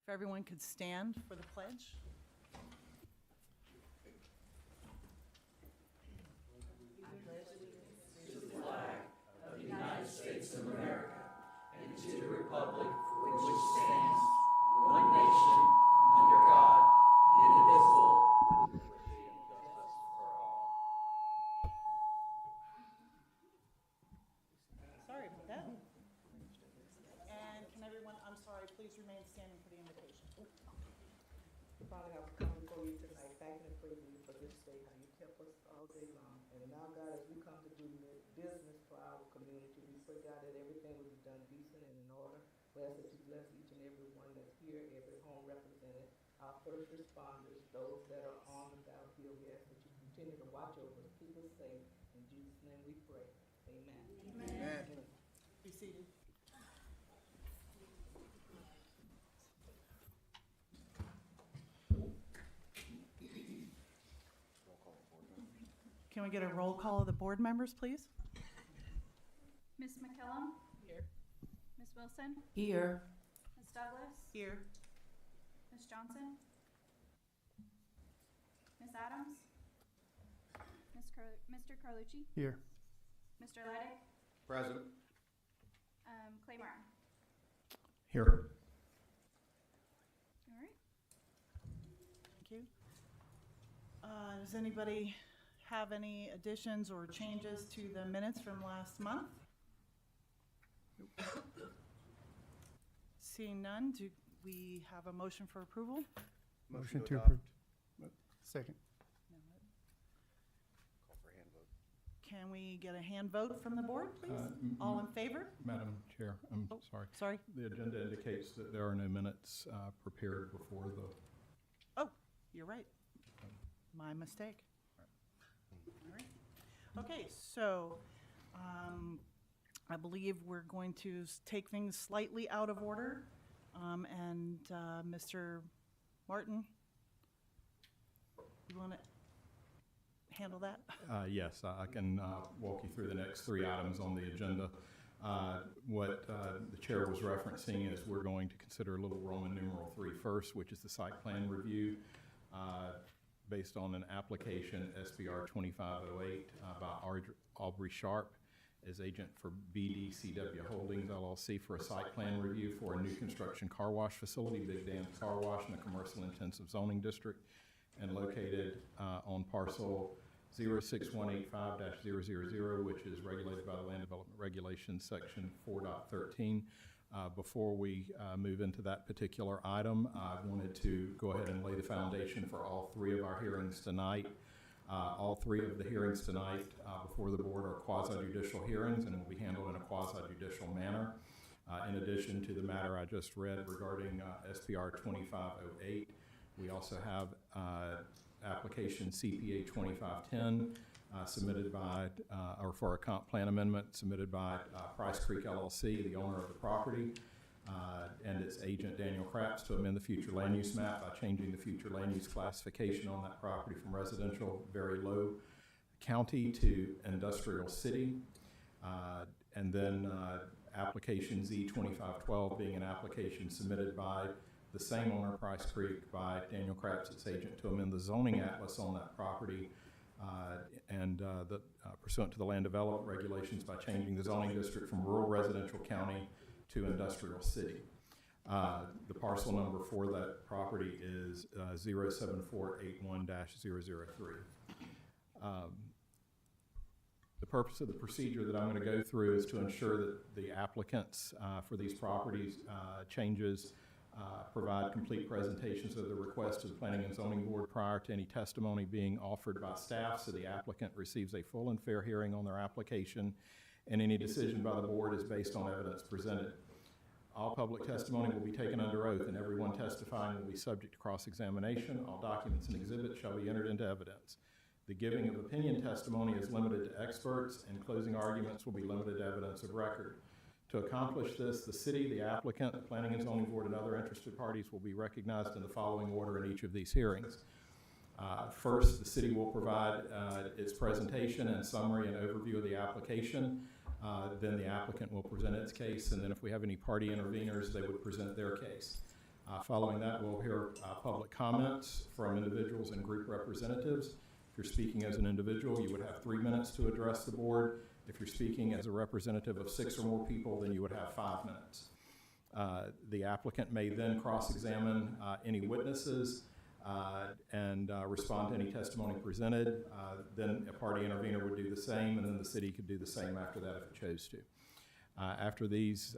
If everyone could stand for the pledge. Sorry about that. And can everyone, I'm sorry, please remain standing for the invitation. Father God, we come before you tonight, thanking and praising you for this day, how you kept us all day long. And now, God, as we come to do business for our community, we pray, God, that everything will be done decent and in order. We ask that you bless each and every one that's here, every home represented, our first responders, those that are on the battlefield. We ask that you continue to watch over us, keep us safe. In Jesus' name we pray. Amen. Amen. Be seated. Can we get a roll call of the board members, please? Ms. McKellum? Here. Ms. Wilson? Here. Ms. Douglas? Here. Ms. Johnson? Ms. Adams? Mr. Carlucci? Here. Mr. Leidig? Present. Clay Martin? Here. All right. Thank you. Does anybody have any additions or changes to the minutes from last month? Seeing none, do we have a motion for approval? Motion to adopt. approve. Second. Call for hand vote. Can we get a hand vote from the board, please? All in favor? Madam Chair, I'm Oh. sorry. Sorry. The agenda indicates that there are no minutes prepared before the, Oh, you're right. My mistake. All right. Okay, so I believe we're going to take things slightly out of order. And Mr. Martin, you want to handle that? yes, I can walk you through the next three items on the agenda. What the chair was referencing is we're going to consider a little Roman numeral 3 first, which is the site plan review based on an application SBR 2508 by Aubrey Sharp as agent for BDCW Holdings LLC for a site plan review for a new construction car wash facility, Big Dan's Car Wash, in a commercial intensive zoning district, and located on parcel 06185-000, which is regulated by the Land Development Regulations, section 4.13. Before we move into that particular item, I wanted to go ahead and lay the foundation for all three of our hearings tonight. All three of the hearings tonight before the board are quasi-judicial hearings and will be handled in a quasi-judicial manner. In addition to the matter I just read regarding SPR 2508, we also have application CPA 2510 submitted by, or for a comp plan amendment submitted by Price Creek LLC, the owner of the property, and its agent Daniel Craps, to amend the future land use map by changing the future land use classification on that property from residential very low county to industrial city. And then application Z2512 being an application submitted by the same owner, Price Creek, by Daniel Craps, its agent, to amend the zoning atlas on that property pursuant to the land development regulations by changing the zoning district from rural residential county to industrial city. The parcel number for that property is 07481-003. The purpose of the procedure that I'm going to go through is to ensure that the applicants for these properties changes provide complete presentations of the request to the Planning and Zoning Board prior to any testimony being offered by staff, so the applicant receives a full and fair hearing on their application, and any decision by the board is based on evidence presented. All public testimony will be taken under oath, and everyone testifying will be subject to cross-examination. All documents and exhibits shall be entered into evidence. The giving of opinion testimony is limited to experts, and closing arguments will be limited to evidence of record. To accomplish this, the city, the applicant, the Planning and Zoning Board, and other interested parties will be recognized in the following order in each of these hearings. First, the city will provide its presentation and summary and overview of the application. Then the applicant will present its case, and then if we have any party interveners, they would present their case. Following that, we'll hear public comments from individuals and group representatives. If you're speaking as an individual, you would have 3 minutes to address the board. If you're speaking as a representative of 6 or more people, then you would have 5 minutes. The applicant may then cross-examine any witnesses and respond to any testimony presented. Then a party intervener would do the same, and then the city could do the same after that if it chose to. After these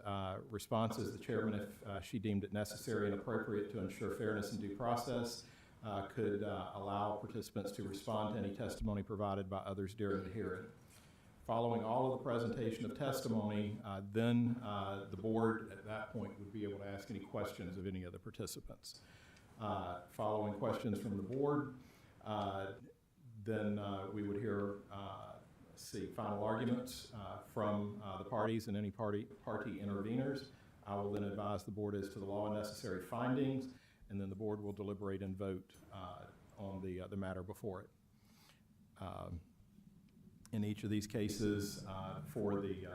responses, the chairman, if she deemed it necessary and appropriate to ensure fairness and due process, could allow participants to respond to any testimony provided by others during the hearing. Following all of the presentation of testimony, then the board at that point would be able to ask any questions of any of the participants. Following questions from the board, then we would hear final arguments from the parties and any party interveners. I will then advise the board as to the law and necessary findings, and then the board will deliberate and vote on the matter before it. In each of these cases, for the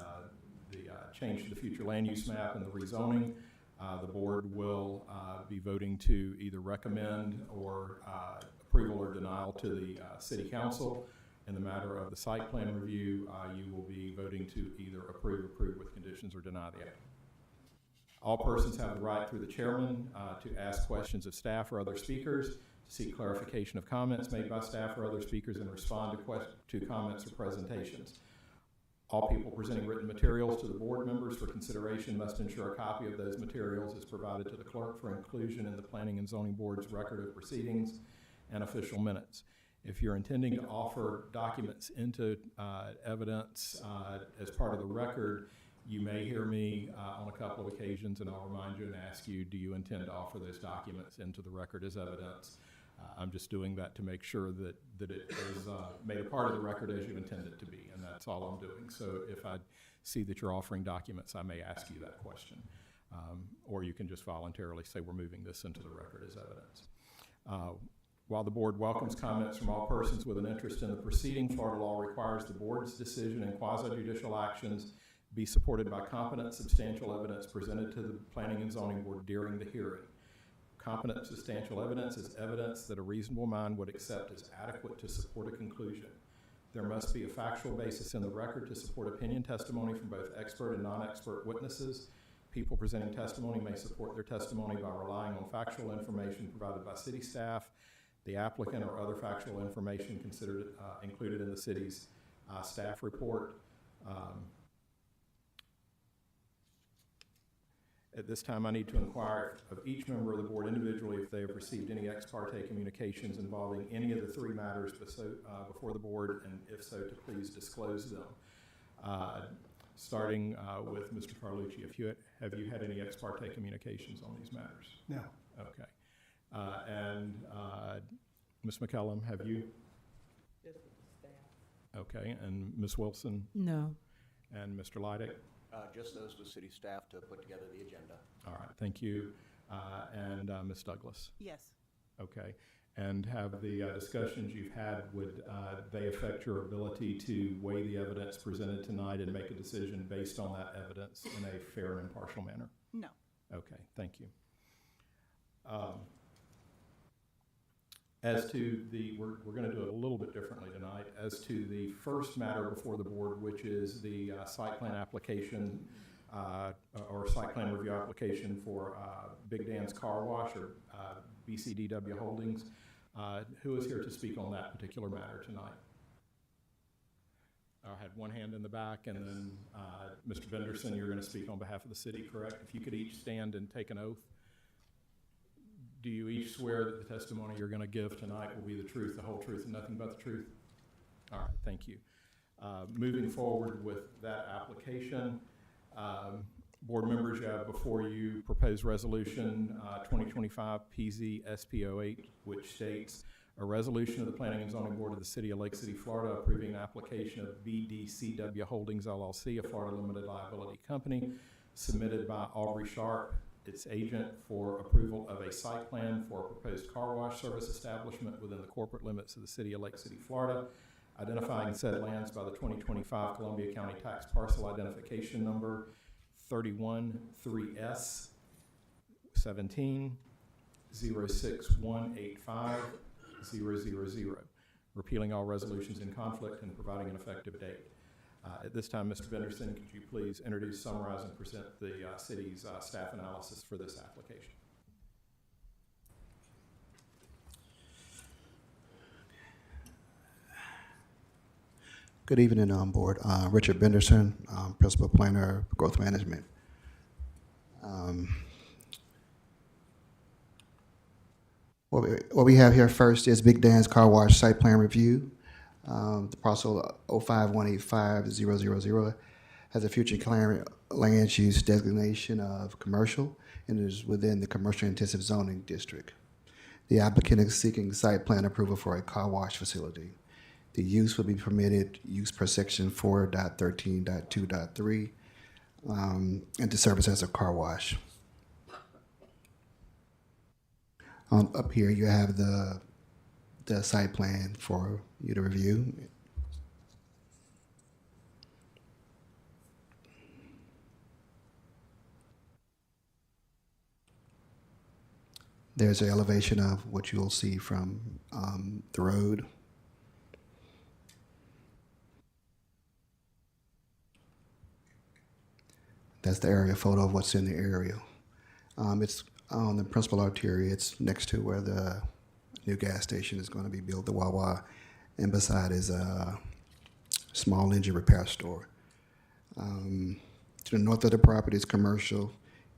change to the future land use map and the rezoning, the board will be voting to either recommend or approval or denial to the city council. In the matter of the site plan review, you will be voting to either approve with conditions, or deny the act. All persons have the right through the chairman to ask questions of staff or other speakers, to seek clarification of comments made by staff or other speakers, and respond to comments or presentations. All people presenting written materials to the board members for consideration must ensure a copy of those materials is provided to the clerk for inclusion in the Planning and Zoning Board's record of proceedings and official minutes. If you're intending to offer documents into evidence as part of the record, you may hear me on a couple of occasions, and I'll remind you and ask you, do you intend to offer those documents into the record as evidence? I'm just doing that to make sure that it is made a part of the record as you intend it to be, and that's all I'm doing. So if I see that you're offering documents, I may ask you that question. Or you can just voluntarily say we're moving this into the record as evidence. While the board welcomes comments from all persons with an interest in the proceeding, Florida law requires the board's decision and quasi-judicial actions be supported by competent, substantial evidence presented to the Planning and Zoning Board during the hearing. Competent, substantial evidence is evidence that a reasonable mind would accept as adequate to support a conclusion. There must be a factual basis in the record to support opinion testimony from both expert and non-expert witnesses. People presenting testimony may support their testimony by relying on factual information provided by city staff, the applicant, or other factual information considered included in the city's staff report. At this time, I need to inquire of each member of the board individually if they have received any ex parte communications involving any of the 3 matters before the board, and if so, to please disclose them. Starting with Mr. Carlucci, have you had any ex parte communications on these matters? No. Okay. And Ms. McCallum, have you? Just with the staff. Okay, and Ms. Wilson No. and Mr. Leidick? Just those with city staff to put together the agenda. All right, thank you. And Ms. Douglas? Yes. Okay. And have the discussions you've had, would they affect your ability to weigh the evidence presented tonight and make a decision based on that evidence in a fair and impartial manner? No. Okay, thank you. As to the, we're going to do it a little bit differently tonight. As to the first matter before the board, which is the site plan application or site plan review application for Big Dan's Car Wash, or BCDW Holdings, who is here to speak on that particular matter tonight? I had one hand in the back, and then Mr. Benderson, you're going to speak on behalf of the city, correct? If you could each stand and take an oath. Do you each swear that the testimony you're going to give tonight will be the truth, the whole truth, and nothing but the truth? All right, thank you. Moving forward with that application, board members, you have before you proposed resolution 2025 PZ-SP08, which states a resolution of the Planning and Zoning Board of the City of Lake City, Florida, approving an application of BDCW Holdings LLC, a Florida limited liability company, submitted by Aubrey Sharp, its agent, for approval of a site plan for a proposed car wash service establishment within the corporate limits of the City of Lake City, Florida, identifying said lands by the 2025 Columbia County Tax Parcel Identification Number 313S, 2017-06185-000, repealing all resolutions in conflict and providing an effective date. At this time, Mr. Benderson, could you please introduce, summarize, and present the city's staff analysis for this application? Good evening, board. Richard Benderson, Principal Planner, Growth Management. What we have here first is Big Dan's Car Wash Site Plan Review. The parcel 05185-000 has a future declaring land use designation of commercial and is within the commercial intensive zoning district. The applicant is seeking site plan approval for a car wash facility. The use will be permitted use per section 4.13.2.3 and to service as a car wash. Up here you have the site plan for you to review. There's an elevation of what you'll see from the road. That's the area photo of what's in the area. It's on the principal artery. It's next to where the new gas station is going to be built, the Wawa, and beside is a small engine repair store. To the north of the property is commercial,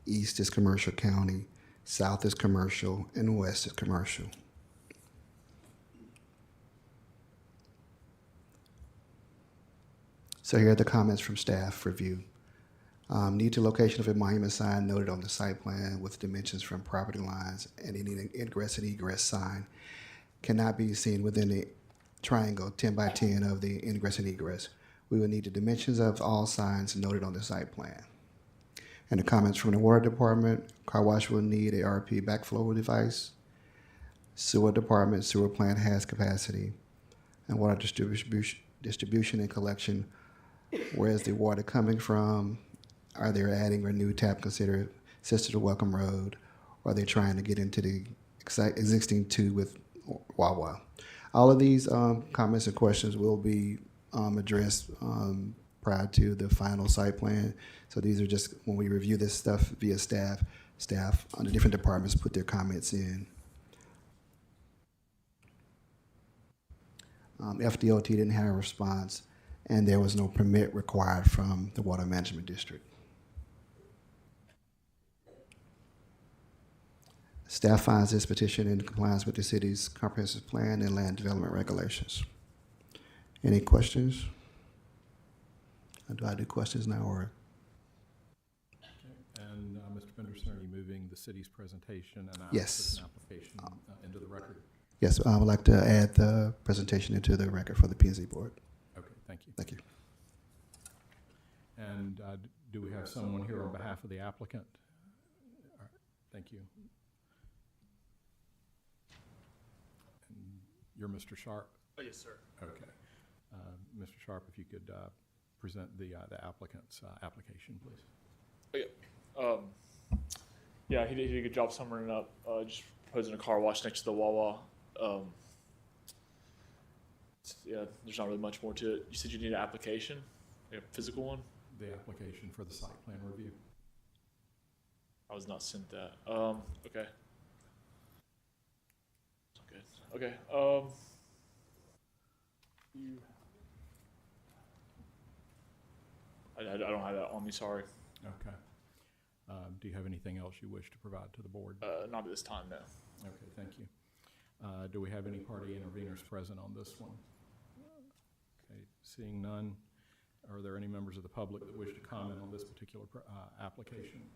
east is commercial county, south is commercial, and west is commercial. So here are the comments from staff review. Need to location of a monument sign noted on the site plan with dimensions from property lines, and any ingress and egress sign cannot be seen within the triangle 10 by 10 of the ingress and egress. We will need the dimensions of all signs noted on the site plan. And the comments from the water department, car wash will need a RP backflow device. Sewer department, sewer plant has capacity. And water distribution and collection, where is the water coming from? Are they adding a new tap considered sister to Welcome Road? Or are they trying to get into the existing two with Wawa? All of these comments and questions will be addressed prior to the final site plan. So these are just when we review this stuff via staff on the different departments put their comments in. FDOT didn't have a response, and there was no permit required from the Water Management District. Staff finds this petition in compliance with the city's comprehensive plan and land development regulations. Any questions? Do I do questions now, or? Okay. And Mr. Benderson, are you moving the city's presentation and Yes. application into the record? Yes, I would like to add the presentation into the record for the P&Z board. Okay, thank you. Thank you. And do we have someone here on behalf of the applicant? All right, thank you. And you're Mr. Sharp? Oh, yes, sir. Okay. Mr. Sharp, if you could present the applicant's application, please. Oh, yeah. Yeah, he did a good job summarizing up. Just proposing a car wash next to the Wawa. Yeah, there's not really much more to it. You said you need an application, like a physical one? The application for the site plan review. I was not sent that. Okay. Good. Okay. I don't have that on me, sorry. Okay. Do you have anything else you wish to provide to the board? Not at this time, no. Okay, thank you. Do we have any party interveners present on this one? Okay, seeing none, are there any members of the public that wish to comment on this particular application?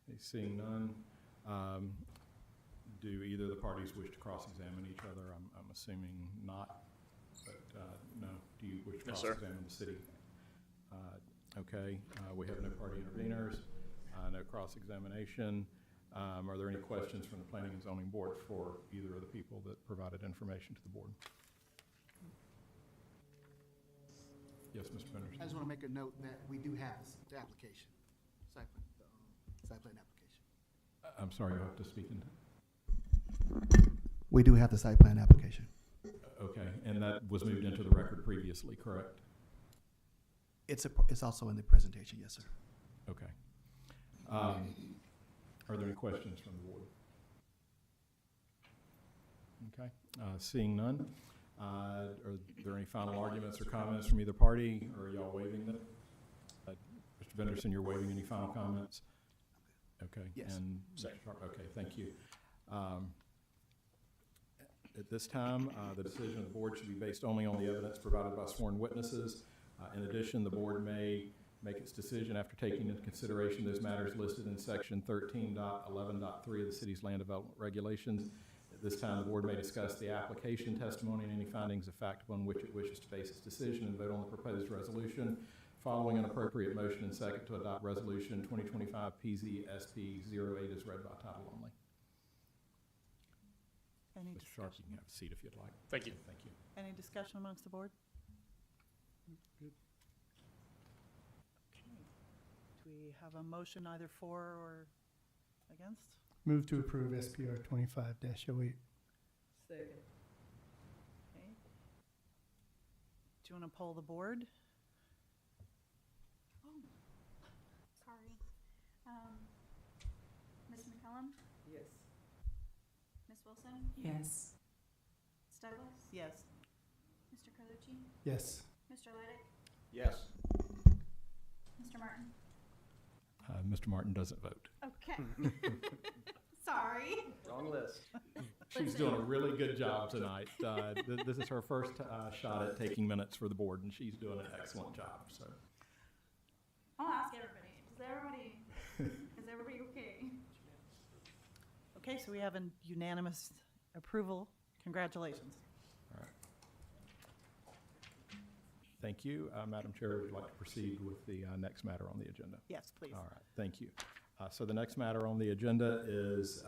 Okay, seeing none, do either of the parties wish to cross-examine each other? I'm assuming not, but no. Do you wish to No, sir. cross-examine the city? Okay, we have no party interveners, no cross-examination. Are there any questions from the Planning and Zoning Board for either of the people that provided information to the board? Yes, Mr. Benderson. I just want to make a note that we do have the application, site plan application. I'm sorry, you'll have to speak into. We do have the site plan application. Okay, and that was moved into the record previously, correct? It's also in the presentation, yes, sir. Okay. Are there any questions from the board? Okay, seeing none. Are there any final arguments or comments from either party, or are y'all waiving them? Mr. Benderson, you're waiving any final comments? Okay. Yes. And Mr. Sharp, okay, thank you. At this time, the decision of the board should be based only on the evidence provided by sworn witnesses. In addition, the board may make its decision after taking into consideration those matters listed in section 13.11.3 of the city's land development regulations. At this time, the board may discuss the application, testimony, and any findings of fact upon which it wishes to base its decision and vote on the proposed resolution. Following an appropriate motion and second to adopt resolution 2025 PZSP 08 is read by title only. Any Mr. Sharp, you discussion? can have a seat if you'd like. Thank you. Thank you. Any discussion amongst the board? Okay. Do we have a motion either for or against? Move to approve SPR 25-08. Second. Okay. Do you want to poll the board? Oh, sorry. Ms. McCollum, Yes. Ms. Wilson, Yes. Ms. Douglas, Yes. Mr. Carlucci, Yes. Mr. Leidick, Yes. Mr. Martin. Mr. Martin doesn't vote. Okay. Sorry. Wrong list. She's doing a really good job tonight. This is her first shot at taking minutes for the board, and she's doing an excellent job. So, I'll ask everybody. Is everybody okay? Okay, so we have a unanimous approval. Congratulations. all right. Thank you. Madam Chair, would you like to proceed with the next matter on the agenda? Yes, please. All right, thank you. So the next matter on the agenda is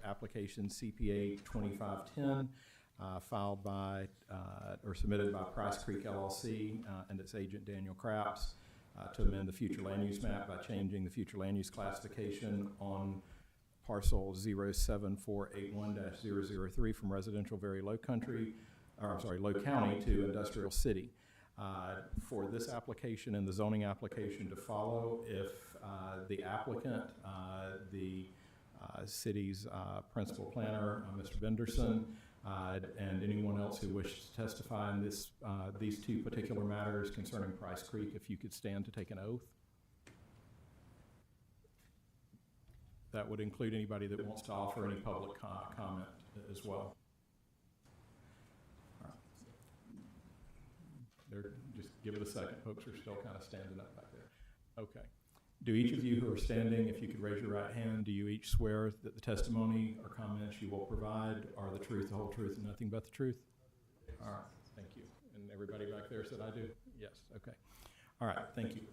application CPA 2510, filed by, or submitted by Price Creek LLC and its agent Daniel Craps to amend the future land use map by changing the future land use classification on parcel 07481-003 from residential very low country, or I'm sorry, low county to industrial city. For this application and the zoning application to follow, if the applicant, the city's principal planner, Mr. Benderson, and anyone else who wishes to testify in this, these two particular matters concerning Price Creek, if you could stand to take an oath. That would include anybody that wants to offer any public comment as well. Just give it a second. Folks are still kind of standing up back there. Okay. Do each of you who are standing, if you could raise your right hand, do you each swear that the testimony or comments you will provide are the truth, the whole truth, and nothing but the truth? All right. Thank you. And everybody back there said I do? Yes. Okay. All right. Thank you.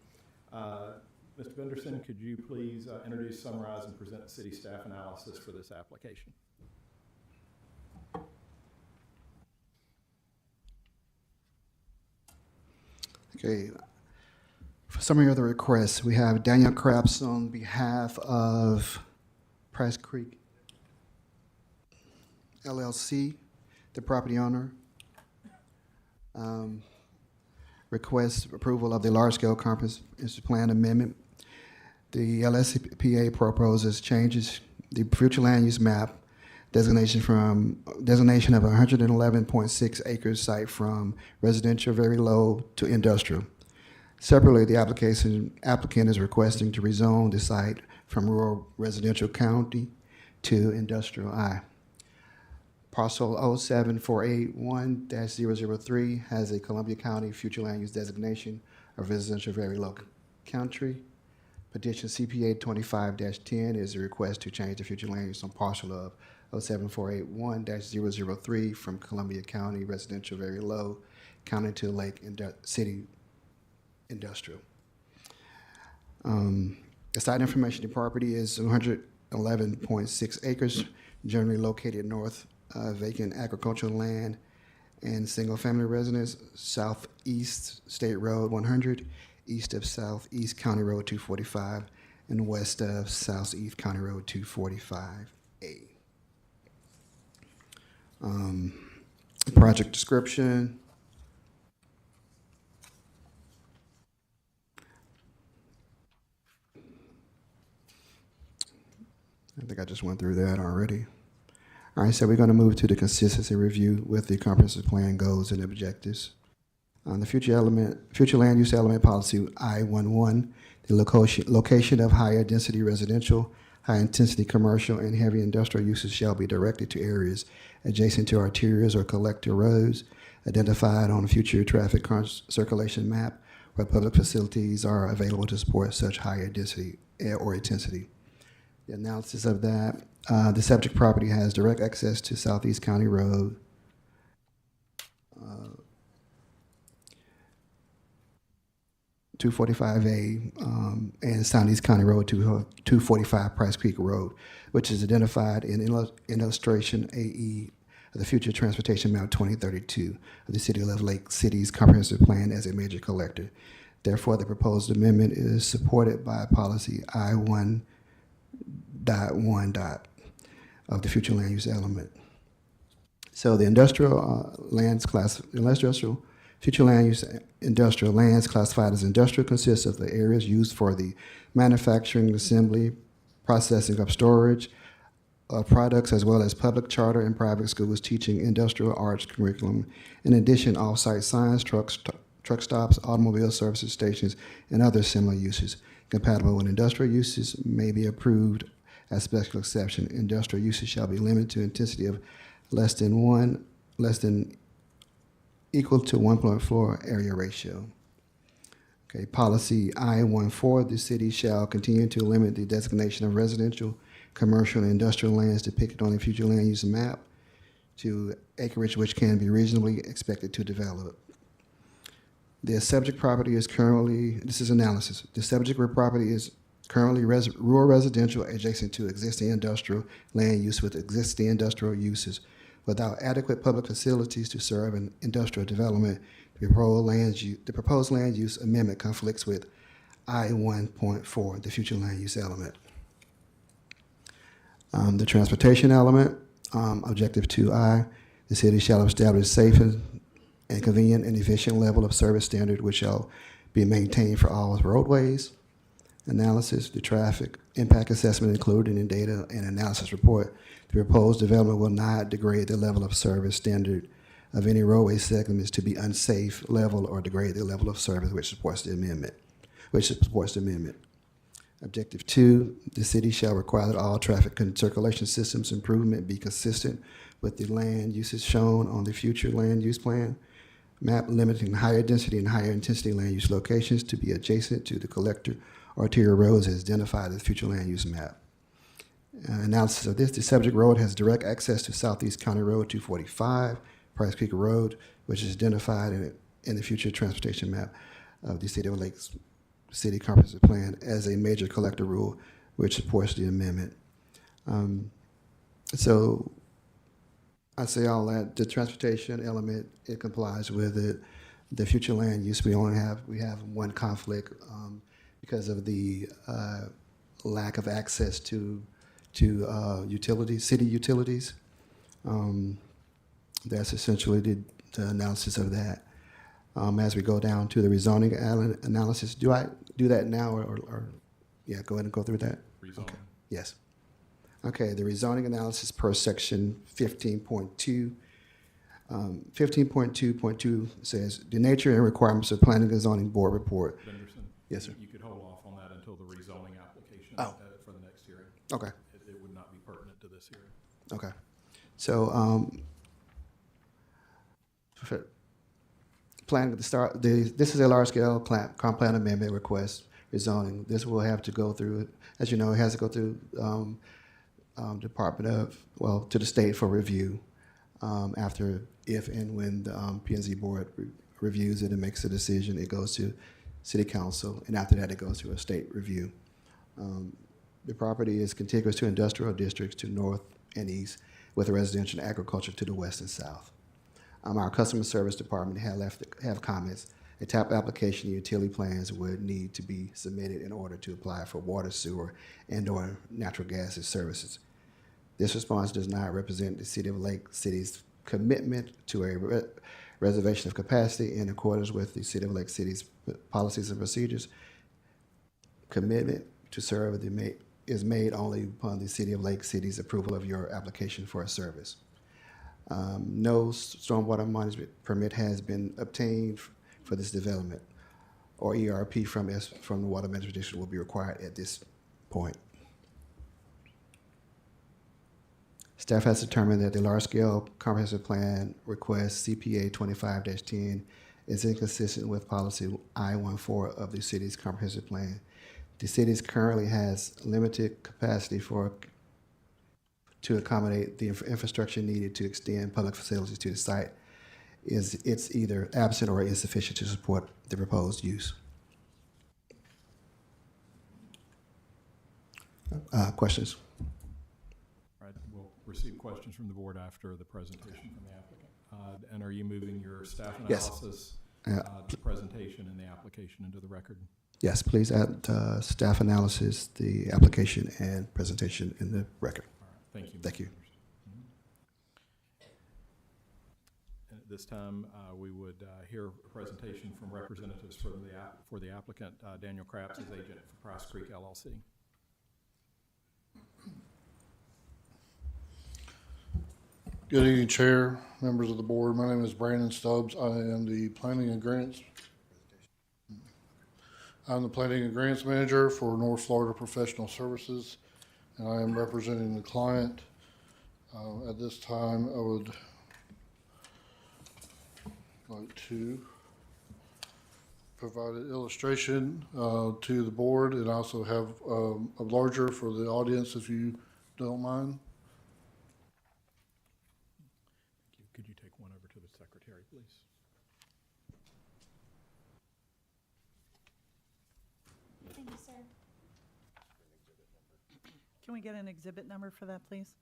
Mr. Benderson, could you please introduce, summarize, and present the city staff analysis for this application? Okay. For summary of the request, we have Daniel Craps on behalf of Price Creek LLC, the property owner. Request approval of the large-scale comprehensive plan amendment. The LSPA proposes changes the future land use map designation of 111.6 acres site from residential very low to industrial. Separately, the applicant is requesting to rezone the site from rural residential county to industrial I. Parcel 07481-003 has a Columbia County future land use designation of residential very low country. Petition CPA 25-10 is a request to change the future land use on parcel of 07481-003 from Columbia County residential very low county to Lake City industrial. The site information, the property is 111.6 acres, generally located north vacant agricultural land and single-family residence, southeast State Road 100, east of Southeast County Road 245, and west of Southeast County Road 245A. Project description. I think I just went through that already. All right, so we're going to move to the consistency review with the comprehensive plan goals and objectives. On the future land use element policy I-11, the location of higher density residential, high intensity commercial, and heavy industrial uses shall be directed to areas adjacent to arterials or collector roads identified on a future traffic circulation map where public facilities are available to support such higher density or intensity. The analysis of that, the subject property has direct access to Southeast County Road, 245A, and Southeast County Road 245 Price Creek Road, which is identified in illustration AE of the Future Transportation Map 2032 of the City of Love Lake City's comprehensive plan as a major collector. Therefore, the proposed amendment is supported by policy I-1.1 of the future land use element. So the future land use industrial lands classified as industrial consists of the areas used for the manufacturing, assembly, processing of storage of products, as well as public charter and private schools teaching industrial arts curriculum. In addition, off-site signs, truck stops, automobile services stations, and other similar uses compatible with industrial uses may be approved as special exception. Industrial uses shall be limited to intensity of less than equal to 1.4 area ratio. Okay, policy I-14, the city shall continue to limit the designation of residential, commercial, and industrial lands depicted on the future land use map to acreage which can be reasonably expected to develop. The subject property is currently, this is analysis, the subject property is currently rural residential adjacent to existing industrial land use with existing industrial uses. Without adequate public facilities to serve an industrial development, the proposed land use amendment conflicts with I-1.4, the future land use element. The transportation element, objective 2I, the city shall establish safe and convenient and efficient level of service standard which shall be maintained for all roadways. Analysis, the traffic impact assessment included in the data and analysis report. The proposed development will not degrade the level of service standard of any roadway segments to be unsafe level or degrade the level of service which supports the amendment. Objective 2, the city shall require that all traffic circulation systems improvement be consistent with the land uses shown on the future land use plan map, limiting higher density and higher intensity land use locations to be adjacent to the collector arterial roads as identified in the future land use map. Analysis of this, the subject road has direct access to Southeast County Road 245, Price Creek Road, which is identified in the future transportation map of the City of Lakes City Comprehensive Plan as a major collector rule, which supports the amendment. So I say all that, the transportation element, it complies with it. The future land use, we have one conflict because of the lack of access to utilities, city utilities. That's essentially the analysis of that. As we go down to the rezoning analysis, do I do that now or yeah, go ahead and go through that? Rezoning. Okay. Yes. Okay, the rezoning analysis per section 15.2. 15.2.2 says, the nature and requirements of planning and zoning board report. Benderson? Yes, sir. You could hold off on that until the rezoning application Oh. For the next hearing. Okay, It would not be pertinent to this hearing. okay. So, planning to start, this is a large-scale comp plan amendment request rezoning. This will have to go through, as you know, it has to go through Department of, well, to the state for review. After, if and when the P&Z board reviews it and makes a decision, it goes to city council, and after that, it goes to a state review. The property is contiguous to industrial districts to north and east, with residential and agriculture to the west and south. Our customer service department have comments A TAP application and utility plans would need to be submitted in order to apply for water, sewer, and/or natural gas services. This response does not represent the City of Lake City's commitment to a reservation of capacity in accordance with the City of Lake City's policies and procedures. Commitment to serve is made only upon the City of Lake City's approval of your application for a service. No stormwater management permit has been obtained for this development, or ERP from the Water Management District will be required at this point. Staff has determined that the large-scale comprehensive plan request CPA 25-10 is inconsistent with policy I-14 of the city's comprehensive plan. The city currently has limited capacity to accommodate the infrastructure needed to extend public facilities to the site. It's either absent or insufficient to support the proposed use. Questions? All right, we'll receive questions from the board after the presentation from the applicant. And are you moving your staff Yes. analysis, the presentation and the application into the record? Yes, please add staff analysis, the application, and presentation in the record. All right, thank you. Thank you. Mr. Anderson. And at this time, we would hear a presentation from representatives for the applicant, Daniel Krabs, as agent for Price Creek LLC. Good evening, Chair, members of the board. My name is Brandon Stubbs. I am the Planning and Grants. I'm the Planning and Grants Manager for North Florida Professional Services, and I am representing the client. At this time, I would like to provide an illustration to the board and also have a larger for the audience, if you don't mind. Could you take one over to the secretary, please? Thank you, sir. Can we get an exhibit number for that, please?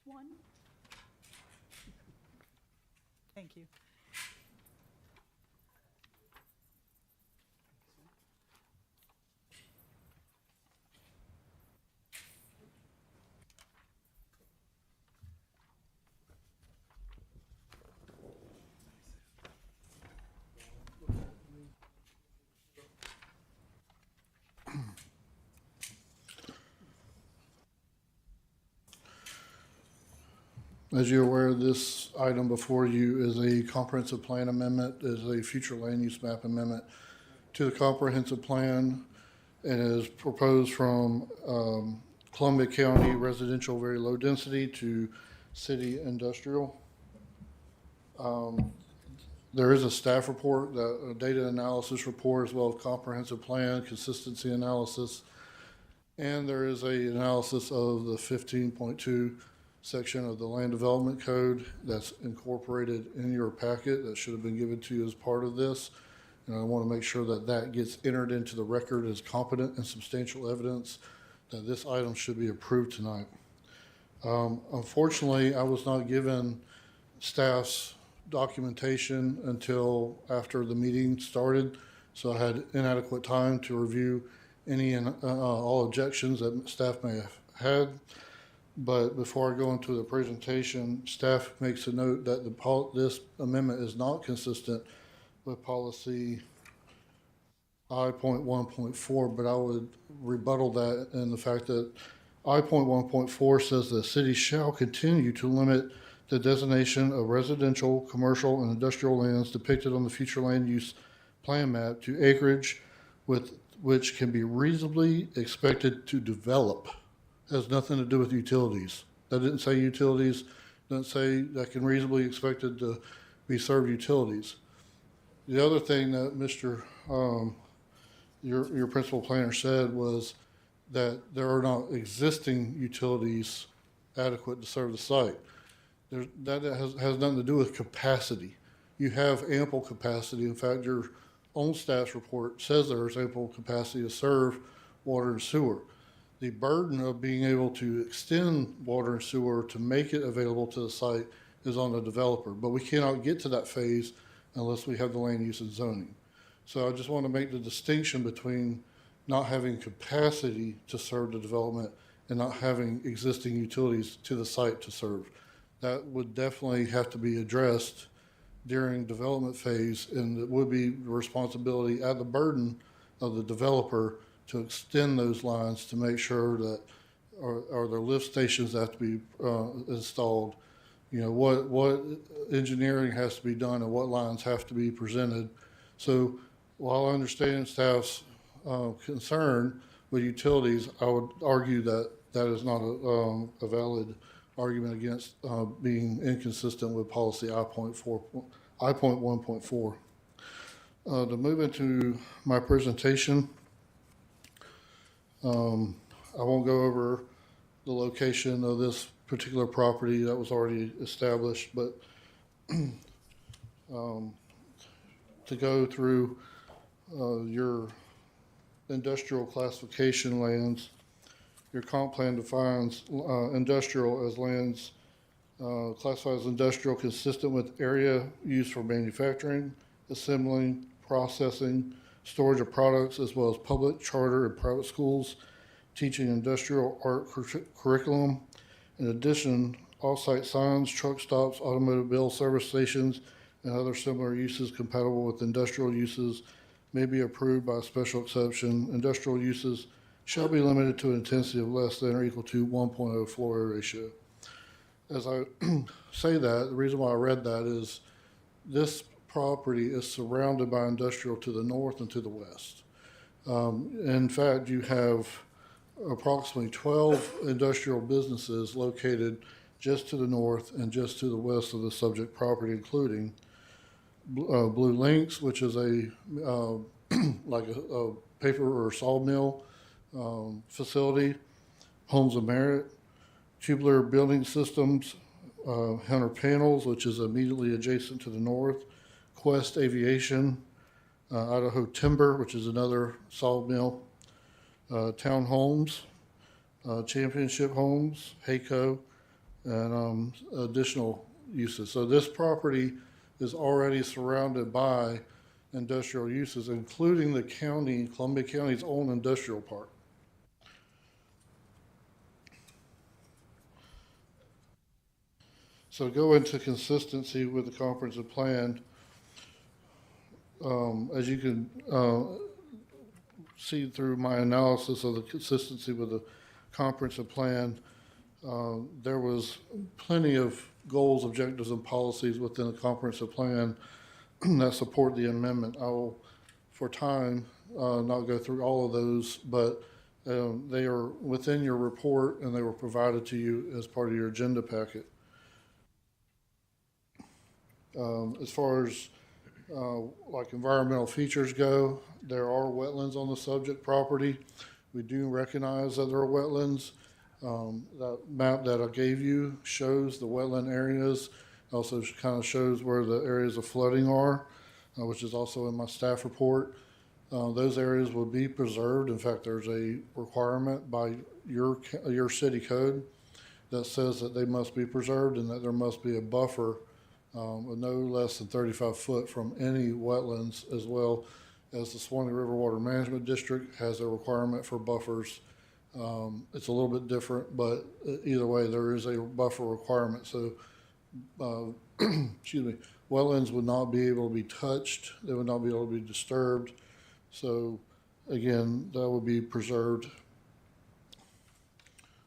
One. Thank you. As you're aware, this item before you is a comprehensive plan amendment, is a future land use map amendment to the comprehensive plan, and is proposed from Columbia County residential very low density to city industrial. There is a staff report, a data analysis report, as well as comprehensive plan, consistency analysis, and there is a analysis of the 15.2 section of the Land Development Code that's incorporated in your packet that should have been given to you as part of this. And I want to make sure that that gets entered into the record as competent and substantial evidence that this item should be approved tonight. Unfortunately, I was not given staff's documentation until after the meeting started, so I had inadequate time to review any and all objections that staff may have had. But before I go into the presentation, staff makes a note that this amendment is not consistent with policy I.1.4, but I would rebuttal that in the fact that I.1.4 says that cities shall continue to limit the designation of residential, commercial, and industrial lands depicted on the future land use plan map to acreage with which can be reasonably expected to develop. Has nothing to do with utilities. That didn't say utilities, doesn't say that can reasonably expected to be served utilities. The other thing that Mr. Your principal planner said was that there are not existing utilities adequate to serve the site. That has nothing to do with capacity. You have ample capacity. In fact, your own staff's report says there is ample capacity to serve water and sewer. The burden of being able to extend water and sewer to make it available to the site is on the developer, but we cannot get to that phase unless we have the land use and zoning. So I just want to make the distinction between not having capacity to serve the development and not having existing utilities to the site to serve. That would definitely have to be addressed during development phase, and it would be the responsibility at the burden of the developer to extend those lines to make sure that, are there lift stations that have to be installed? You know, what engineering has to be done and what lines have to be presented. So while I understand staff's concern with utilities, I would argue that that is not a valid argument against being inconsistent with policy I.1.4. To move into my presentation, I won't go over the location of this particular property that was already established, but to go through your industrial classification lands, your comp plan defines industrial as lands classified as industrial consistent with area used for manufacturing, assembling, processing, storage of products, as well as public, charter, and private schools, teaching industrial art curriculum. In addition, off-site signs, truck stops, automobile service stations, and other similar uses compatible with industrial uses may be approved by special exception. Industrial uses shall be limited to an intensity of less than or equal to 1.0 floor area ratio. As I say that, the reason why I read that is this property is surrounded by industrial to the north and to the west. In fact, you have approximately 12 industrial businesses located just to the north and just to the west of the subject property, including Blue Links, which is a like a paper or sawmill facility, Homes of Merit, Tubular Building Systems, Hunter Panels, which is immediately adjacent to the north, Quest Aviation, Idaho Timber, which is another sawmill, Town Homes, Championship Homes, Hayco, and additional uses. So this property is already surrounded by industrial uses, including the county, Columbia County's own industrial park. So go into consistency with the comprehensive plan. As you can see through my analysis of the consistency with the comprehensive plan, there was plenty of goals, objectives, and policies within the comprehensive plan that support the amendment. I will, for time, not go through all of those, but they are within your report and they were provided to you as part of your agenda packet. As far as like environmental features go, there are wetlands on the subject property. We do recognize that there are wetlands. That map that I gave you shows the wetland areas, also kind of shows where the areas of flooding are, which is also in my staff report. Those areas will be preserved. In fact, there's a requirement by your city code that says that they must be preserved and that there must be a buffer of no less than 35 foot from any wetlands, as well as the Swanee River Water Management District has a requirement for buffers. It's a little bit different, but either way, there is a buffer requirement. So, excuse me, wetlands would not be able to be touched. They would not be able to be disturbed. So, again, that would be preserved.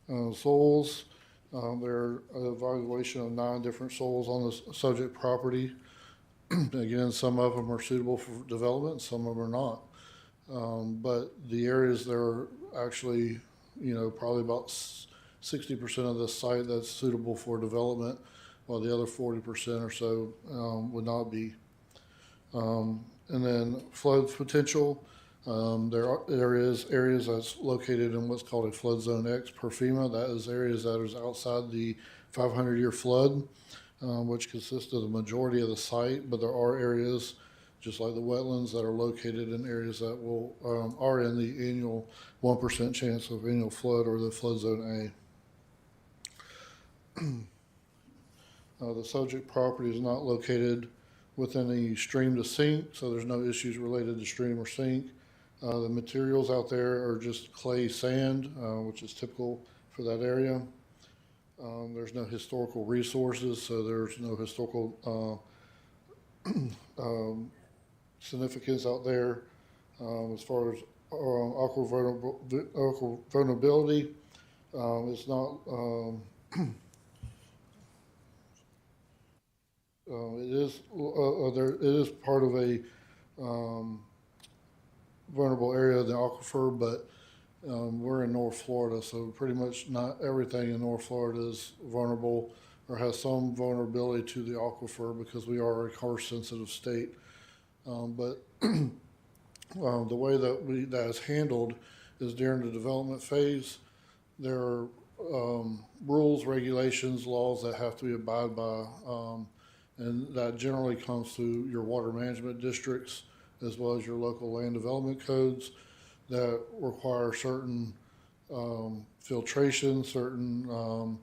Soils, there are an evaluation of 9 different soils on the subject property. Again, some of them are suitable for development, some of them are not. But the areas that are actually, you know, probably about 60% of the site that's suitable for development, while the other 40% or so would not be. And then flood potential, there is areas that's located in what's called a flood zone X per FEMA. That is areas that is outside the 500-year flood, which consists of the majority of the site, but there are areas just like the wetlands that are located in areas that will, are in the annual 1% chance of annual flood or the flood zone A. The subject property is not located within the stream to sink, so there's no issues related to stream or sink. The materials out there are just clay sand, which is typical for that area. There's no historical resources, so there's no historical significance out there. As far as aqua vulnerability, it's not. It is part of a vulnerable area of the aquifer, but we're in North Florida, so pretty much not everything in North Florida is vulnerable or has some vulnerability to the aquifer because we are a cost-sensitive state. But the way that that is handled is during the development phase. There are rules, regulations, laws that have to be abided by, and that generally comes through your water management districts as well as your local land development codes that require certain filtration, certain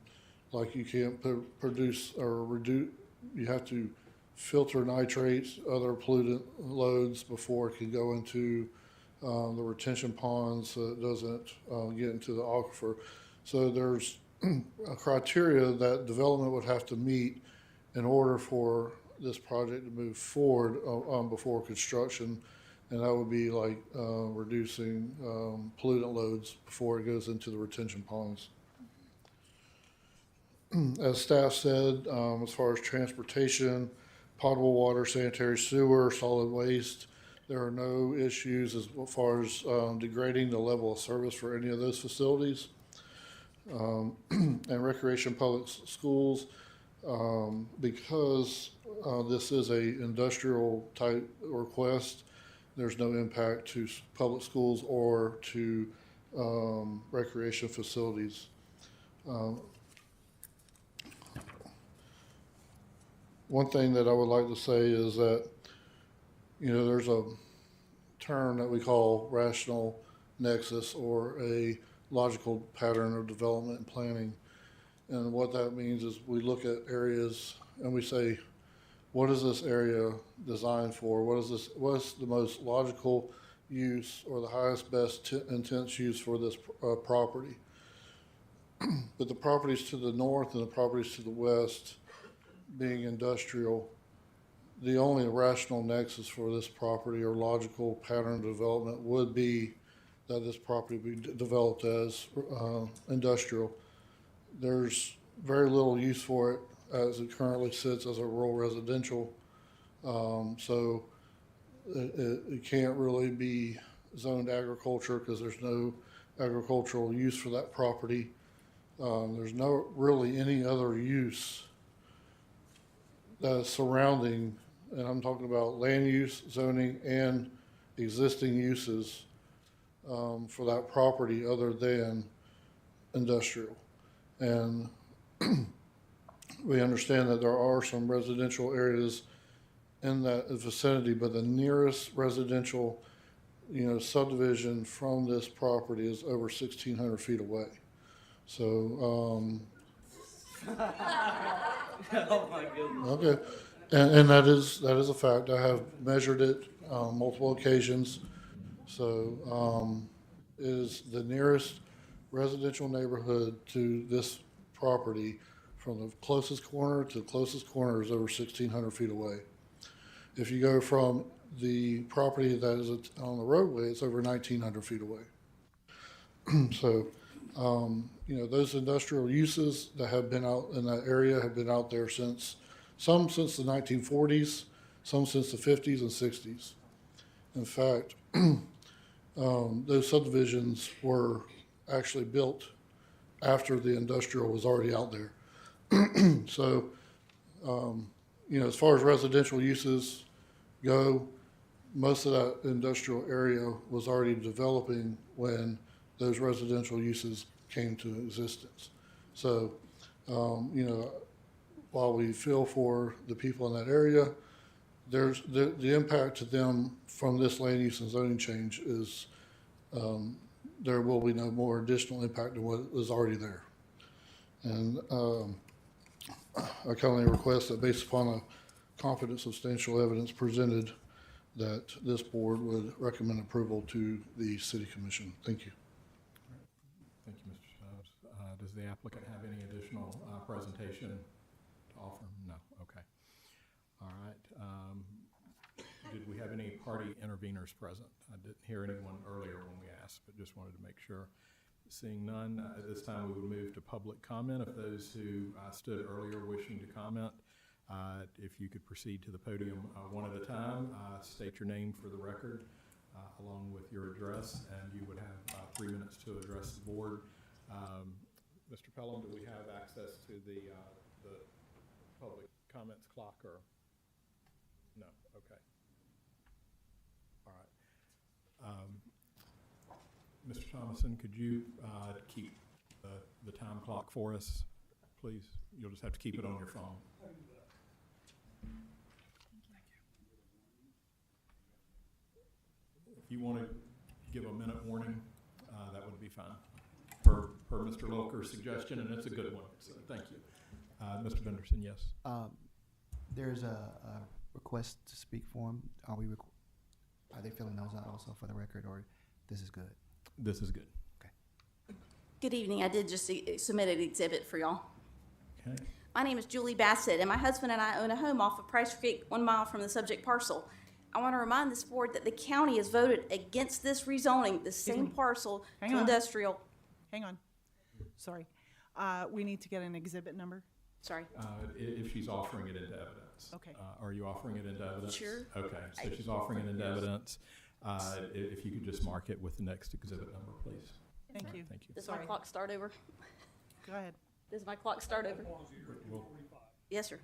like you can't produce or reduce, you have to filter nitrates, other pollutant loads before it can go into the retention ponds so it doesn't get into the aquifer. So there's a criteria that development would have to meet in order for this project to move forward before construction, and that would be like reducing pollutant loads before it goes into the retention ponds. As staff said, as far as transportation, potable water, sanitary sewer, solid waste, there are no issues as far as degrading the level of service for any of those facilities. And recreation public schools, because this is a industrial type request, there's no impact to public schools or to recreation facilities. One thing that I would like to say is that, you know, there's a term that we call rational nexus or a logical pattern of development and planning. And what that means is we look at areas and we say, what is this area designed for? What's the most logical use or the highest best intense use for this property? But the properties to the north and the properties to the west being industrial, the only rational nexus for this property or logical pattern of development would be that this property be developed as industrial. There's very little use for it as it currently sits as a rural residential. So it can't really be zoned agriculture because there's no agricultural use for that property. There's no really any other use that is surrounding, and I'm talking about land use, zoning, and existing uses for that property other than industrial. And we understand that there are some residential areas in that vicinity, but the nearest residential, you know, subdivision from this property is over 1,600 feet away. So, Oh, my goodness. okay, and that is a fact. I have measured it multiple occasions. So it is the nearest residential neighborhood to this property from the closest corner to the closest corner is over 1,600 feet away. If you go from the property that is on the roadway, it's over 1,900 feet away. So, you know, those industrial uses that have been out in that area have been out there since the 1940s, some since the 50s and 60s. In fact, those subdivisions were actually built after the industrial was already out there. So, you know, as far as residential uses go, most of that industrial area was already developing when those residential uses came to existence. So, you know, while we feel for the people in that area, there's the impact to them from this land use and zoning change is, there will be no more additional impact than what was already there. And, I kindly request that based upon the competent substantial evidence presented, that this board would recommend approval to the city commission. Thank you. Thank you, Mr. Stubbs. Does the applicant have any additional presentation to offer? No, okay. All right. Did we have any party interveners present? I didn't hear anyone earlier when we asked, but just wanted to make sure. Seeing none, at this time we would move to public comment. If those who stood earlier wishing to comment, if you could proceed to the podium one at a time, state your name for the record, along with your address, and you would have 3 minutes to address the board. Mr. Pelham, do we have access to the public comments clock, or? No, okay. All right. Mr. Thomason, could you keep the time clock for us, please? You'll just have to keep it on your phone. If you want to give a minute warning, that would be fine, per Mr. Lilker's suggestion, and it's a good one, so thank you. Mr. Benderson, yes? There's a request to speak for him. Are they filling those out also for the record, or this is good? This is good. Good evening. I did just submit an exhibit for y'all. Okay. My name is Julie Bassett, and my husband and I own a home off of Price Creek, 1 mile from the subject parcel. I want to remind this board that the county has voted against this rezoning, the same parcel Hang to on. industrial. Hang on. Sorry. We need to get an exhibit number. Sorry. If she's offering it into evidence. Okay. Are you offering it into evidence? Sure. Okay, so she's offering it into evidence. If you could just mark it with the next exhibit number, please. Thank you. Thank you. Does my Sorry. clock start over? Go ahead. Does my clock start over? Well, Yes, sir.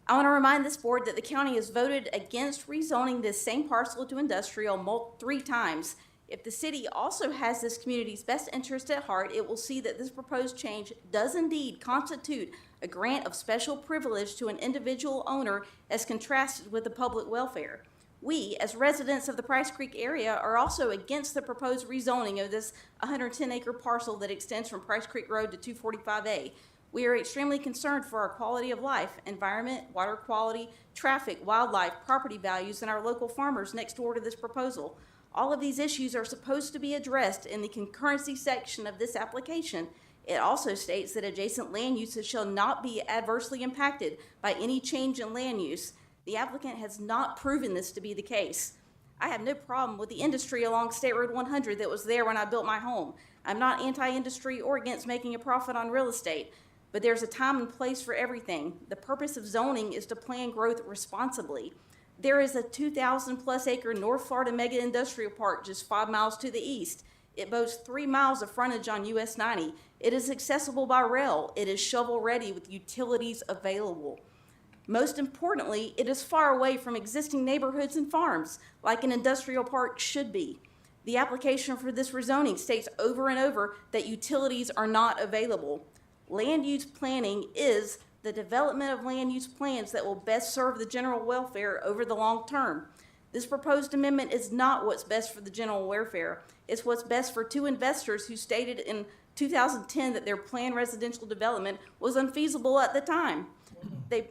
I want to remind this board that the county has voted against rezoning this same parcel to industrial 3 times. If the city also has this community's best interest at heart, it will see that this proposed change does indeed constitute a grant of special privilege to an individual owner as contrasted with the public welfare. We, as residents of the Price Creek area, are also against the proposed rezoning of this 110-acre parcel that extends from Price Creek Road to 245A. We are extremely concerned for our quality of life, environment, water quality, traffic, wildlife, property values, and our local farmers next door to this proposal. All of these issues are supposed to be addressed in the concurrency section of this application. It also states that adjacent land uses shall not be adversely impacted by any change in land use. The applicant has not proven this to be the case. I have no problem with the industry along State Road 100 that was there when I built my home. I'm not anti-industry or against making a profit on real estate, but there's a time and place for everything. The purpose of zoning is to plan growth responsibly. There is a 2,000-plus acre North Florida mega industrial park just 5 miles to the east. It boasts 3 miles of frontage on US 90. It is accessible by rail. It is shovel-ready with utilities available. Most importantly, it is far away from existing neighborhoods and farms, like an industrial park should be. The application for this rezoning states over and over that utilities are not available. Land use planning is the development of land use plans that will best serve the general welfare over the long term. This proposed amendment is not what's best for the general welfare. It's what's best for 2 investors who stated in 2010 that their planned residential development was unfeasible at the time. They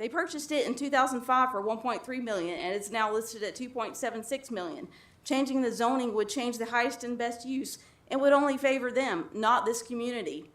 purchased it in 2005 for $1.3 million, and it's now listed at $2.76 million. Changing the zoning would change the highest and best use and would only favor them, not this community.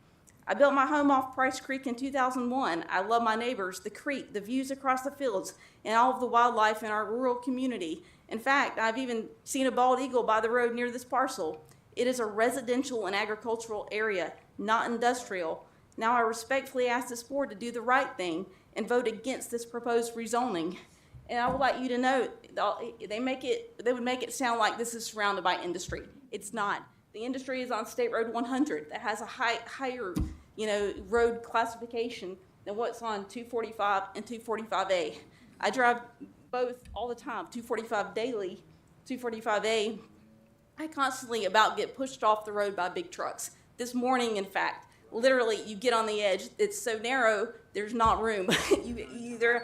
I built my home off Price Creek in 2001. I love my neighbors, the creek, the views across the fields, and all of the wildlife in our rural community. In fact, I've even seen a bald eagle by the road near this parcel. It is a residential and agricultural area, not industrial. Now I respectfully ask this board to do the right thing and vote against this proposed rezoning. And I would like you to know, they would make it sound like this is surrounded by industry. It's not. The industry is on State Road 100 that has a higher, road classification than what's on 245 and 245A. I drive both all the time, 245 daily, 245A. I constantly about get pushed off the road by big trucks. This morning, in fact, literally, you get on the edge. It's so narrow, there's not room. You either,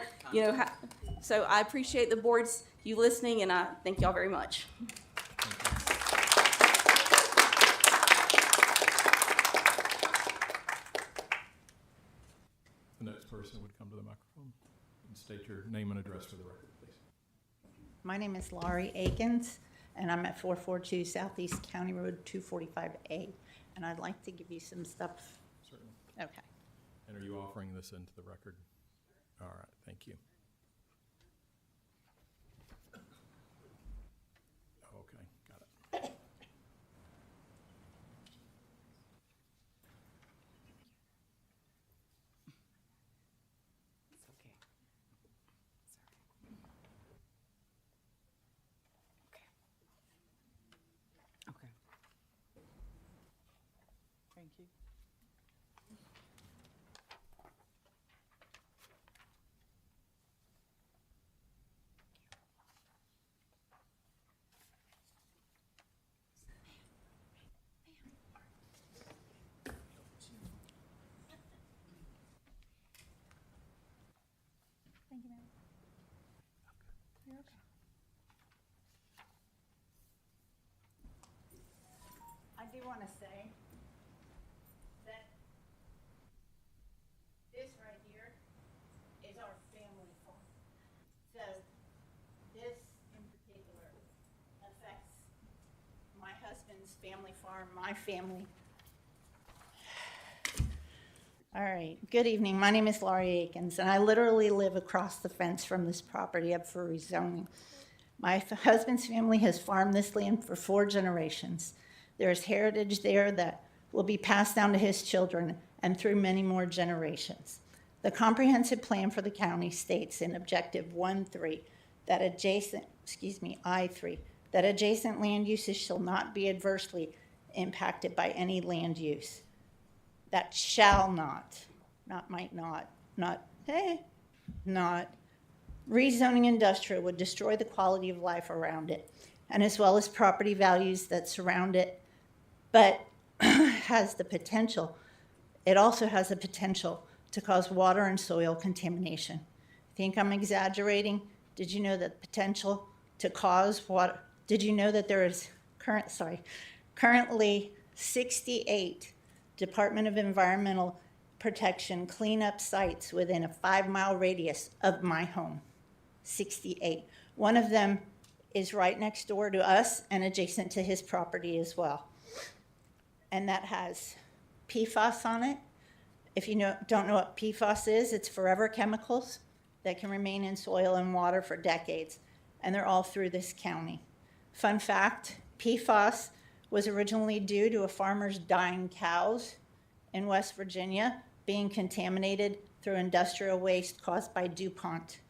so I appreciate the board's, you listening, and I thank y'all very much. The next person would come to the microphone and state your name and address for the record, please. My name is Laurie Akins, and I'm at 442 Southeast County Road 245A, and I'd like to give you some stuff. Certainly. Okay. And are you offering this into the record? All right, thank you. Okay, got it. It's okay. Sorry. Okay. Thank you. Thank you, ma'am. You're okay. I do want to say that this right here is our family farm. So this in particular affects my husband's family farm, my family. All right, good evening. My name is Laurie Akins, and I literally live across the fence from this property up for rezoning. My husband's family has farmed this land for 4 generations. There's heritage there that will be passed down to his children and through many more generations. The comprehensive plan for the county states in objective 1.3 that I3, that adjacent land uses shall not be adversely impacted by any land use. That shall not might not, not. Rezoning industrial would destroy the quality of life around it, and as well as property values that surround it, but has the potential, it also has the potential to cause water and soil contamination. Think I'm exaggerating? Did you know that potential to cause water, did you know that there is currently 68 Department of Environmental Protection cleanup sites within a 5-mile radius of my home? 68. One of them is right next door to us and adjacent to his property as well. And that has PFAS on it. If you don't know what PFAS is, it's forever chemicals that can remain in soil and water for decades, and they're all through this county. Fun fact, PFAS was originally due to a farmer's dying cows in West Virginia being contaminated through industrial waste caused by DuPont.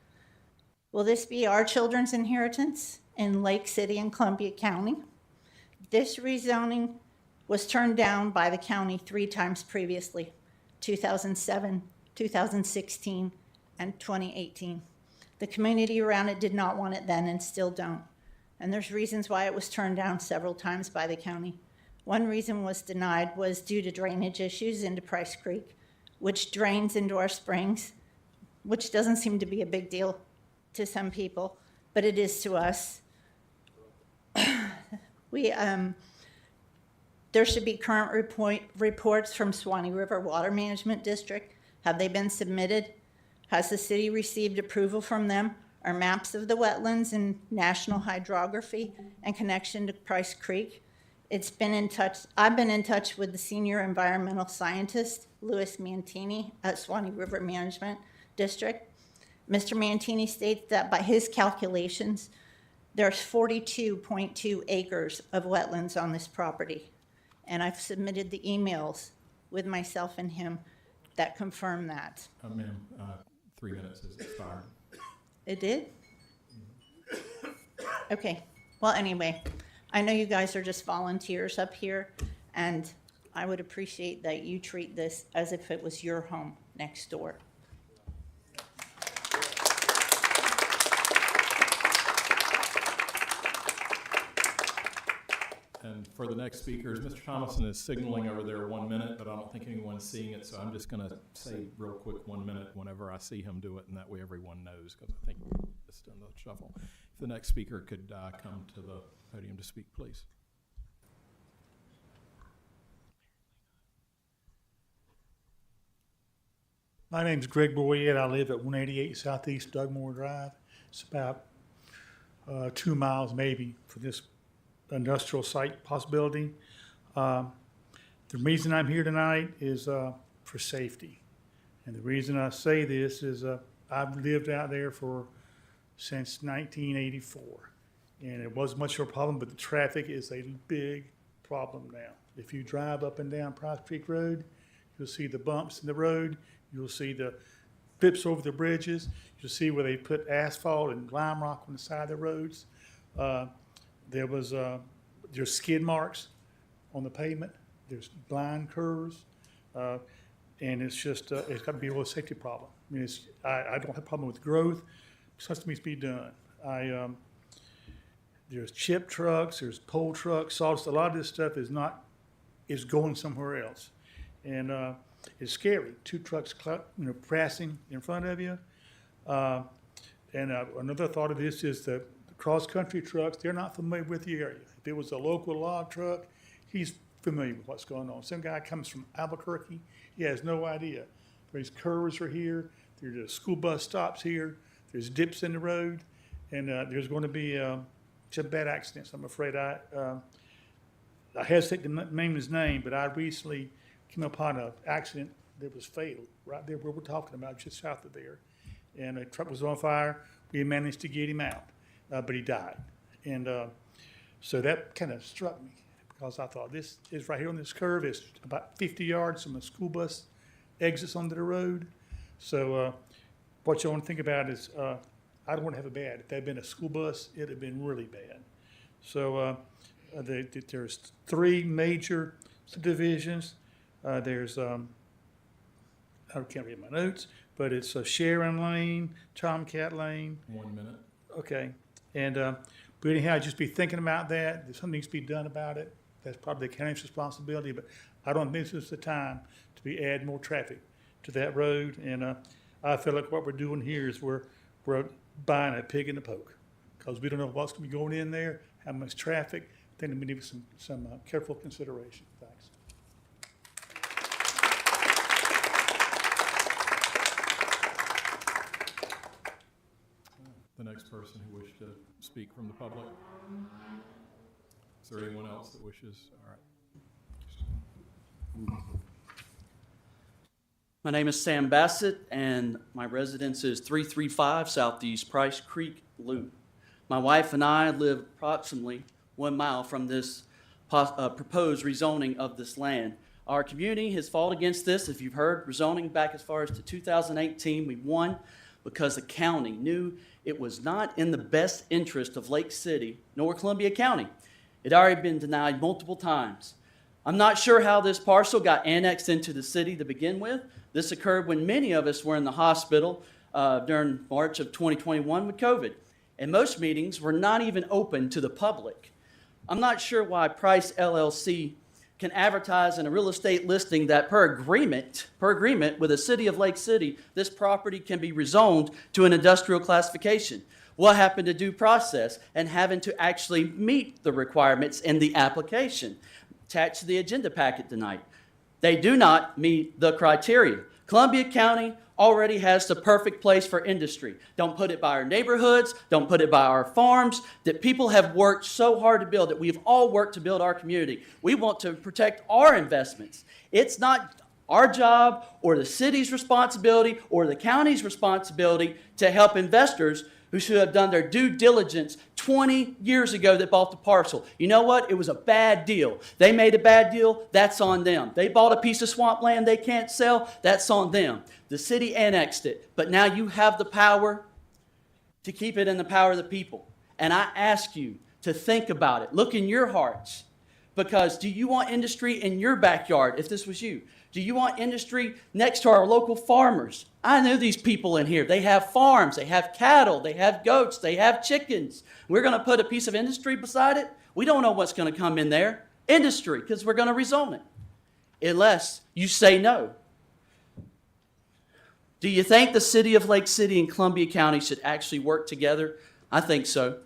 Will this be our children's inheritance in Lake City and Columbia County? This rezoning was turned down by the county 3 times previously, 2007, 2016, and 2018. The community around it did not want it then and still don't. And there's reasons why it was turned down several times by the county. One reason was denied was due to drainage issues into Price Creek, which drains into our springs, which doesn't seem to be a big deal to some people, but it is to us. There should be current reports from Swanee River Water Management District. Have they been submitted? Has the city received approval from them? Are maps of the wetlands and national hydrography and connection to Price Creek? I've been in touch with the senior environmental scientist, Louis Mantini at Swanee River Management District. Mr. Mantini states that by his calculations, there's 42.2 acres of wetlands on this property. And I've submitted the emails with myself and him that confirm that. Ma'am, 3 minutes has expired. It did? Okay, well, anyway, I know you guys are just volunteers up here, and I would appreciate that you treat this as if it was your home next door. And for the next speakers, Mr. Thomason is signaling over there 1 minute, but I don't think anyone's seeing it, so I'm just going to say real quick 1 minute whenever I see him do it, and that way everyone knows, because I think it's in the shuffle. If the next speaker could come to the podium to speak, please. My name's Greg Boyette. I live at 188 Southeast Dugmore Drive. It's about 2 miles maybe for this industrial site possibility. The reason I'm here tonight is for safety. And the reason I say this is I've lived out there since 1984. And it wasn't much of a problem, but the traffic is a big problem now. If you drive up and down Price Creek Road, you'll see the bumps in the road. You'll see the flips over the bridges. You'll see where they put asphalt and lime rock on the side of the roads. There's skid marks on the pavement. There's blind curves. And it's just, it's got to be a real safety problem. I mean, I don't have a problem with growth. Something needs to be done. There's chip trucks, there's pole trucks, sawdust. A lot of this stuff is going somewhere else. And it's scary. 2 trucks, passing in front of you. Another thought of this is the cross-country trucks, they're not familiar with the area. If it was a local log truck, he's familiar with what's going on. Some guy comes from Albuquerque, he has no idea. These curves are here, there's school bus stops here, there's dips in the road, and there's going to be some bad accidents. I'm afraid I hesitate to name his name, but I recently came upon an accident that was fatal right there where we're talking about, just south of there. And a truck was on fire. We managed to get him out, but he died. And so that kind of struck me because I thought this is right here on this curve. It's about 50 yards from a school bus exits onto the road. So what you want to think about is I don't want to have it bad. If that had been a school bus, it would have been really bad. So there's 3 major subdivisions. There's, I can't read my notes, but it's Sharon Lane, Tomcat Lane. 1 minute. Okay. And, but anyhow, just be thinking about that. If something needs to be done about it, that's probably the county's responsibility, but I don't think this is the time to be adding more traffic to that road. And I feel like what we're doing here is we're buying a pig in the poke because we don't know what's going to be going in there, how much traffic. I think we need some careful consideration. Thanks. The next person who wished to speak from the public? Is there anyone else that wishes? All right. My name is Sam Bassett, and my residence is 335 Southeast Price Creek Loop. My wife and I live approximately 1 mile from this proposed rezoning of this land. Our community has fought against this. If you've heard, rezoning back as far as to 2018, we won because the county knew it was not in the best interest of Lake City nor Columbia County. It had already been denied multiple times. I'm not sure how this parcel got annexed into the city to begin with. This occurred when many of us were in the hospital during March of 2021 with COVID, and most meetings were not even open to the public. I'm not sure why Price LLC can advertise in a real estate listing that per agreement with the city of Lake City, this property can be rezoned to an industrial classification. What happened to due process and having to actually meet the requirements in the application attached to the agenda packet tonight? They do not meet the criteria. Columbia County already has the perfect place for industry. Don't put it by our neighborhoods, don't put it by our farms that people have worked so hard to build, that we've all worked to build our community. We want to protect our investments. It's not our job or the city's responsibility or the county's responsibility to help investors who should have done their due diligence 20 years ago that bought the parcel. You know what? It was a bad deal. They made a bad deal. That's on them. They bought a piece of swampland they can't sell. That's on them. The city annexed it, but now you have the power to keep it in the power of the people. And I ask you to think about it. Look in your hearts, because do you want industry in your backyard if this was you? Do you want industry next to our local farmers? I know these people in here. They have farms, they have cattle, they have goats, they have chickens. We're going to put a piece of industry beside it? We don't know what's going to come in there. industry because we're going to rezone it unless you say no. Do you think the city of Lake City and Columbia County should actually work together? I think so.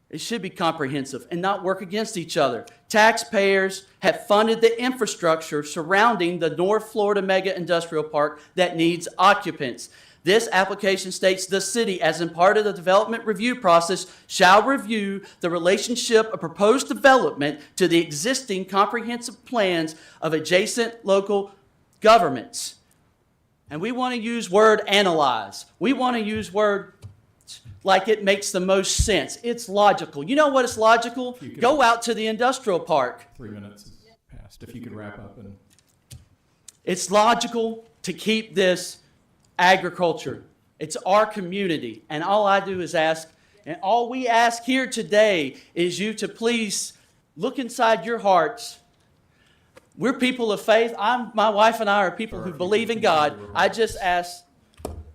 It should be comprehensive and not work against each other. Taxpayers have funded the infrastructure surrounding the North Florida Mega Industrial Park that needs occupants. This application states the city, as in part of the development review process, shall review the relationship of proposed development to the existing comprehensive plans of adjacent local governments. And we want to use word analyze. We want to use word like it makes the most sense. It's logical. You know what is logical? Go out to the industrial park. 3 minutes is passed. If you could wrap up and. It's logical to keep this agriculture. It's our community. And all I do is ask, and all we ask here today is you to please look inside your hearts. We're people of faith. My wife and I are people who believe in God. I just ask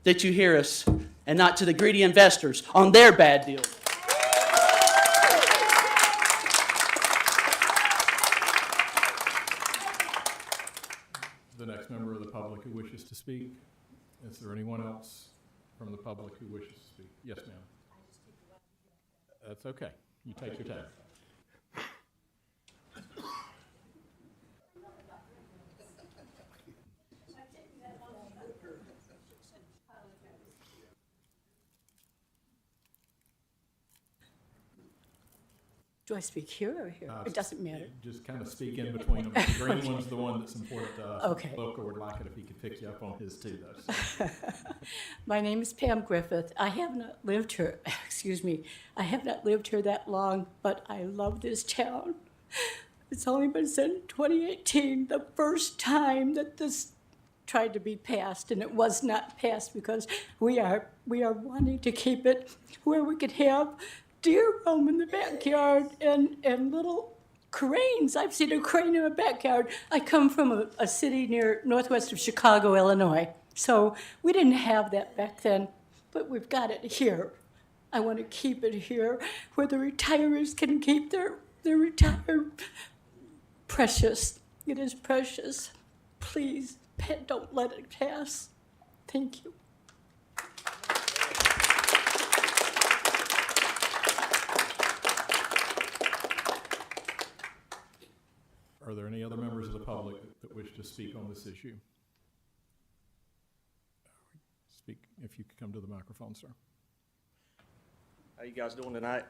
that you hear us and not to the greedy investors on their bad deal. The next member of the public who wishes to speak. Is there anyone else from the public who wishes to speak? Yes, ma'am. That's okay. You take your time. Do I speak here or here? It doesn't matter. Just kind of speak in between them. The green one's the one that's important to us. Okay. Local would like it if he could pick you up on his too, though. So. My name is Pam Griffith. I have not lived here, excuse me, I have not lived here that long, but I love this town. It's only been since 2018, the first time that this tried to be passed, and it was not passed because we are wanting to keep it where we could have deer roam in the backyard and little cranes. I've seen a crane in my backyard. I come from a city near northwest of Chicago, Illinois. So we didn't have that back then, but we've got it here. I want to keep it here where the retirees can keep their retired. Precious. It is precious. Please, don't let it pass. Thank you. Are there any other members of the public that wish to speak on this issue? Speak, if you could come to the microphone, sir. How you guys doing tonight?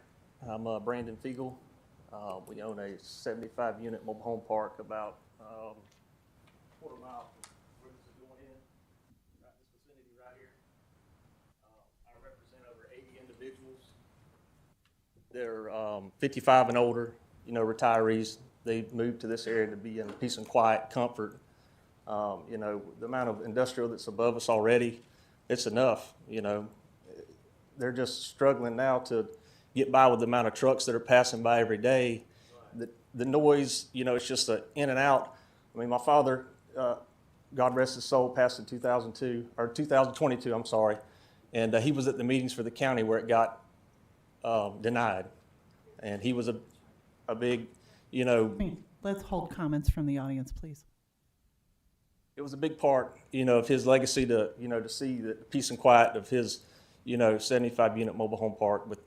I'm Brandon Fiegel. We own a 75-unit mobile home park about quarter mile from where this is going in, right this vicinity right here. I represent over 80 individuals. They're 55 and older, retirees. They moved to this area to be in peace and quiet, comfort. The amount of industrial that's above us already, it's enough, They're just struggling now to get by with the amount of trucks that are passing by every day. The noise, it's just an in and out. I mean, my father, God rest his soul, passed in 2022, I'm sorry. And he was at the meetings for the county where it got denied. And he was a big, Let's hold comments from the audience, please. It was a big part, of his legacy to see the peace and quiet of his, 75-unit mobile home park with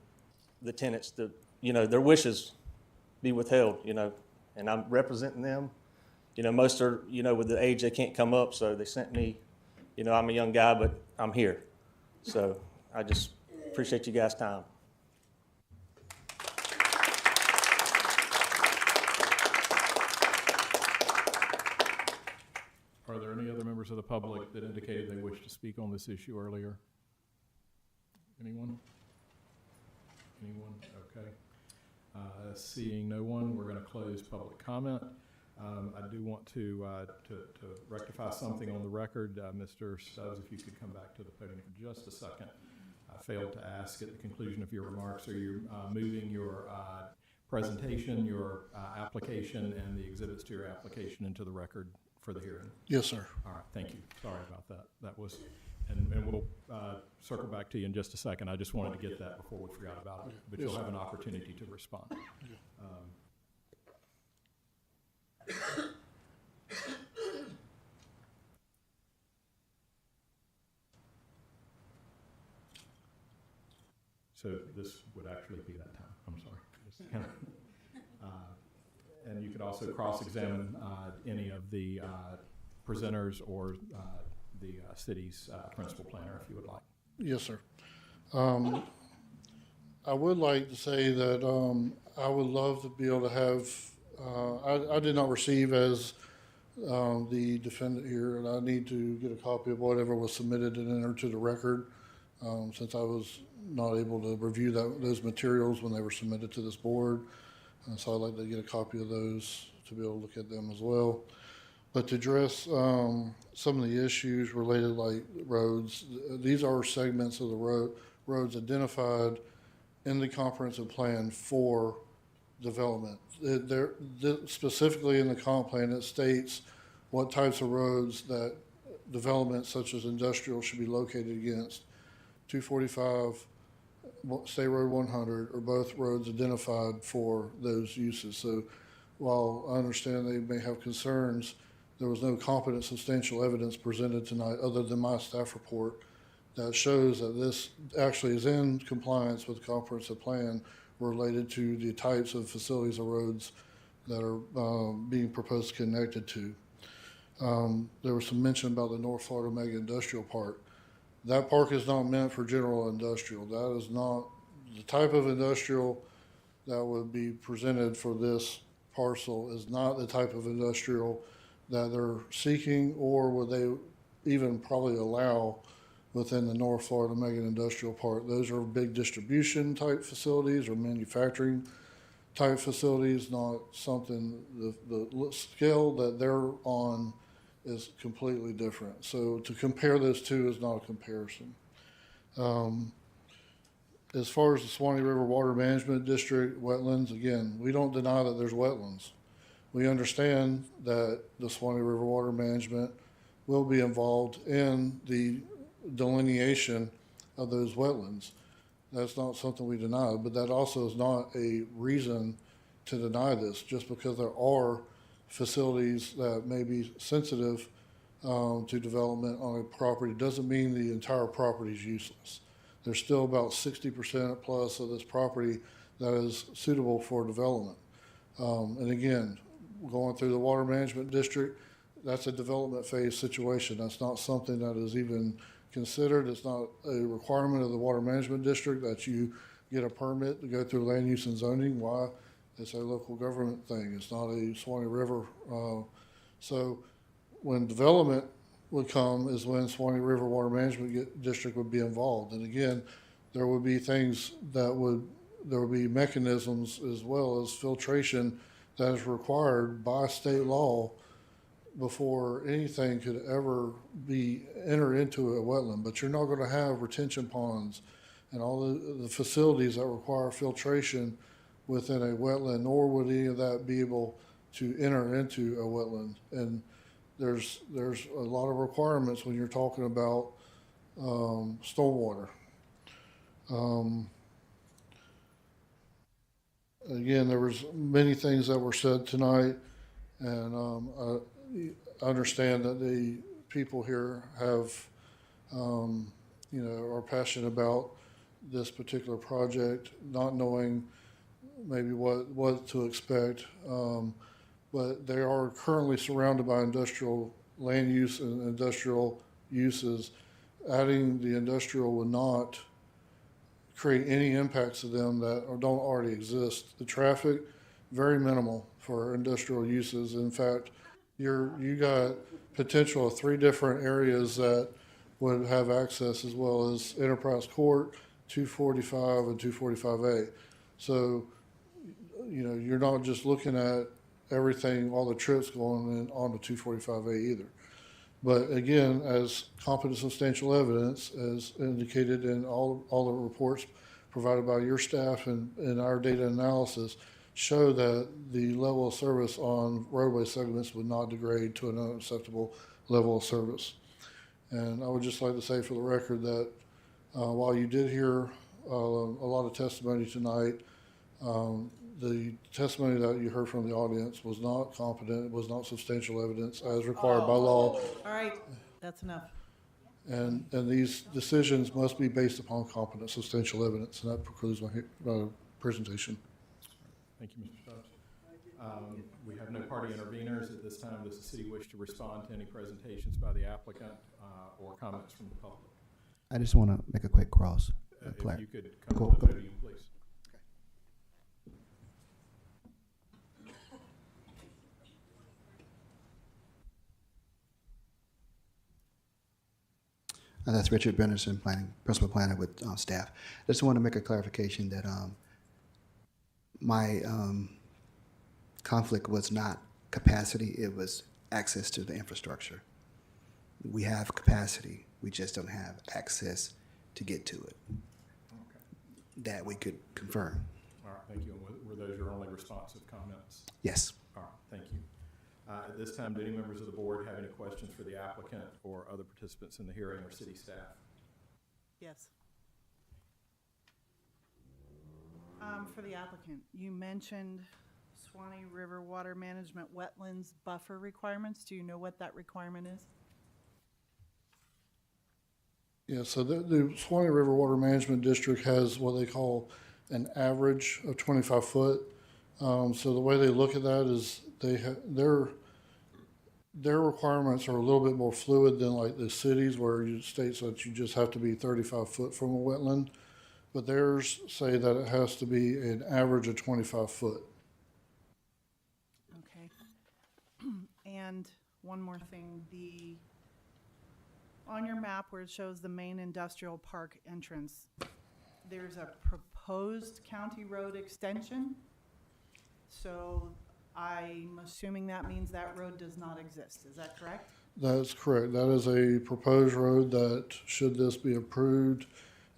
the tenants to, their wishes be withheld, and I'm representing them. Most are, with the age they can't come up, so they sent me, I'm a young guy, but I'm here. So I just appreciate you guys' time. Are there any other members of the public that indicated they wish to speak on this issue earlier? Anyone? Anyone? Okay. Seeing no one, we're going to close public comment. I do want to rectify something on the record. Mr. Stubbs, if you could come back to the podium for just a second. I failed to ask at the conclusion of your remarks, are you moving your presentation, your application, and the exhibits to your application into the record for the hearing? Yes, sir. All right, thank you. Sorry about that. That was, and we'll circle back to you in just a second. I just wanted to get that before we forgot about it, but you'll have an opportunity to respond. So this would actually be that time, I'm sorry. Just kind of, and you could also cross-examine any of the presenters or the city's principal planner if you would like. Yes, sir. I would like to say that I would love to be able to have, I did not receive as the defendant here, and I need to get a copy of whatever was submitted and entered to the record, since I was not able to review those materials when they were submitted to this board. So I'd like to get a copy of those to be able to look at them as well. But to address some of the issues related, like roads, these are segments of the roads identified in the comprehensive plan for development. Specifically in the comp plan, it states what types of roads that development such as industrial should be located against. 245, State Road 100 are both roads identified for those uses. So while I understand they may have concerns, there was no competent substantial evidence presented tonight other than my staff report that shows that this actually is in compliance with the comprehensive plan related to the types of facilities or roads that are being proposed connected to. There was some mention about the North Florida Mega Industrial Park. That park is not meant for general industrial. That is not the type of industrial that would be presented for this parcel is not the type of industrial that they're seeking, or would they even probably allow within the North Florida Mega Industrial Park. Those are big distribution type facilities or manufacturing type facilities, not something, the scale that they're on is completely different. So to compare those two is not a comparison. As far as the Swanee River Water Management District wetlands, again, we don't deny that there's wetlands. We understand that the Swanee River Water Management will be involved in the delineation of those wetlands. That's not something we deny, but that also is not a reason to deny this. Just because there are facilities that may be sensitive to development on a property doesn't mean the entire property is useless. There's still about 60% plus of this property that is suitable for development. And again, going through the water management district, that's a development phase situation. That's not something that is even considered. It's not a requirement of the water management district that you get a permit to go through land use and zoning. Why? It's a local government thing. It's not a Swanee River. So when development would come is when Swanee River Water Management District would be involved. And again, there would be things that there would be mechanisms as well as filtration that is required by state law before anything could ever be entered into a wetland. But you're not going to have retention ponds and all the facilities that require filtration within a wetland, nor would any of that be able to enter into a wetland. And there's a lot of requirements when you're talking about stormwater. Again, there was many things that were said tonight, and I understand that the people here have, are passionate about this particular project, not knowing maybe what to expect. But they are currently surrounded by industrial land use and industrial uses. Adding the industrial would not create any impacts to them that don't already exist. The traffic, very minimal for industrial uses. In fact, you got potential of 3 different areas that would have access, as well as Enterprise Court, 245 and 245A. So, you're not just looking at everything, all the trips going in on the 245A either. But again, as competent substantial evidence, as indicated in all the reports provided by your staff and our data analysis, show that the level of service on roadway segments would not degrade to an unacceptable level of service. And I would just like to say for the record that while you did hear a lot of testimony tonight, the testimony that you heard from the audience was not competent, it was not substantial evidence as required by law. All right, that's enough. And these decisions must be based upon competent, substantial evidence, and that concludes my presentation. Thank you, Mr. Stubbs. We have no party interveners at this time. Does the city wish to respond to any presentations by the applicant or comments from the public? I just want to make a quick cross. If you could come Go- to the go. podium, please. That's Richard Benderson, principal planner with staff. Just want to make a clarification that my conflict was not capacity, it was access to the infrastructure. We have capacity, we just don't have access to get to it. That we could confirm. All right, thank you. And were those your only responsive comments? Yes. All right, thank you. At this time, do any members of the board have any questions for the applicant or other participants in the hearing or city staff? Yes. For the applicant, you mentioned Swanee River Water Management Wetlands Buffer requirements. Do you know what that requirement is? Yeah, so the Swanee River Water Management District has what they call an average of 25 foot. So the way they look at that is their requirements are a little bit more fluid than like the cities where it states that you just have to be 35 foot from a wetland. But theirs say that it has to be an average of 25 foot. Okay. And one more thing, on your map where it shows the main industrial park entrance, there's a proposed county road extension. So I'm assuming that means that road does not exist. Is that correct? That's correct. That is a proposed road that, should this be approved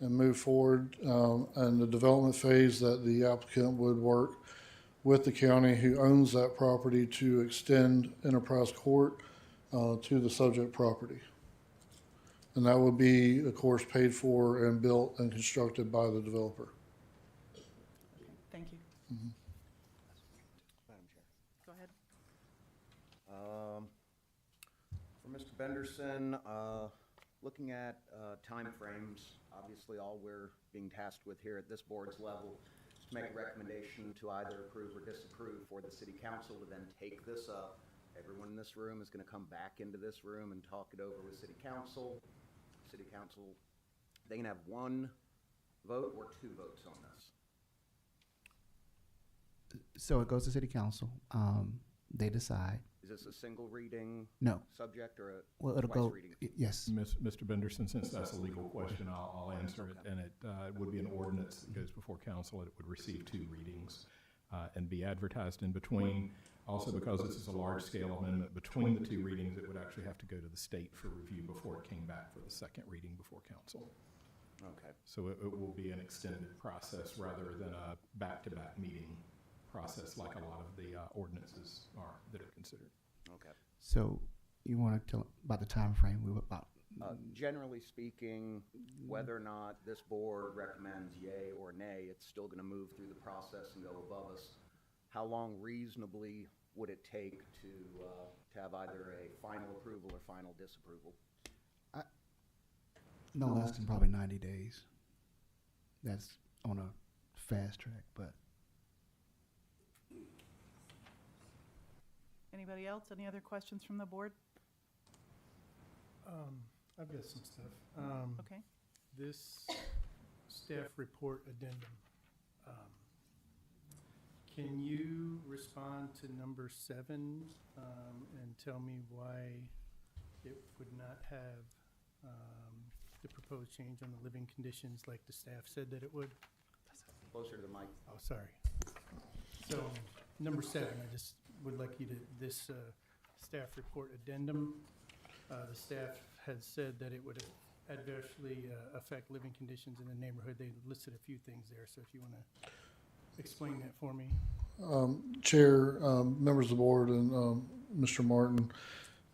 and move forward, and the development phase, that the applicant would work with the county who owns that property to extend Enterprise Court to the subject property. And that would be, of course, paid for and built and constructed by the developer. Thank you. Madam Chair. Go ahead. For Mr. Benderson, looking at timeframes, obviously all we're being tasked with here at this board's level is to make a recommendation to either approve or disapprove for the city council to then take this up. Everyone in this room is going to come back into this room and talk it over with city council. City council, they can have one vote or two votes on this. So it goes to city council. They decide. Is this a single reading No. subject or a Well, it'll twice go, reading? yes. Mr. Benderson, since that's a legal question, I'll answer it. And it would be an ordinance that goes before council. It would receive two readings and be advertised in between. Also, because this is a large-scale amendment, between the two readings, it would actually have to go to the state for review before it came back for the second reading before council. Okay. So it will be an extended process rather than a back-to-back meeting process like a lot of the ordinances are that are considered. Okay. So you want to tell about the time frame? We were about. Generally speaking, whether or not this board recommends yay or nay, it's still going to move through the process and go above us. How long reasonably would it take to have either a final approval or final disapproval? No less than probably 90 days. That's on a fast track, but. Anybody else? Any other questions from the board? I've got some stuff. Okay. This staff report addendum, can you respond to number 7 and tell me why it would not have the proposed change on the living conditions like the staff said that it would? Closer to the mic. Oh, sorry. So, number 7, I just would like you to, this staff report addendum, the staff had said that it would adversely affect living conditions in the neighborhood. They listed a few things there, so if you want to explain that for me. Chair, members of the board, and Mr. Martin,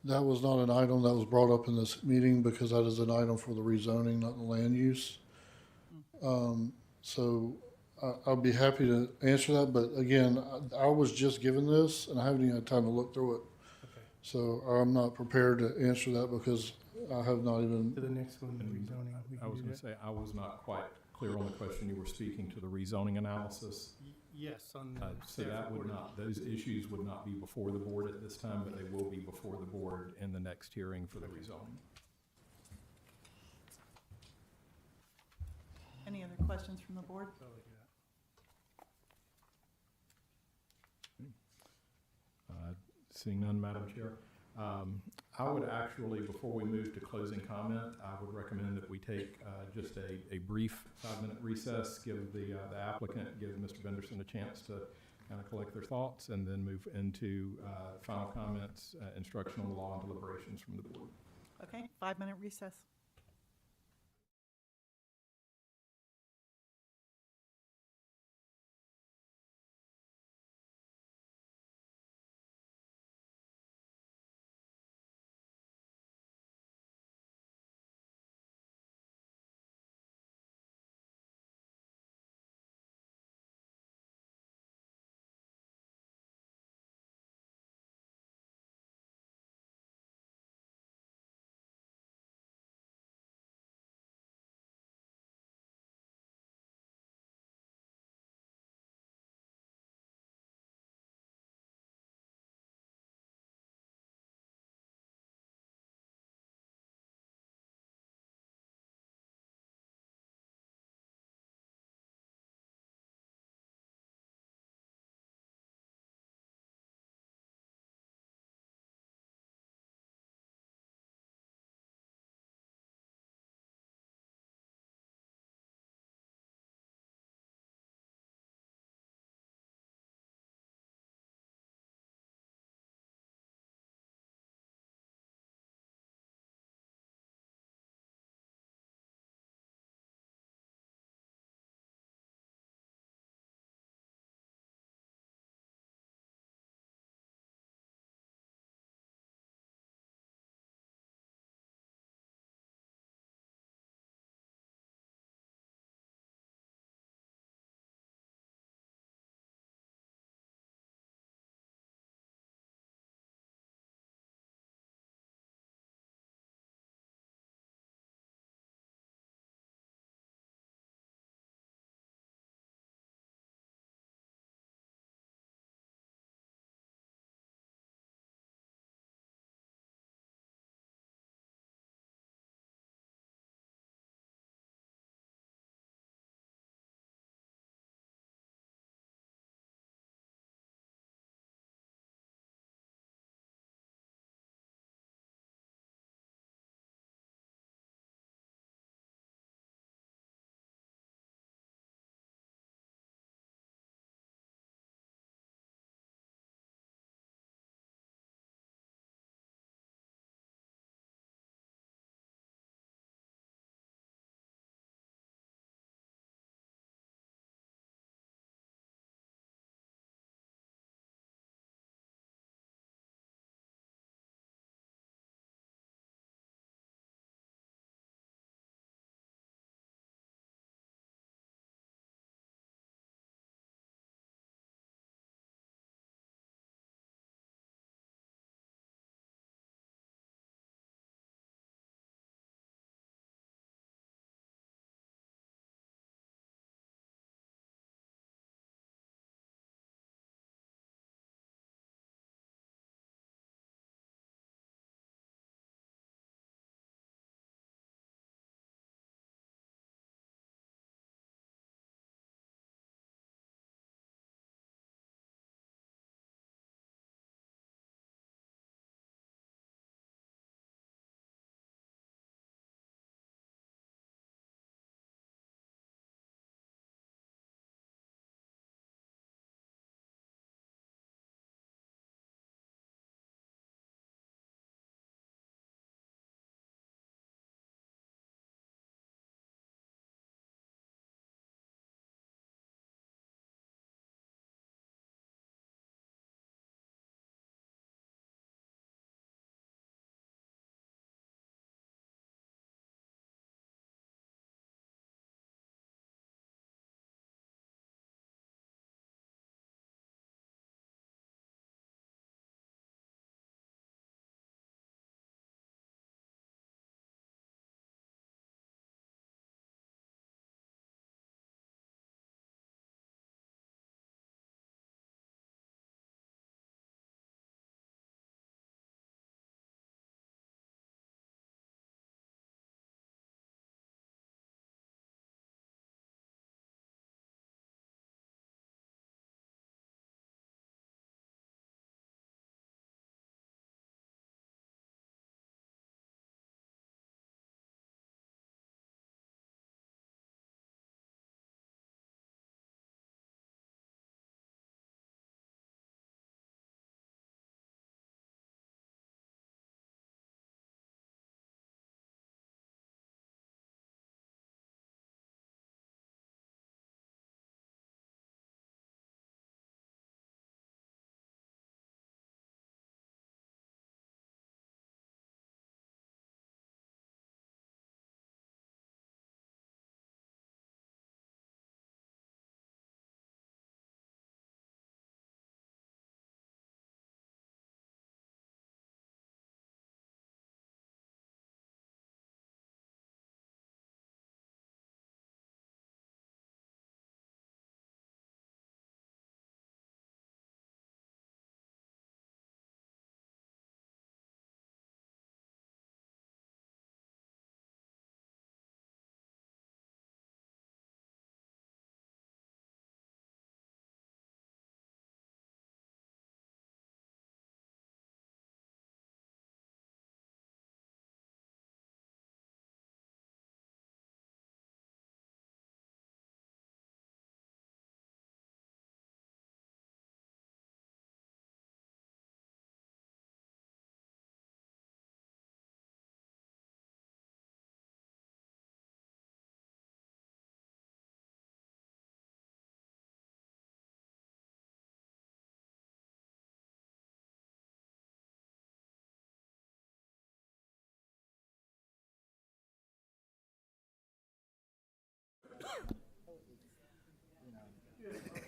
that was not an item that was brought up in this meeting because that is an item for the rezoning, not the land use. So I'll be happy to answer that, but again, I was just given this and I haven't even had time to look through it. Okay. So I'm not prepared to answer that because I have not even, To the next one, the rezoning. We I can was do going that. to say, I was not quite clear on the question. You were speaking to the rezoning analysis. Yes, on the So staff that would report. not, those issues would not be before the board at this time, but they will be before the board in the next hearing for the rezoning. Any other questions from the board? That's all I got. Seeing none, Madam Chair. I would actually, before we move to closing comment, I would recommend that we take just a brief 5-minute recess, give the applicant, give Mr. Benderson a chance to kind of collect their thoughts, and then move into final comments, instruction on the law, and deliberations from the board. Okay, 5-minute recess.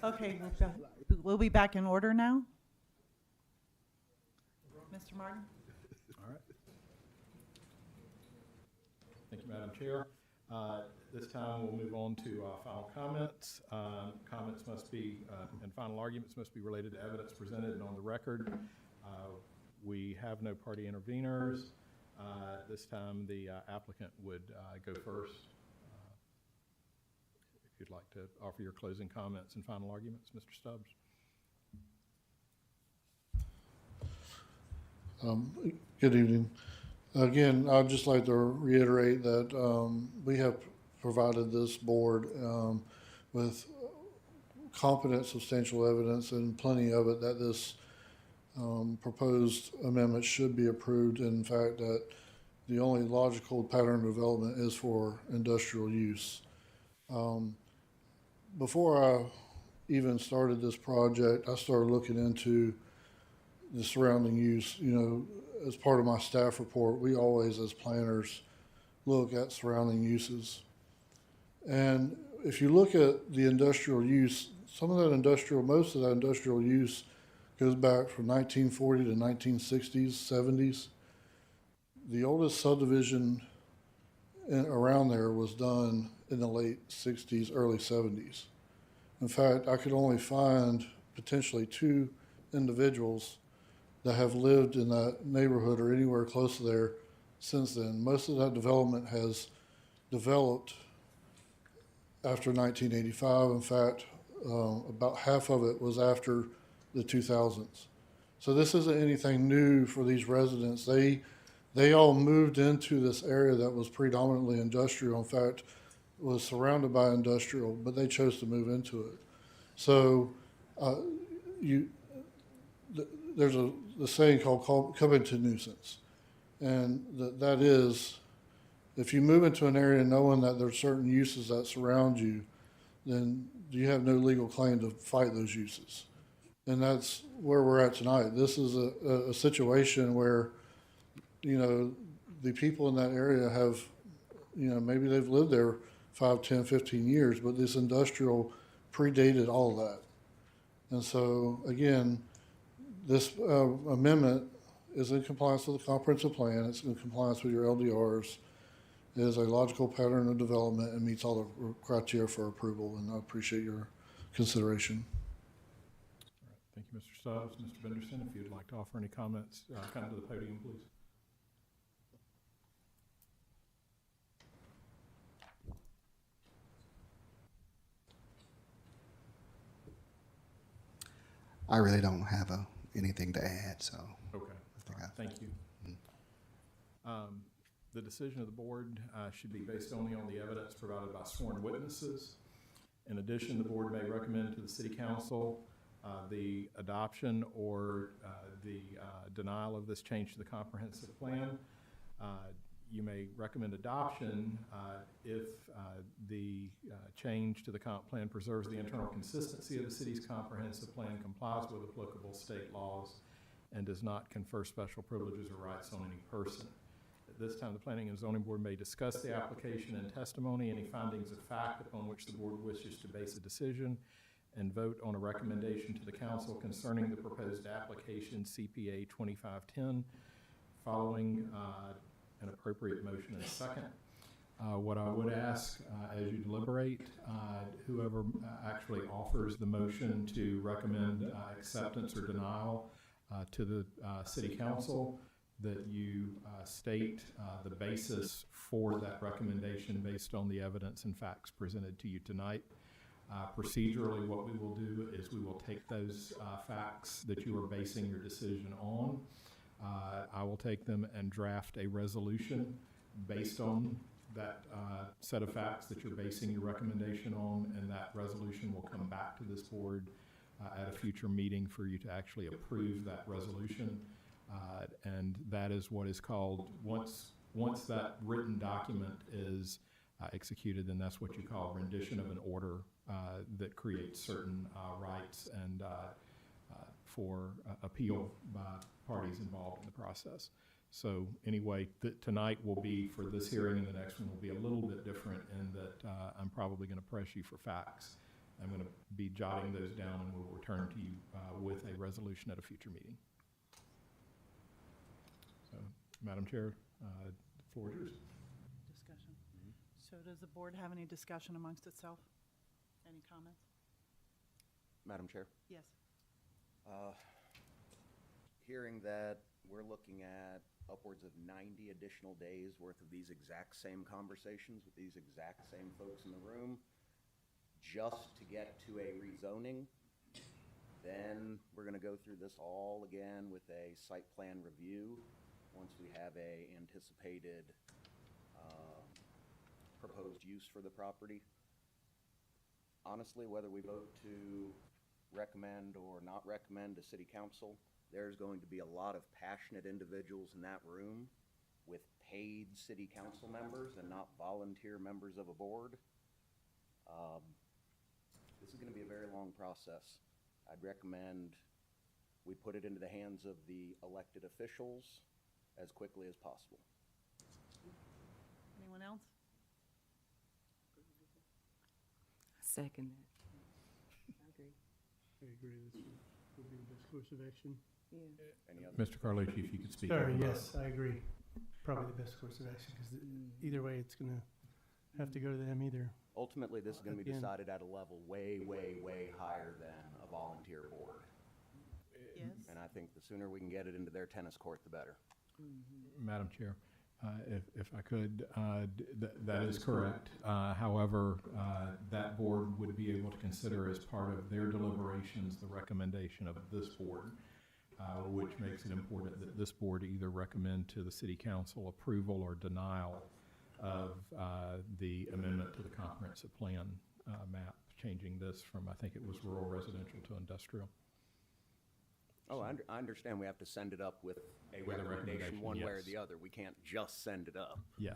Okay, we'll be back in order now. Mr. Martin? All right. Thank you, Madam Chair. This time we'll move on to final comments. Comments must be, and final arguments must be related to evidence presented and on the record. We have no party interveners. This time the applicant would go first. If you'd like to offer your closing comments and final arguments, Mr. Stubbs. Good evening. Again, I'd just like to reiterate that we have provided this board with competent, substantial evidence and plenty of it that this proposed amendment should be approved. In fact, that the only logical pattern of development is for industrial use. Before I even started this project, I started looking into the surrounding use. You know, as part of my staff report, we always, as planners, look at surrounding uses. And if you look at the industrial use, most of that industrial use goes back from 1940 to 1960s, 70s. The oldest subdivision around there was done in the late 60s, early 70s. In fact, I could only find potentially 2 individuals that have lived in that neighborhood or anywhere close to there since then. Most of that development has developed after 1985. In fact, about half of it was after the 2000s. So this isn't anything new for these residents. They all moved into this area that was predominantly industrial. In fact, was surrounded by industrial, but they chose to move into it. So there's the saying called coming to nuisance. And that is, if you move into an area knowing that there's certain uses that surround you, then you have no legal claim to fight those uses. And that's where we're at tonight. This is a situation where, you know, the people in that area have, you know, maybe they've lived there 5, 10, 15 years, but this industrial predated all of that. And so, again, this amendment is in compliance with the comprehensive plan. It's in compliance with your LDRs. It is a logical pattern of development and meets all the criteria for approval, and I appreciate your consideration. All right. Thank you, Mr. Stubbs. Mr. Benderson, if you'd like to offer any comments, come to the podium, please. I really don't have anything to add, so. Okay. Thank you. The decision of the board should be based only on the evidence provided by sworn witnesses. In addition, the board may recommend to the City Council the adoption or the denial of this change to the comprehensive plan. You may recommend adoption if the change to the comp plan preserves the internal consistency of the city's comprehensive plan, complies with applicable state laws, and does not confer special privileges or rights on any person. At this time, the Planning and Zoning Board may discuss the application and testimony, any findings of fact upon which the board wishes to base a decision, and vote on a recommendation to the council concerning the proposed application CPA 2510, following an appropriate motion and second. What I would ask as you deliberate, whoever actually offers the motion to recommend acceptance or denial to the City Council, that you state the basis for that recommendation based on the evidence and facts presented to you tonight. Procedurally, what we will do is we will take those facts that you are basing your decision on. I will take them and draft a resolution based on that set of facts that you're basing your recommendation on, and that resolution will come back to this board at a future meeting for you to actually approve that resolution. And that is what is called, once that written document is executed, then that's what you call rendition of an order that creates certain rights and for appeal by parties involved in the process. So anyway, tonight will be for this hearing, and the next one will be a little bit different in that I'm probably going to press you for facts I'm going to be jotting those down, and we'll return to you with a resolution at a future meeting. So, Madam Chair, the floor is yours. Discussion. So does the board have any discussion amongst itself? Any comments? Madam Chair? Yes. Hearing that we're looking at upwards of 90 additional days worth of these exact same conversations with these exact same folks in the room, just to get to a rezoning, then we're gonna go through this all again with a site plan review once we have a anticipated proposed use for the property. Honestly, whether we vote to recommend or not recommend to city council, there's going to be a lot of passionate individuals in that room with paid city council members and not volunteer members of a board. This is gonna be a very long process. I'd recommend we put it into the hands of the elected officials as quickly as possible. Anyone else? Second that. I agree. I agree, this would be the best course of action. Yeah. Any other? Mr. Carlucci, if you could speak. Sorry, yes, I agree. Probably the best course of action, because either way, it's gonna have to go to them either. Ultimately, this is gonna be Again. decided at a level way, way, way higher than a volunteer board. Yes. And I think the sooner we can get it into their tennis court, the better. Madam Chair, if I could, that is correct. However, that board would be able to consider as part of their deliberations the recommendation of this board, which makes it important that this board either recommend to the city council approval or denial of the amendment to the comprehensive plan map, changing this from, I think it was rural residential to industrial. Oh, I understand we have to send it up with a recommendation one way or yes. the other. We can't just send it up. Yes.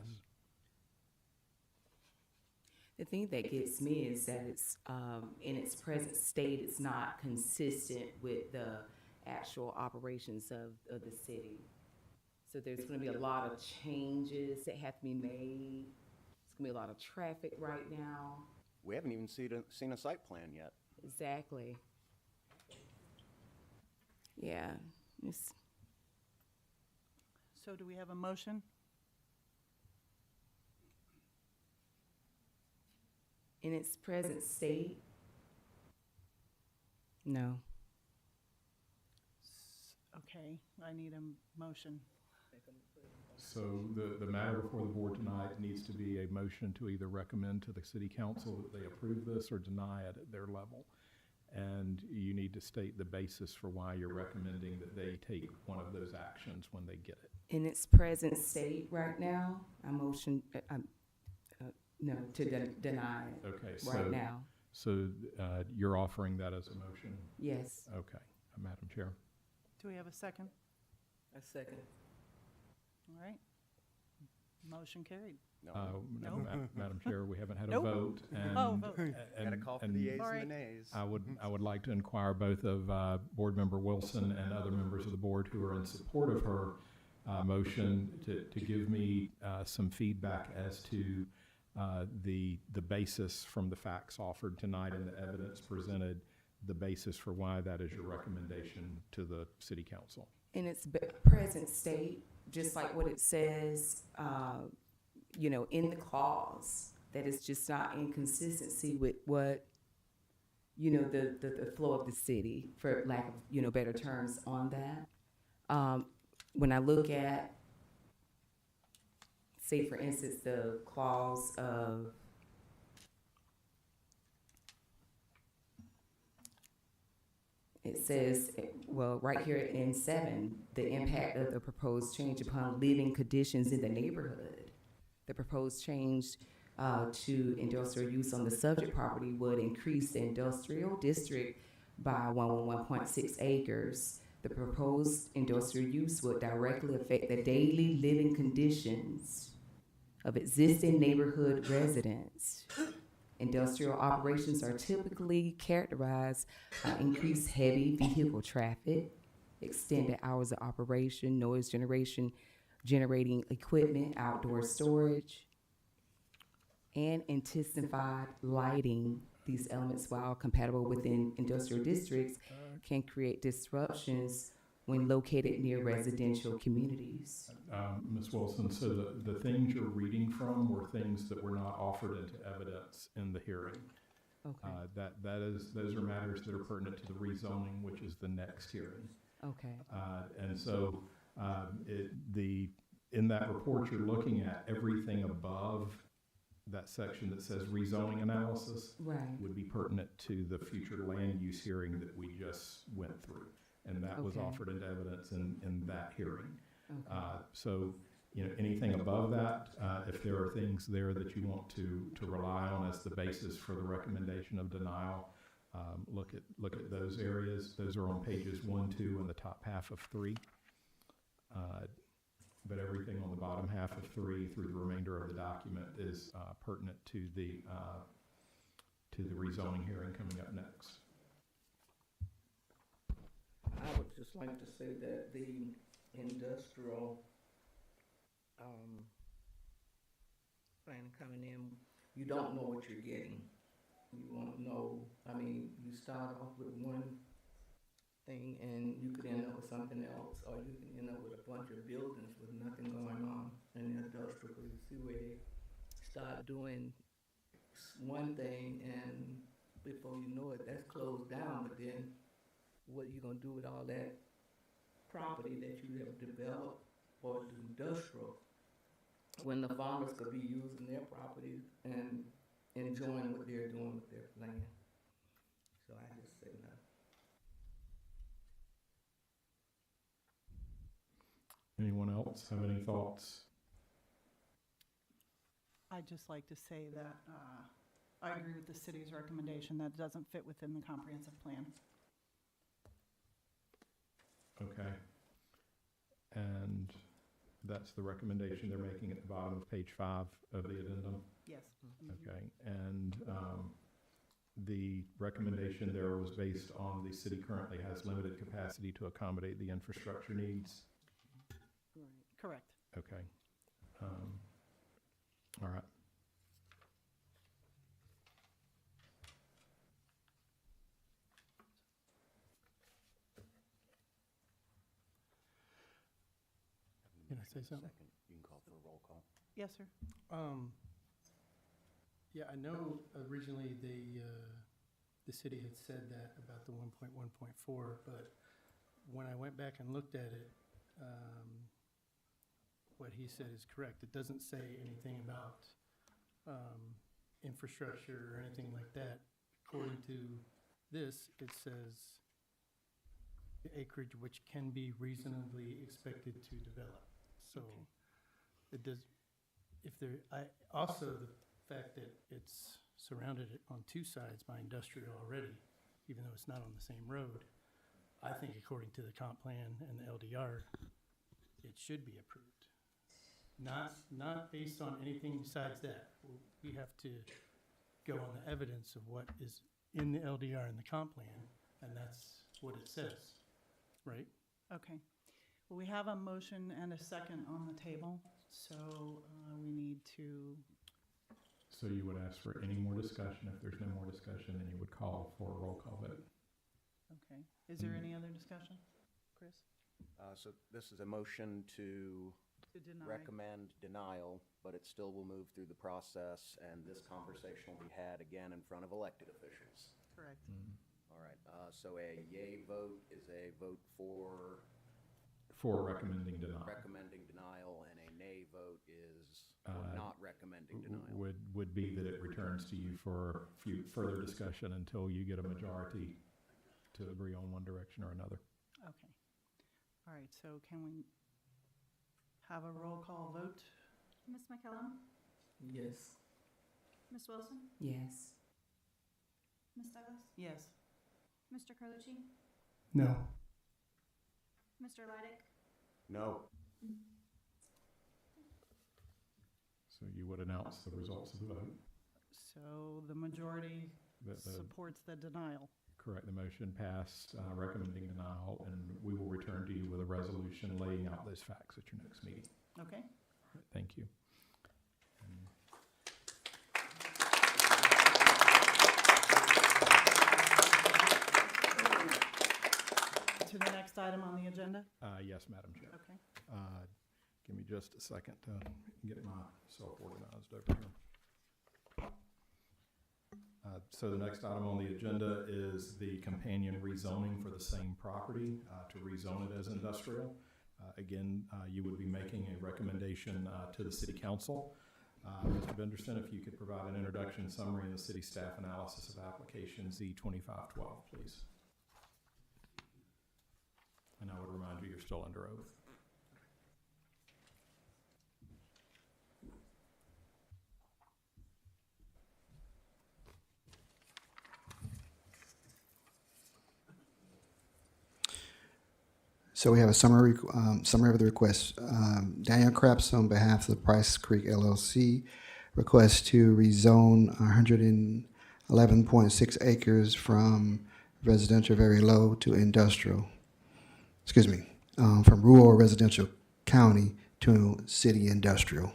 The thing that gets me is that it's, in its present state, it's not consistent with the actual operations of the city. So there's gonna be a lot of changes that have to be made. It's gonna be a lot of traffic right now. We haven't even seen a site plan yet. Exactly. Yeah, it's, So do we have a motion? in its present state, no. Okay, I need a motion. So the matter before the board tonight needs to be a motion to either recommend to the city council that they approve this or deny it at their level. And you need to state the basis for why you're recommending that they take one of those actions when they get it. In its present state right now, I motion, no, to deny it Okay, so. right now. So you're offering that as a motion? Yes. Okay, Madam Chair. Do we have a second? I second. All right. Motion carried. No. No. Madam Chair, we haven't had a Nope. vote. And, Oh, vote. Gotta call for and the yeas All right. and the nays. I would like to inquire both of Board Member Wilson and other members of the board who are in support of her motion to give me some feedback as to the basis from the facts offered tonight and the evidence presented, the basis for why that is your recommendation to the city council. In its present state, just like what it says, you know, in the clause, that it's just not in consistency with what, you know, the flow of the city, for lack of, you know, better terms on that. When I look at, say for instance, the clause of, it says, well, right here in 7, the impact of the proposed change upon living conditions in the neighborhood. The proposed change to industrial use on the subject property would increase the industrial district by 1.6 acres. The proposed industrial use would directly affect the daily living conditions of existing neighborhood residents. Industrial operations are typically characterized by increased heavy vehicle traffic, extended hours of operation, noise generation, generating equipment, outdoor storage, and intensified lighting these elements, while compatible within industrial districts, can create disruptions when located near residential communities. Ms. Wilson, so the things you're reading from were things that were not offered into evidence in the hearing. Okay. Those are matters that are pertinent to the rezoning, which is the next hearing. Okay. And so, in that report, you're looking at everything above that section that says rezoning analysis Right. would be pertinent to the future land use hearing that we just went through. And that was Okay. offered into evidence in that hearing. Okay. So, anything above that, if there are things there that you want to rely on as the basis for the recommendation of denial, look at those areas. Those are on pages 1, 2, and the top half of 3. But everything on the bottom half of 3 through the remainder of the document is pertinent to the rezoning hearing coming up next. I would just like to say that the industrial, plan coming in, you don't know what you're getting. You won't know, you start off with one thing and you could end up with something else, or you can end up with a bunch of buildings with nothing going on in the industrial, because you see where they start doing one thing and before you know it, that's closed down, but then what you gonna do with all that property that you have developed for the industrial, when the farmers could be using their property and enjoying what they're doing with their land? So I just say no. Anyone else have any thoughts? I'd just like to say that I agree with the city's recommendation that it doesn't fit within the comprehensive plan. Okay. And that's the recommendation they're making at the bottom of page 5 of the addendum? Yes. Okay. And the recommendation there was based on the city currently has limited capacity to accommodate the infrastructure needs? Correct. Okay. All right. Can I say something? You can call for a roll call. Yes, sir. Yeah, I know originally the city had said that about the 1.1.4, but when I went back and looked at it, what he said is correct. It doesn't say anything about infrastructure or anything like that. According to this, it says the acreage which can be reasonably expected to develop. So it does, also the fact that it's surrounded on 2 sides by industrial already, even though it's not on the same road, I think according to the comp plan and the LDR, it should be approved. Not based on anything besides that. We have to go on the evidence of what is in the LDR and the comp plan, and that's what it says, right? Okay. Well, we have a motion and a second on the table, so we need to. So you would ask for any more discussion. If there's no more discussion, then you would call for a roll call vote. Okay. Is there any other discussion, Chris? So this is a motion to deny. recommend denial, but it still will move through the process, and this conversation will be had again in front of elected officials. Correct. All right, so a yay vote is a vote for recommending denial. recommending denial, and a nay vote is for not recommending denial. Would be that it returns to you for further discussion until you get a majority to agree on one direction or another. Okay. All right, so can we have a roll call vote? Ms. McCellum? Yes. Ms. Wilson? Yes. Ms. Douglas? Yes. Mr. Carlucci? No. Mr. Leidick? No. So you would announce the results of the vote. So the majority The- supports the denial. Correct. The motion passed, recommending denial, and we will return to you with a resolution laying out those facts at your next meeting. Okay. All right, thank you. the agenda? Yes, Madam Chair. Okay. Give me just a second to get myself organized over here. So the next item on the agenda is the companion rezoning for the same property to rezone it as industrial. Again, you would be making a recommendation to the City Council. Mr. Benderson, if you could provide an introduction, summary, and the city staff analysis of application Z2512, please. And I would remind you, you're still under oath. So we have a summary of the request. Daniel Krebs, on behalf of the Price Creek LLC, requests to rezone 111.6 acres from residential very low to industrial. Excuse me, from rural residential county to city industrial.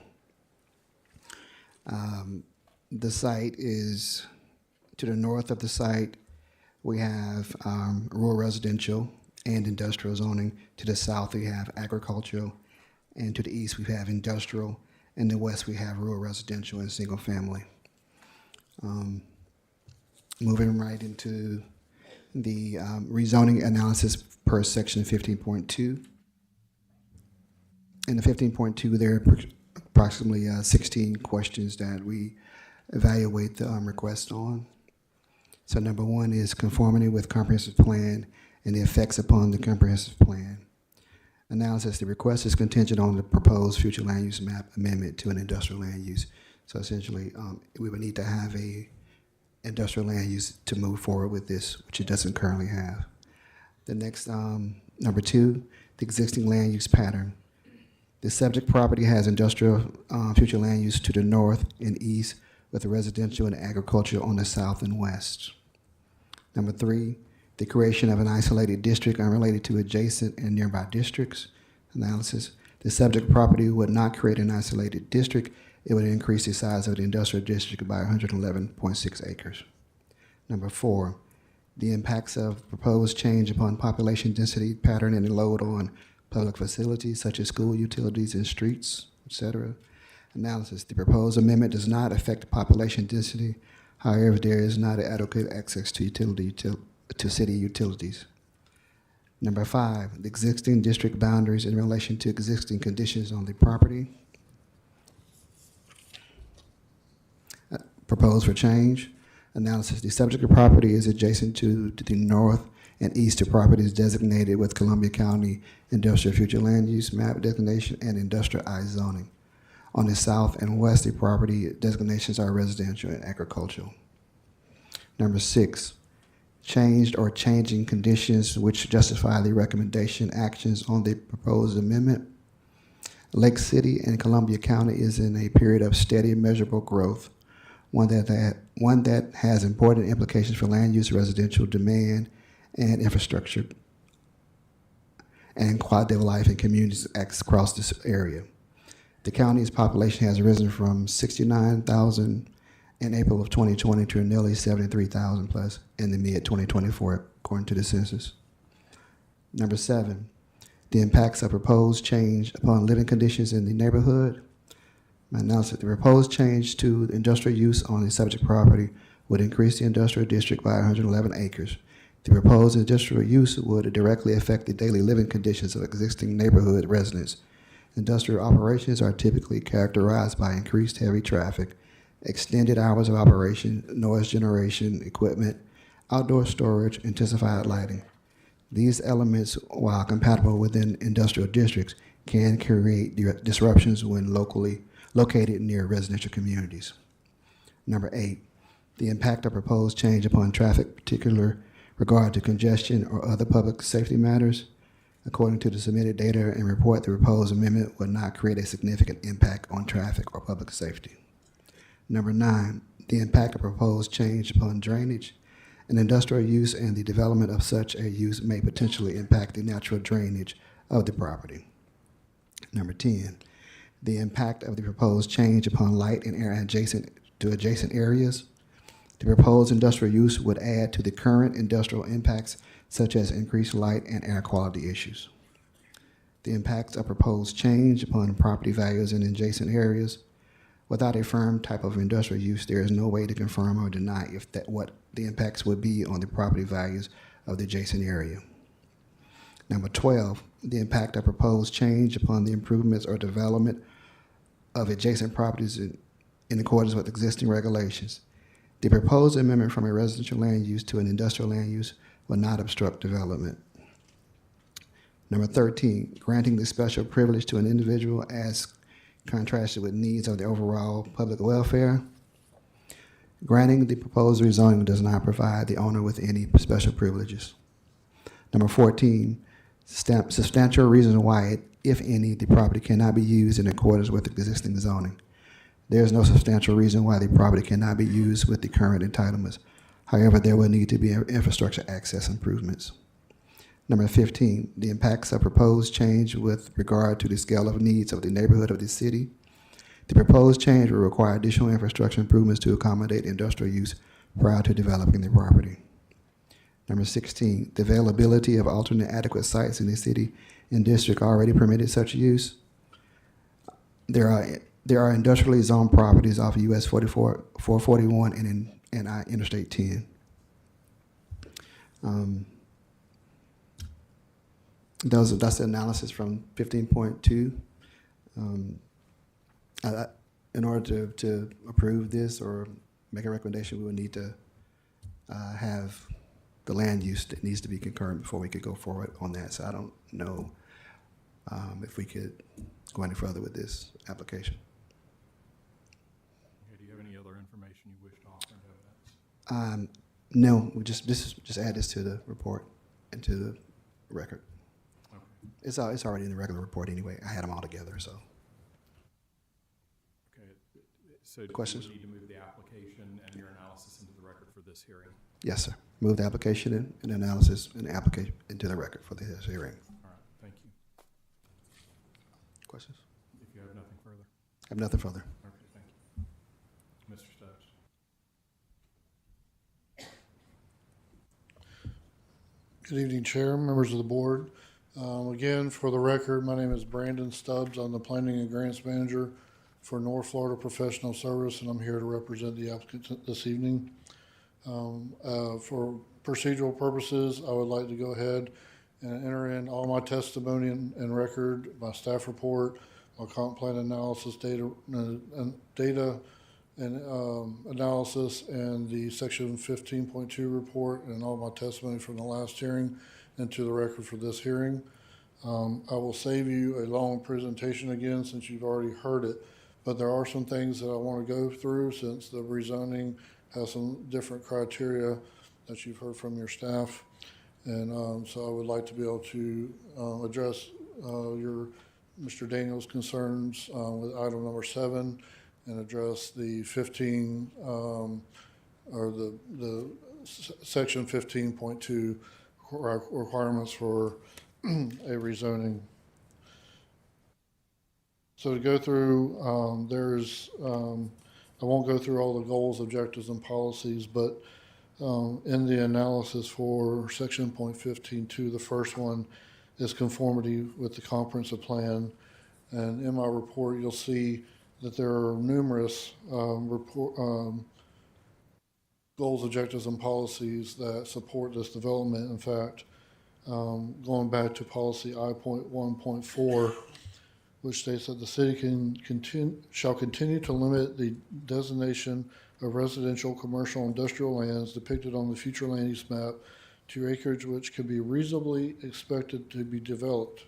The site is to the north of the site. We have rural residential and industrial zoning. To the south, we have agricultural, and to the east, we have industrial. In the west, we have rural residential and single family. Moving right into the rezoning analysis per section 15.2. In the 15.2, there are approximately 16 questions that we evaluate the request on. So number one is conformity with comprehensive plan and the effects upon the comprehensive plan. Analysis, the request is contingent on the proposed future land use map amendment to an industrial land use. So essentially, we would need to have a industrial land use to move forward with this, which it doesn't currently have. The next, number two, the existing land use pattern. The subject property has industrial future land use to the north and east, with the residential and agriculture on the south and west. Number three, the creation of an isolated district unrelated to adjacent and nearby districts. Analysis, the subject property would not create an isolated district. It would increase the size of the industrial district by 111.6 acres. Number four, the impacts of proposed change upon population density pattern and load on public facilities such as school utilities and streets, etc. Analysis, the proposed amendment does not affect population density. However, there is not adequate access to city utilities. Number five, the existing district boundaries in relation to existing conditions on the property. Proposed for change. Analysis, the subject of property is adjacent to the north and east to properties designated with Columbia County Industrial Future Land Use Map designation and industrialized zoning. On the south and west, the property designations are residential and agricultural. Number six, changed or changing conditions which justify the recommendation actions on the proposed amendment. Lake City and Columbia County is in a period of steady measurable growth, one that has important implications for land use, residential demand, and infrastructure, and quality of life in communities across this area. The county's population has risen from 69,000 in April of 2020 to nearly 73,000 plus in the mid-2024, according to the census. Number seven, the impacts of proposed change upon living conditions in the neighborhood. My analysis, the proposed change to industrial use on the subject property would increase the industrial district by 111 acres. The proposed industrial use would directly affect the daily living conditions of existing neighborhood residents. Industrial operations are typically characterized by increased heavy traffic, extended hours of operation, noise generation equipment, outdoor storage, intensified lighting. These elements, while compatible within industrial districts, can create disruptions when located near residential communities. Number eight, the impact of proposed change upon traffic, particular regard to congestion or other public safety matters. According to the submitted data and report, the proposed amendment would not create a significant impact on traffic or public safety. Number nine, the impact of proposed change upon drainage. An industrial use and the development of such a use may potentially impact the natural drainage of the property. Number 10, the impact of the proposed change upon light and air adjacent areas. The proposed industrial use would add to the current industrial impacts such as increased light and air quality issues. The impacts of proposed change upon property values in adjacent areas. Without a firm type of industrial use, there is no way to confirm or deny what the impacts would be on the property values of the adjacent area. Number 12, the impact of proposed change upon the improvements or development of adjacent properties in accordance with existing regulations. The proposed amendment from a residential land use to an industrial land use will not obstruct development. Number 13, granting the special privilege to an individual as contrasted with needs of the overall public welfare. Granting the proposed rezoning does not provide the owner with any special privileges. Number 14, substantial reasons why, if any, the property cannot be used in accordance with existing zoning. There is no substantial reason why the property cannot be used with the current entitlements. However, there will need to be infrastructure access improvements. Number 15, the impacts of proposed change with regard to the scale of needs of the neighborhood of the city. The proposed change will require additional infrastructure improvements to accommodate industrial use prior to developing the property. Number 16, the availability of alternate adequate sites in the city and district already permitted such use. There are industrially zoned properties off of US 441 and Interstate 10. That's the analysis from 15.2. In order to approve this or make a recommendation, we would need to have the land use that needs to be concurrent before we could go forward on that. So I don't know if we could go any further with this application. Okay, do you have any other information you wish to offer into evidence? No, we just add this to the report and to the record. Okay. It's already in the regular report anyway. I had them all together, so. Okay, so Questions? do you need to move the application and your analysis into the record for this hearing? Yes, sir. Move the application and analysis and the application into the record for this hearing. All right, thank you. Questions? If you have nothing further. I have nothing further. Okay, thank you. Mr. Stubbs. Good evening, Chair, members of the board. Again, for the record, my name is Brandon Stubbs. I'm the Planning and Grants Manager for North Florida Professional Service, and I'm here to represent the applicant this evening. For procedural purposes, I would like to go ahead and enter in all my testimony and record, my staff report, my comp plan analysis, data analysis, and the section 15.2 report, and all my testimony from the last hearing into the record for this hearing. I will save you a long presentation again since you've already heard it, but there are some things that I want to go through since the rezoning has some different criteria that you've heard from your staff. And so I would like to be able to address Mr. Daniels' concerns with item number 7 and address the 15 or the section 15.2 requirements for a rezoning. So to go through, I won't go through all the goals, objectives, and policies, but in the analysis for section .15.2, the first one is conformity with the comprehensive plan. And in my report, you'll see that there are numerous goals, objectives, and policies that support this development. In fact, going back to policy I.1.4, which states that the city shall continue to limit the designation of residential, commercial, industrial lands depicted on the future land use map to acreage which can be reasonably expected to be developed.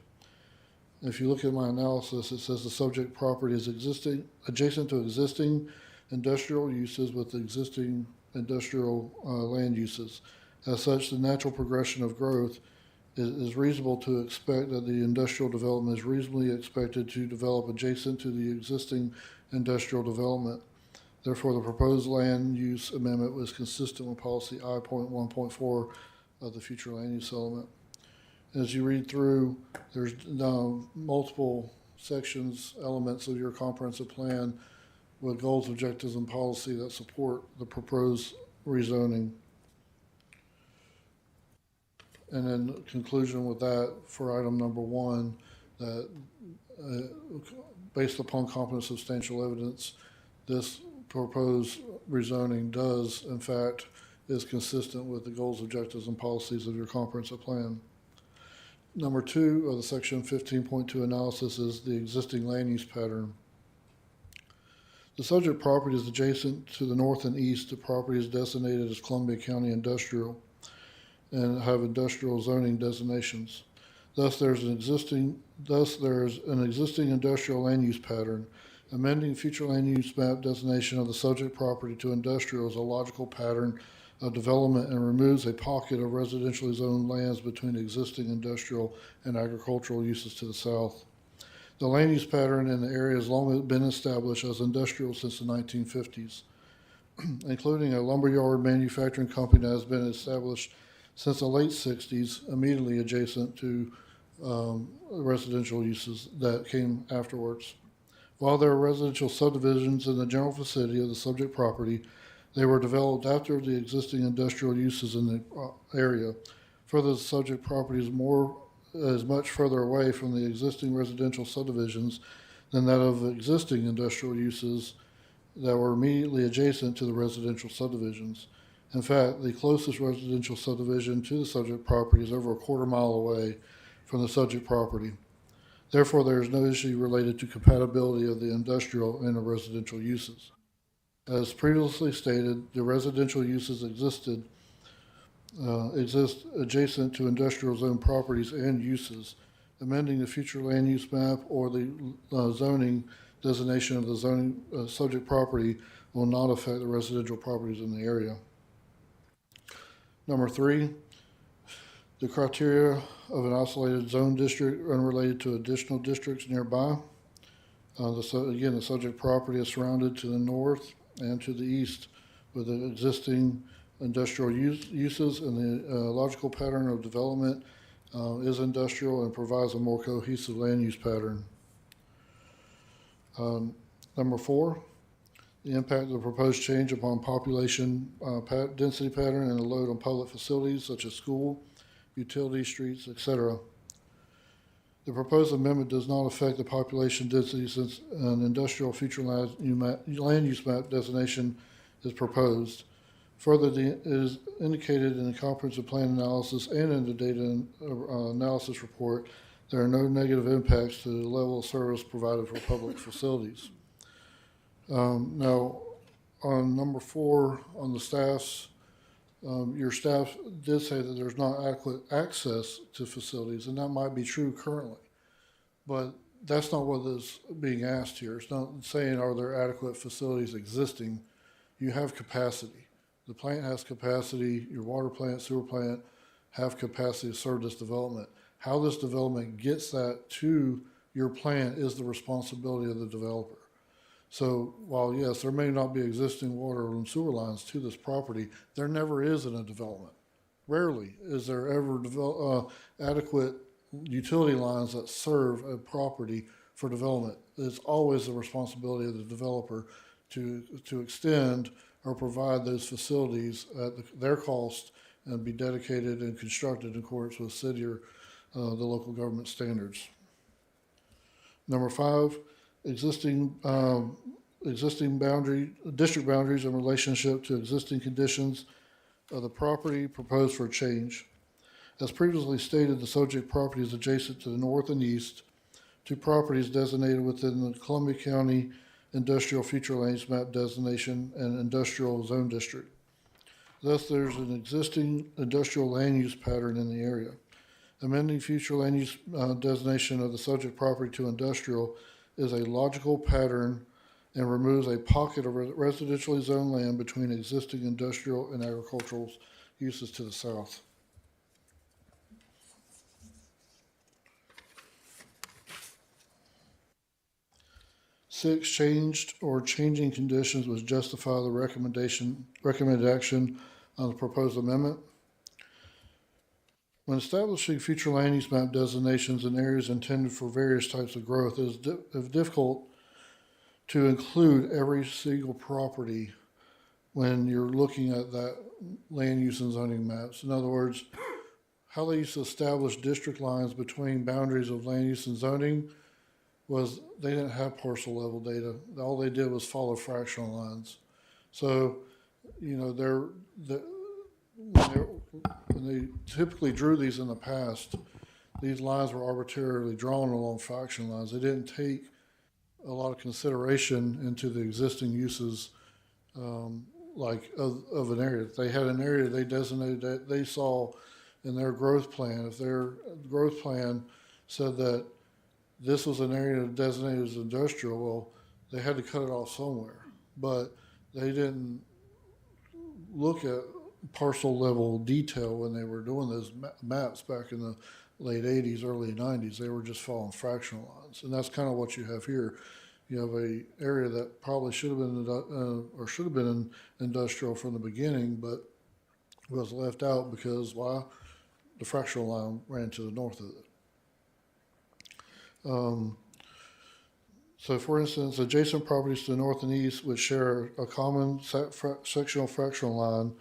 If you look at my analysis, it says the subject property is adjacent to existing industrial uses with existing industrial land uses. As such, the natural progression of growth is reasonable to expect that the industrial development is reasonably expected to develop adjacent to the existing industrial development. Therefore, the proposed land use amendment was consistent with policy I.1.4 of the future land use element. As you read through, there's multiple sections, elements of your comprehensive plan with goals, objectives, and policy that support the proposed rezoning. And in conclusion with that, for item number 1, that, based upon competent substantial evidence, this proposed rezoning does, in fact, is consistent with the goals, objectives, and policies of your comprehensive plan. Number 2 of the section 15.2 analysis is the existing land use pattern. The subject property is adjacent to the north and east to properties designated as Columbia County Industrial and have industrial zoning designations. Thus, there's an existing industrial land use pattern. Amending future land use map designation of the subject property to industrial is a logical pattern of development and removes a pocket of residentially zoned lands between existing industrial and agricultural uses to the south. The land use pattern in the area has long been established as industrial since the 1950s, including a lumberyard manufacturing company that has been established since the late 60s, immediately adjacent to residential uses that came afterwards. While there are residential subdivisions in the general vicinity of the subject property, they were developed after the existing industrial uses in the area. Further, the subject property is much further away from the existing residential subdivisions than that of existing industrial uses that were immediately adjacent to the residential subdivisions. In fact, the closest residential subdivision to the subject property is over a quarter mile away from the subject property. Therefore, there is no issue related to compatibility of the industrial and the residential uses. As previously stated, the residential uses exist adjacent to industrial zone properties and uses. Amending the future land use map or the zoning designation of the zoning subject property will not affect the residential properties in the area. Number 3, the criteria of an isolated zone district unrelated to additional districts nearby. Again, the subject property is surrounded to the north and to the east with the existing industrial uses, and the logical pattern of development is industrial and provides a more cohesive land use pattern. Number 4, the impact of the proposed change upon population density pattern and the load on public facilities such as school, utilities, streets, etc. The proposed amendment does not affect the population density since an industrial future land use map designation is proposed. Further, it is indicated in the comprehensive plan analysis and in the data analysis report, there are no negative impacts to the level of service provided for public facilities. Now, on number 4, on the staff's, your staff did say that there's not adequate access to facilities, and that might be true currently. But that's not what is being asked here. It's not saying are there adequate facilities existing. You have capacity. The plant has capacity. Your water plant, sewer plant have capacity to serve this development. How this development gets that to your plant is the responsibility of the developer. So while, yes, there may not be existing water and sewer lines to this property, there never is in a development. Rarely is there ever adequate utility lines that serve a property for development. It's always the responsibility of the developer to extend or provide those facilities at their cost and be dedicated and constructed in accordance with city or the local government standards. Number 5, existing district boundaries in relationship to existing conditions of the property proposed for change. As previously stated, the subject property is adjacent to the north and east to properties designated within the Columbia County Industrial Future Land Use Map designation and industrial zone district. Thus, there's an existing industrial land use pattern in the area. Amending future land use designation of the subject property to industrial is a logical pattern and removes a pocket of residentially zoned land between existing industrial and agricultural uses to the south. Six, changed or changing conditions which justify the recommended action on the proposed amendment. When establishing future land use map designations in areas intended for various types of growth, it is difficult to include every single property when you're looking at that land use and zoning maps. In other words, how they used to establish district lines between boundaries of land use and zoning was they didn't have parcel level data. All they did was follow fractional lines. So, you know, when they typically drew these in the past, these lines were arbitrarily drawn along fraction lines. They didn't take a lot of consideration into the existing uses like of an area. If they had an area they designated that they saw in their growth plan, if their growth plan said that this was an area designated as industrial, well, they had to cut it off somewhere. But they didn't look at parcel level detail when they were doing those maps back in the late 80s, early 90s. They were just following fractional lines. And that's kind of what you have here. You have a area that probably should have been industrial from the beginning, but was left out because why? The fractional line ran to the north of it. So for instance, adjacent properties to the north and east would share a common sectional fractional line.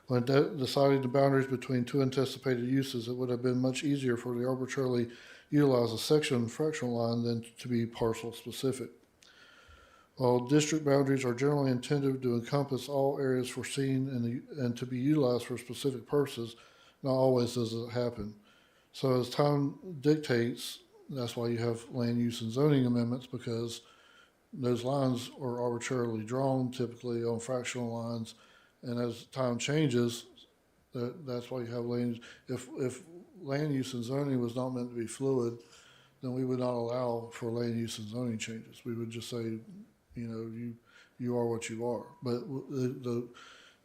When deciding the boundaries between two anticipated uses, it would have been much easier for the arbitrarily utilize a section fractional line than to be parcel specific. While district boundaries are generally intended to encompass all areas foreseen and to be utilized for specific purposes, not always does it happen. So as time dictates, that's why you have land use and zoning amendments, because those lines are arbitrarily drawn, typically on fractional lines. And as time changes, that's why you have land. If land use and zoning was not meant to be fluid, then we would not allow for land use and zoning changes. We would just say, you know, you are what you are. But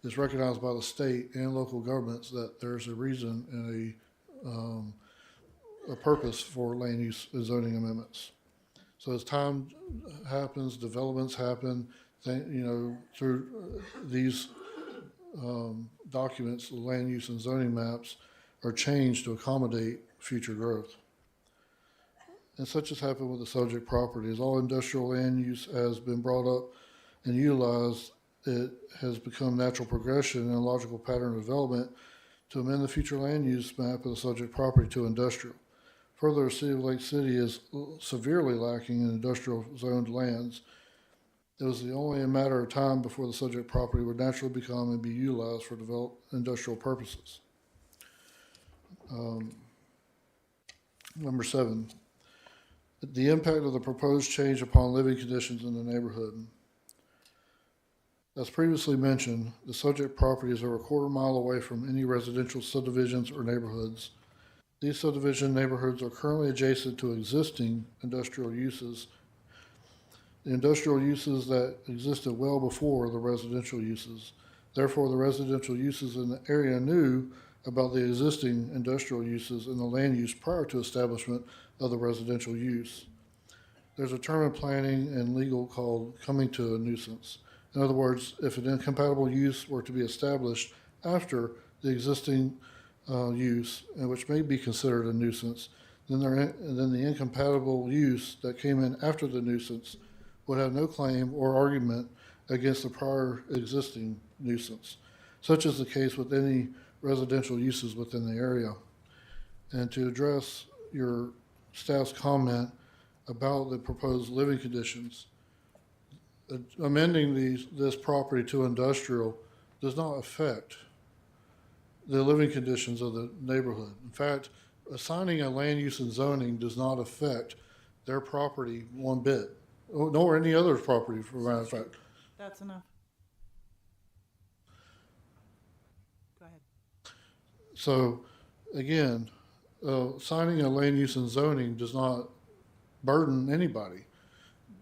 it's recognized by the state and local governments that there's a reason and a purpose for land use and zoning amendments. So as time happens, developments happen, through these documents, the land use and zoning maps are changed to accommodate future growth. And such has happened with the subject property. As all industrial land use has been brought up and utilized, it has become natural progression and a logical pattern of development to amend the future land use map of the subject property to industrial. Further, the city of Lake City is severely lacking in industrial zoned lands. It was only a matter of time before the subject property would naturally become and be utilized for industrial purposes. Number 7, the impact of the proposed change upon living conditions in the neighborhood. As previously mentioned, the subject property is over a quarter mile away from any residential subdivisions or neighborhoods. These subdivision neighborhoods are currently adjacent to existing industrial uses. The industrial uses that existed well before the residential uses. Therefore, the residential uses in the area knew about the existing industrial uses and the land use prior to establishment of the residential use. There's a term in planning and legal called coming to a nuisance. In other words, if an incompatible use were to be established after the existing use, which may be considered a nuisance, then the incompatible use that came in after the nuisance would have no claim or argument against the prior existing nuisance, such is the case with any residential uses within the area. And to address your staff's comment about the proposed living conditions, amending this property to industrial does not affect the living conditions of the neighborhood. In fact, assigning a land use and zoning does not affect their property one bit, nor any other property, for a matter of fact. That's enough. Go ahead. So, again, signing a land use and zoning does not burden anybody.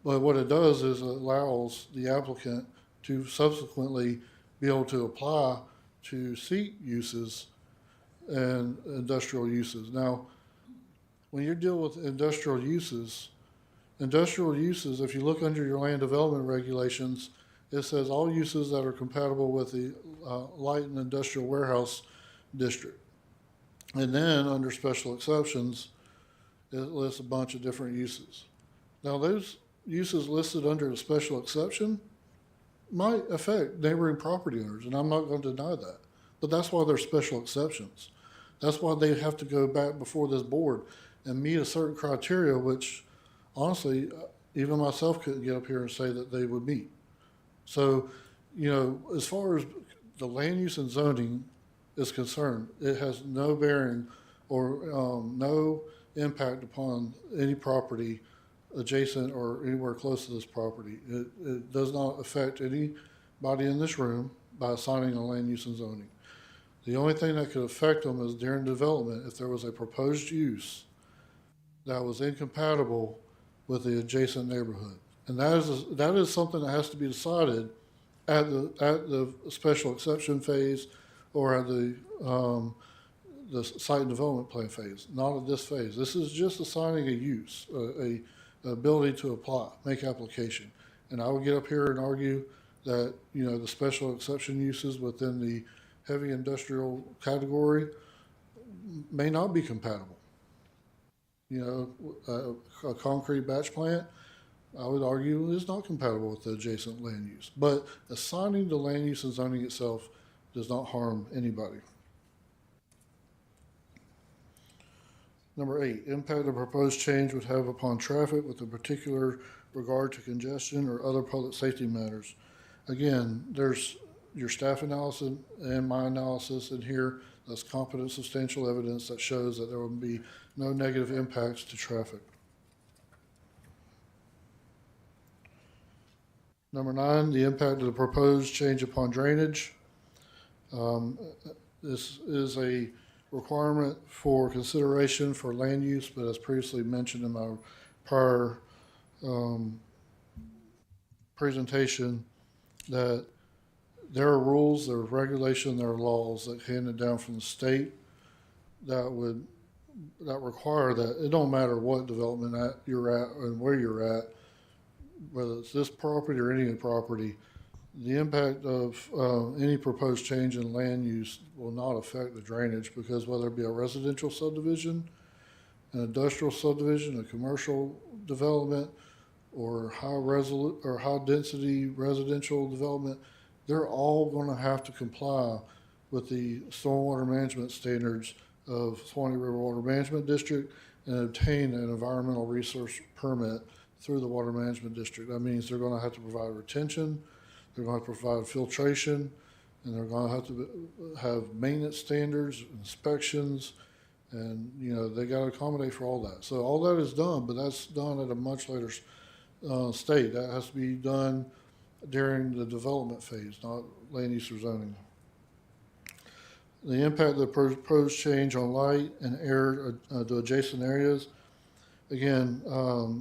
But what it does is it allows the applicant to subsequently be able to apply to seek uses and industrial uses. Now, when you deal with industrial uses, if you look under your land development regulations, it says all uses that are compatible with the light and industrial warehouse district. And then under special exceptions, it lists a bunch of different uses. Now, those uses listed under the special exception might affect neighboring property owners, and I'm not going to deny that. But that's why they're special exceptions. That's why they have to go back before this board and meet a certain criteria, which honestly, even myself couldn't get up here and say that they would meet. So, you know, as far as the land use and zoning is concerned, it has no bearing or no impact upon any property adjacent or anywhere close to this property. It does not affect anybody in this room by assigning a land use and zoning. The only thing that could affect them is during development, if there was a proposed use that was incompatible with the adjacent neighborhood. And that is something that has to be decided at the special exception phase or at the site and development plan phase, not at this phase. This is just assigning a use, a ability to apply, make application. And I would get up here and argue that, you know, the special exception uses within the heavy industrial category may not be compatible. You know, a concrete batch plant, I would argue, is not compatible with the adjacent land use. But assigning the land use and zoning itself does not harm anybody. Number 8, impact the proposed change would have upon traffic with a particular regard to congestion or other public safety matters. Again, there's your staff analysis and my analysis in here. That's competent substantial evidence that shows that there will be no negative impacts to traffic. Number 9, the impact of the proposed change upon drainage. This is a requirement for consideration for land use, but as previously mentioned in my prior presentation, that there are rules, there are regulations, there are laws that handed down from the state that require that it don't matter what development you're at and where you're at, whether it's this property or any property, the impact of any proposed change in land use will not affect the drainage, because whether it be a residential subdivision, an industrial subdivision, a commercial development, or high density residential development, they're all going to have to comply with the stormwater management standards of Swanee River Water Management District and obtain an environmental resource permit through the Water Management District. That means they're going to have to provide retention, they're going to have to provide filtration, and they're going to have to have maintenance standards, inspections, and, you know, they got to accommodate for all that. So all that is done, but that's done at a much later state. That has to be done during the development phase, not land use or zoning. The impact of the proposed change on light and air to adjacent areas. Again,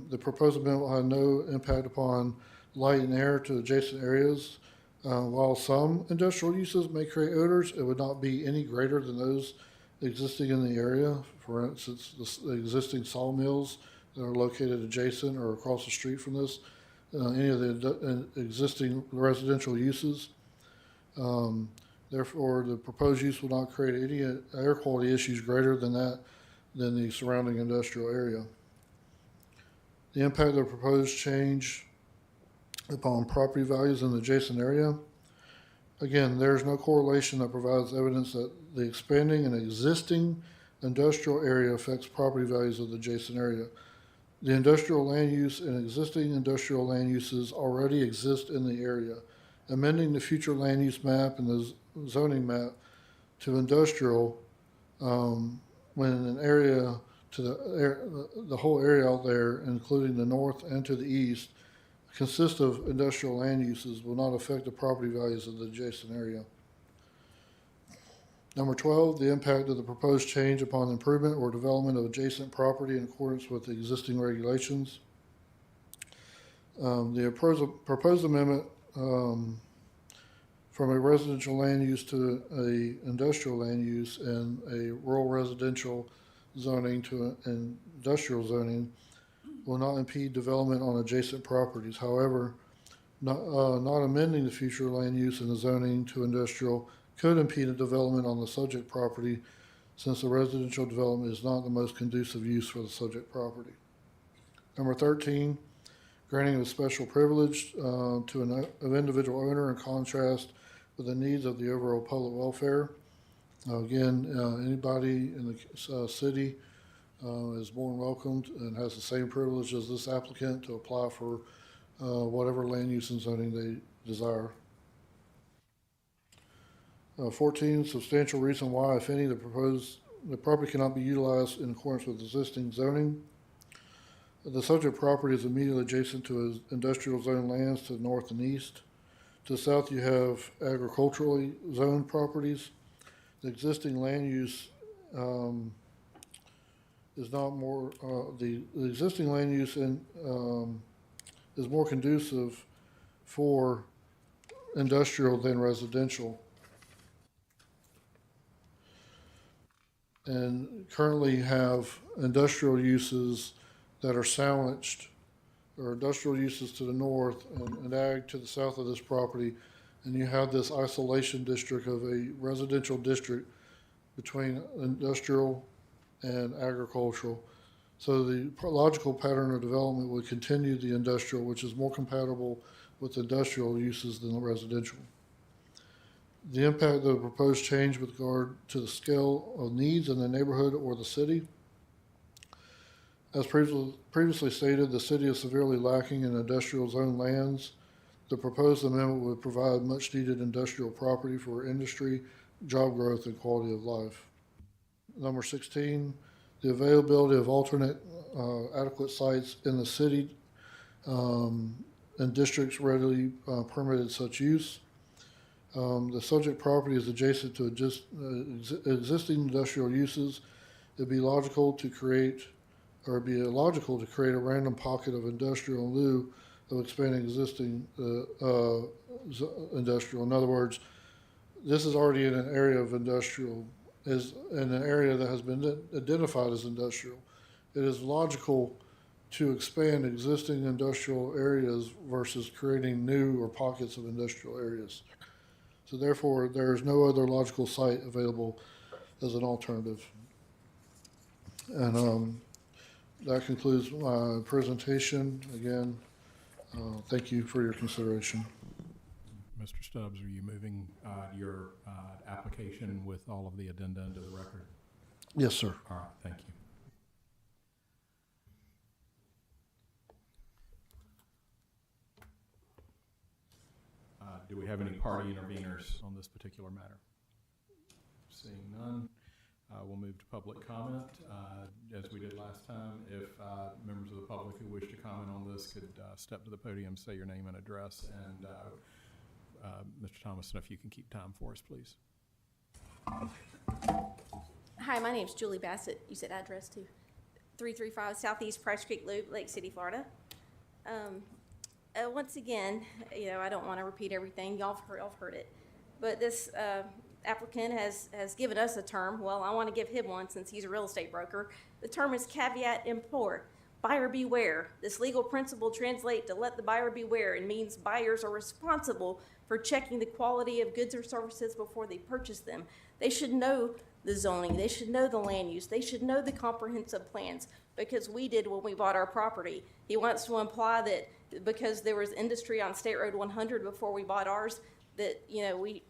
the proposed amendment will have no impact upon light and air to adjacent areas. While some industrial uses may create odors, it would not be any greater than those existing in the area. For instance, the existing sawmills that are located adjacent or across the street from this, any of the existing residential uses. Therefore, the proposed use will not create any air quality issues greater than the surrounding industrial area. The impact of the proposed change upon property values in the adjacent area. Again, there is no correlation that provides evidence that the expanding and existing industrial area affects property values of the adjacent area. The industrial land use and existing industrial land uses already exist in the area. Amending the future land use map and the zoning map to industrial, when an area to the whole area out there, including the north and to the east, consists of industrial land uses, will not affect the property values of the adjacent area. Number 12, the impact of the proposed change upon improvement or development of adjacent property in accordance with the existing regulations. The proposed amendment from a residential land use to a industrial land use and a rural residential zoning to an industrial zoning will not impede development on adjacent properties. However, not amending the future land use and the zoning to industrial could impede a development on the subject property, since the residential development is not the most conducive use for the subject property. Number 13, granting of special privilege to an individual owner in contrast with the needs of the overall public welfare. Again, anybody in the city is more than welcomed and has the same privilege as this applicant to apply for whatever land use and zoning they desire. 14, substantial reason why, if any, the property cannot be utilized in accordance with existing zoning. The subject property is immediately adjacent to industrial zone lands to the north and east. To the south, you have agriculturally zoned properties. The existing land use is not more, the existing land use is more conducive for industrial than residential. And currently have industrial uses that are sandwiched, or industrial uses to the north and ag to the south of this property. And you have this isolation district of a residential district between industrial and agricultural. So the logical pattern of development would continue the industrial, which is more compatible with industrial uses than the residential. The impact of the proposed change with regard to the scale of needs in the neighborhood or the city. As previously stated, the city is severely lacking in industrial zone lands. The proposed amendment would provide much needed industrial property for industry, job growth, and quality of life. Number 16, the availability of alternate adequate sites in the city and districts readily permitted such use. The subject property is adjacent to existing industrial uses. It'd be illogical to create a random pocket of industrial in lieu of expanding existing industrial. In other words, this is already in an area of industrial, is in an area that has been identified as industrial. It is logical to expand existing industrial areas versus creating new or pockets of industrial areas. So therefore, there is no other logical site available as an alternative. And that concludes my presentation. Again, thank you for your consideration. Mr. Stubbs, are you moving your application with all of the addenda into the record? Yes, sir. All right, thank you. Do we have any party interveners on this particular matter? Seeing none, we'll move to public comment. As we did last time, if members of the public who wish to comment on this could step to the podium, say your name and address, and Mr. Thomason, if you can keep time for us, please. Hi, my name's Julie Bassett. You said address too. 335 Southeast Price Creek Loop, Lake City, Florida. Once again, I don't want to repeat everything. Y'all have heard it. But this applicant has given us a term. Well, I want to give him one since he's a real estate broker. The term is caveat emptor, buyer beware. This legal principle translates to let the buyer beware and means buyers are responsible for checking the quality of goods or services before they purchase them. They should know the zoning. They should know the land use. They should know the comprehensive plans, because we did when we bought our property. He wants to imply that because there was industry on State Road 100 before we bought ours, that we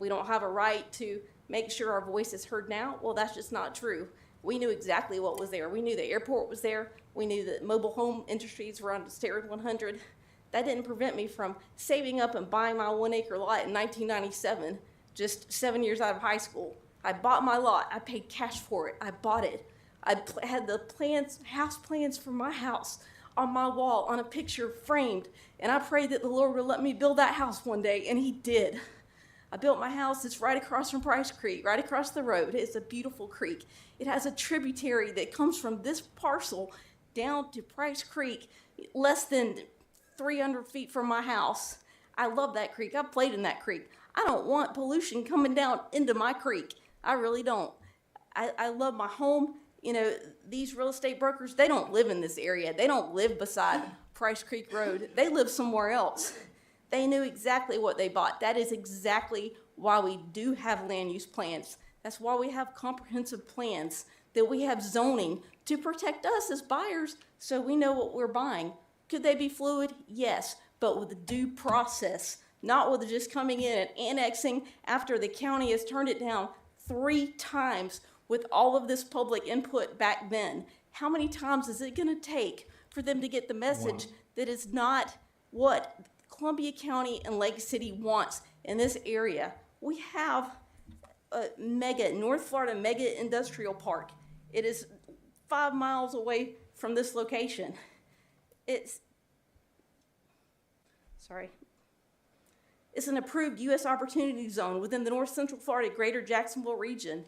don't have a right to make sure our voice is heard now. Well, that's just not true. We knew exactly what was there. We knew the airport was there. We knew that mobile home industries were on State Road 100. That didn't prevent me from saving up and buying my 1 acre lot in 1997, just 7 years out of high school. I bought my lot. I paid cash for it. I bought it. I had the plans, house plans for my house on my wall on a picture framed, and I prayed that the Lord would let me build that house one day, and he did. I built my house. It's right across from Price Creek, right across the road. It's a beautiful creek. It has a tributary that comes from this parcel down to Price Creek, less than 300 feet from my house. I love that creek. I've played in that creek. I don't want pollution coming down into my creek. I really don't. I love my home. These real estate brokers, they don't live in this area. They don't live beside Price Creek Road. They live somewhere else. They knew exactly what they bought. That is exactly why we do have land use plans. That's why we have comprehensive plans, that we have zoning to protect us as buyers so we know what we're buying. Could they be fluid? Yes, but with a due process, not with just coming in and annexing after the county has turned it down 3 times with all of this public input back then. How many times is it gonna take for them to get the message that is not what Columbia County and Lake City wants in this area? We have a North Florida mega industrial park. It is 5 miles away from this location. It's an approved U.S. Opportunity Zone within the North Central Florida Greater Jacksonville region.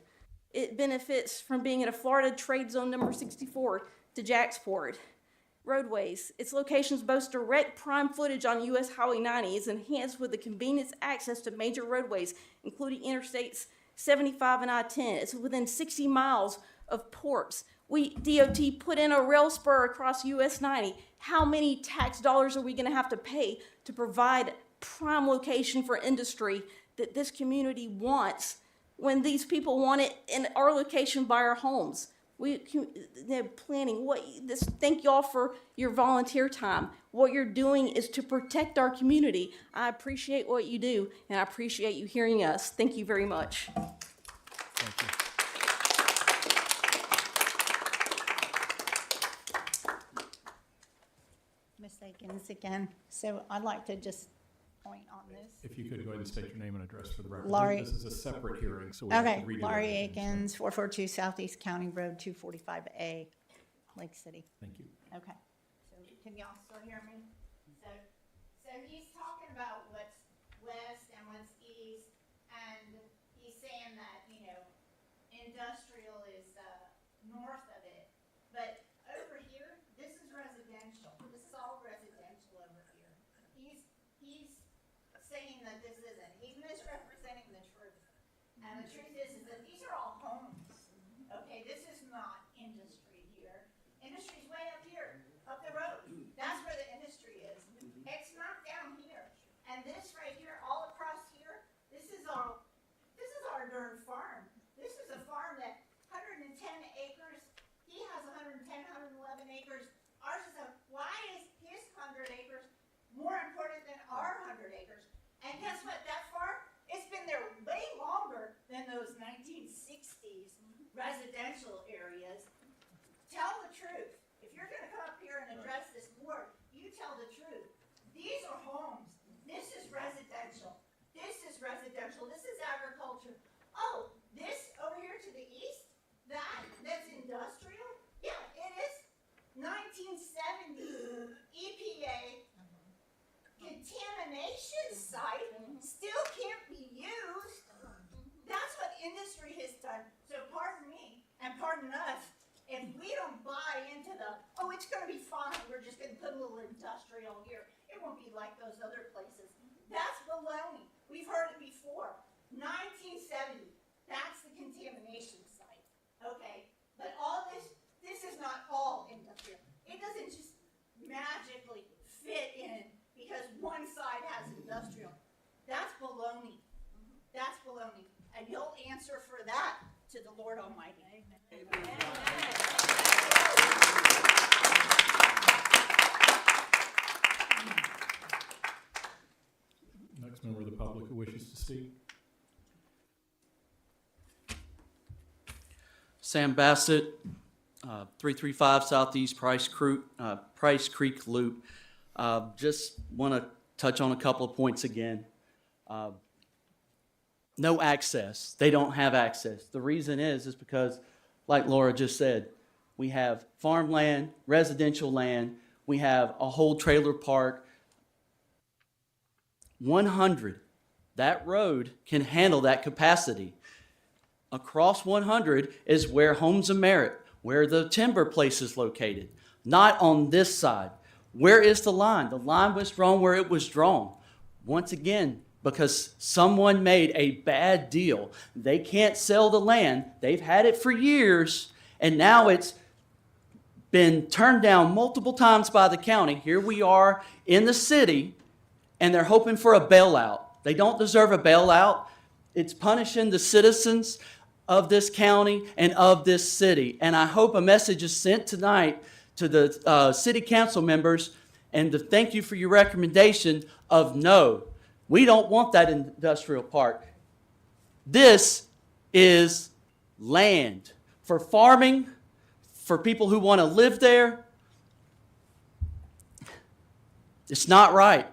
It benefits from being in a Florida Trade Zone number 64 to Jacksport. Roadways. Its locations boast direct prime footage on U.S. Highway 90, is enhanced with the convenience access to major roadways, including Interstates 75 and I-10. It's within 60 miles of ports. DOT put in a rail spur across US 90. How many tax dollars are we gonna have to pay to provide prime location for industry that this community wants when these people want it in our location by our homes? They're planning, thank y'all for your volunteer time. What you're doing is to protect our community. I appreciate what you do, and I appreciate you hearing us. Thank you very much. Thank you. Ms. Akins again. So I'd like to just point on this. If you could go ahead and state your name and address for the record. Laurie. This is a separate hearing, so we have Okay, to read it. Laurie Akins, 442 Southeast County Road, 245A, Lake City. Thank you. Okay. So can y'all still hear me? So he's talking about what's west and what's east, and he's saying that, industrial is north of it. But over here, this is residential. This is all residential over here. He's saying that this isn't. He's misrepresenting the truth. And the truth is that these are all homes. Okay, this is not industry here. Industry's way up here, up the road. That's where the industry is. It's not down here. And this right here, all across here, this is our darn farm. This is a farm that 110 acres. He has 110, 111 acres. Ours is why is his 100 acres more important than our 100 acres? And guess what? That farm, it's been there way longer than those 1960s residential areas. Tell the truth. If you're gonna come up here and address this board, you tell the truth. These are homes. This is residential. This is residential. This is agriculture. Oh, this over here to the east, that's industrial? Yeah, it is. 1970 EPA contamination site still can't be used. That's what industry has done. So pardon me and pardon us if we don't buy into it's gonna be fine, we're just gonna put a little industrial here. It won't be like those other places. That's baloney. We've heard it before. 1970, that's the contamination site. Okay, but all this is not all industrial. It doesn't just magically fit in because one side has industrial. That's baloney. That's baloney. And you'll answer for that to the Lord Almighty. Amen. Next member of the public who wishes to speak. Sam Bassett, 335 Southeast Price Creek Loop. Just want to touch on a couple of points again. No access. They don't have access. The reason is because, like Laura just said, we have farmland, residential land, we have a whole trailer park. 100, that road can handle that capacity. Across 100 is where Homes of Merit, where the timber place is located, not on this side. Where is the line? The line was drawn where it was drawn. Once again, because someone made a bad deal. They can't sell the land. They've had it for years, and now it's been turned down multiple times by the county. Here we are in the city, and they're hoping for a bailout. They don't deserve a bailout. It's punishing the citizens of this county and of this city. And I hope a message is sent tonight to the city council members and to thank you for your recommendation of no. We don't want that industrial park. This is land for farming, for people who want to live there. It's not right.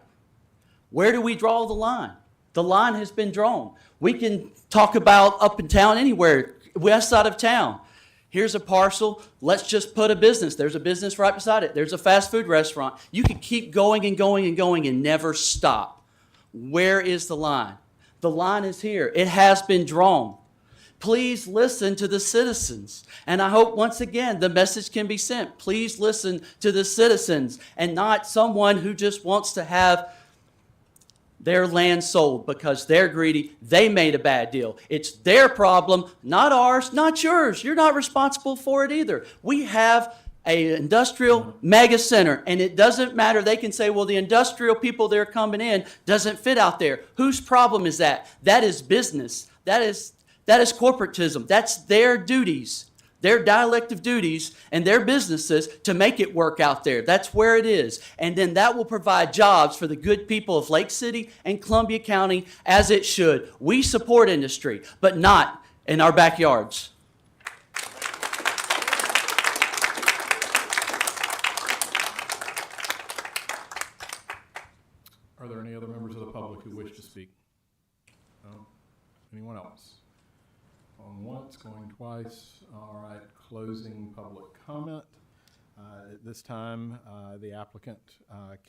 Where do we draw the line? The line has been drawn. We can talk about up in town anywhere, west side of town. Here's a parcel. Let's just put a business. There's a business right beside it. There's a fast food restaurant. You can keep going and going and going and never stop. Where is the line? The line is here. It has been drawn. Please listen to the citizens. And I hope once again the message can be sent. Please listen to the citizens and not someone who just wants to have their land sold because they're greedy. They made a bad deal. It's their problem, not ours, not yours. You're not responsible for it either. We have an industrial mega center, and it doesn't matter. They can say, well, the industrial people that are coming in doesn't fit out there. Whose problem is that? That is business. That is corporatism. That's their duties, their dialective duties and their businesses to make it work out there. That's where it is. And then that will provide jobs for the good people of Lake City and Columbia County as it should. We support industry, but not in our backyards. Are there any other members of the public who wish to speak? No? Anyone else? Going once, going twice. All right, closing public comment. At this time, the applicant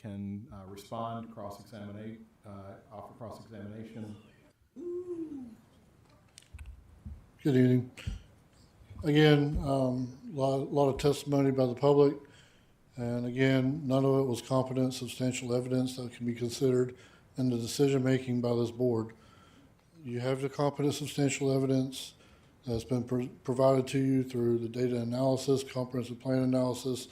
can respond, cross-examine, offer cross-examination. Good evening. Again, lot of testimony by the public. And again, none of it was competent, substantial evidence that can be considered in the decision-making by this board. You have the competent, substantial evidence that's been provided to you through the data analysis, comprehensive plan analysis,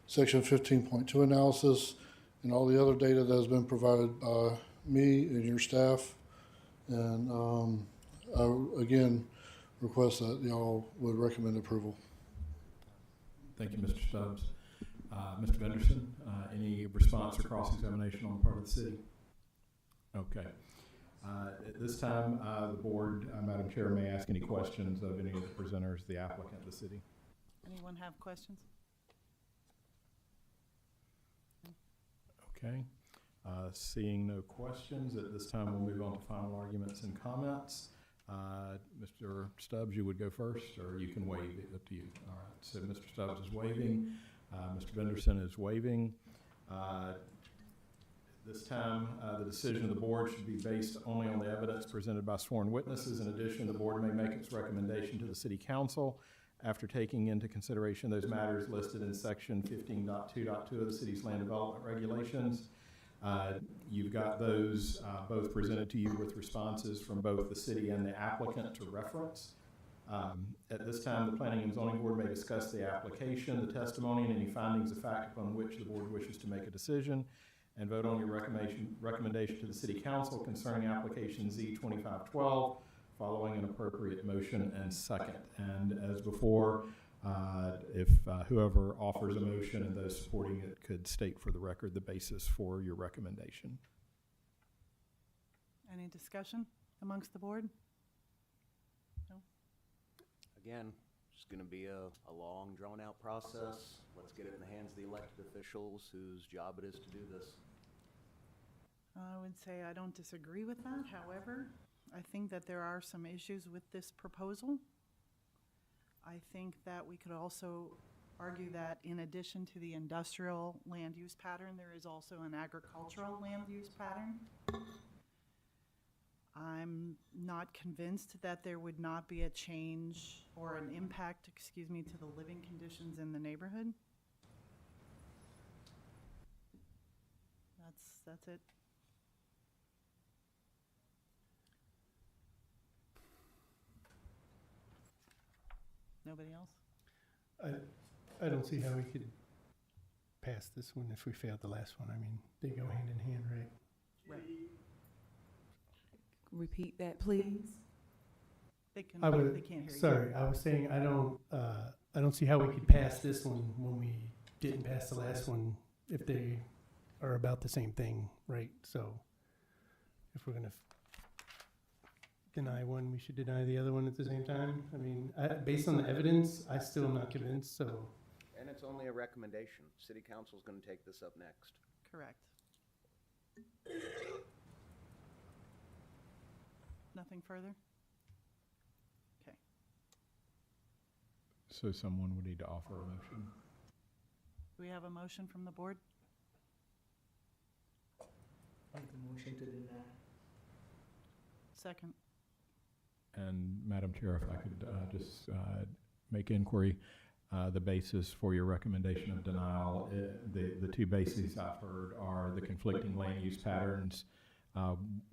section 15.2 analysis, and all the other data that has been provided by me and your staff. And I, again, request that y'all would recommend approval. Thank you, Mr. Stubbs. Mr. Benderson, any response or cross-examination on the part of the city? Okay. At this time, the board, Madam Chair, may ask any questions of any of the presenters, the applicant, the city. Anyone have questions? Okay. Seeing no questions, at this time we'll move on to final arguments and comments. Mr. Stubbs, you would go first, or you can waive it, up to you. All right, so Mr. Stubbs is waiving. Mr. Benderson is waiving. This time, the decision of the board should be based only on the evidence presented by sworn witnesses. In addition, the board may make its recommendation to the city council after taking into consideration those matters listed in section 15.2.2 of the city's land development regulations. You've got those both presented to you with responses from both the city and the applicant to reference. At this time, the Planning and Zoning Board may discuss the application, the testimony, and any findings of fact upon which the board wishes to make a decision, and vote on your recommendation to the City Council concerning application Z2512, following an appropriate motion and second. And as before, if whoever offers a motion and those supporting it could state for the record the basis for your recommendation. Any discussion amongst the board? No? Again, it's going to be a long, drawn-out process. Let's get it in the hands of the elected officials whose job it is to do this. I would say I don't disagree with that. However, I think that there are some issues with this proposal. I think that we could also argue that in addition to the industrial land use pattern, there is also an agricultural land use pattern. I'm not convinced that there would not be a change or an impact, excuse me, to the living conditions in the neighborhood. That's it. Nobody else? I don't see how we could pass this one if we failed the last one. I mean, they go hand in hand, right? Right. Repeat that, please. They can't hear you. Sorry, I was saying I don't see how we could pass this one when we didn't pass the last one if they are about the same thing, right? So if we're gonna deny one, we should deny the other one at the same time? I mean, based on the evidence, I still am not convinced, so. And it's only a recommendation. City council's gonna take this up next. Correct. Nothing further? Okay. So someone would need to offer a motion. Do we have a motion from the board? Second. And Madam Chair, if I could just make inquiry, the basis for your recommendation of denial, the two bases I've heard are the conflicting land use patterns,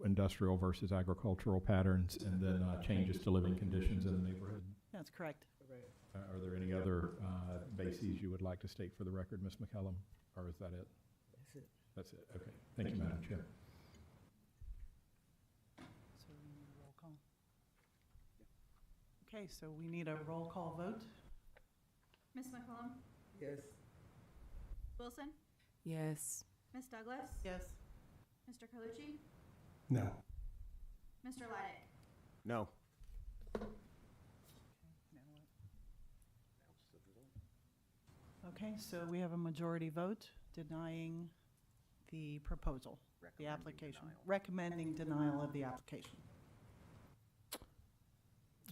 industrial versus agricultural patterns, and then changes to living conditions in the neighborhood. That's correct. Are there any other bases you would like to state for the record, Ms. McCellum, or is that it? That's it. That's it, okay. Thank you, Madam Chair. So we need a roll call. Okay, so we need a roll call vote. Ms. McCollum? Yes. Wilson? Yes. Ms. Douglas? Yes. Mr. Colucci? No. Mr. Lydic? No. Okay, so we have a majority vote denying the proposal, the application, recommending denial of the application.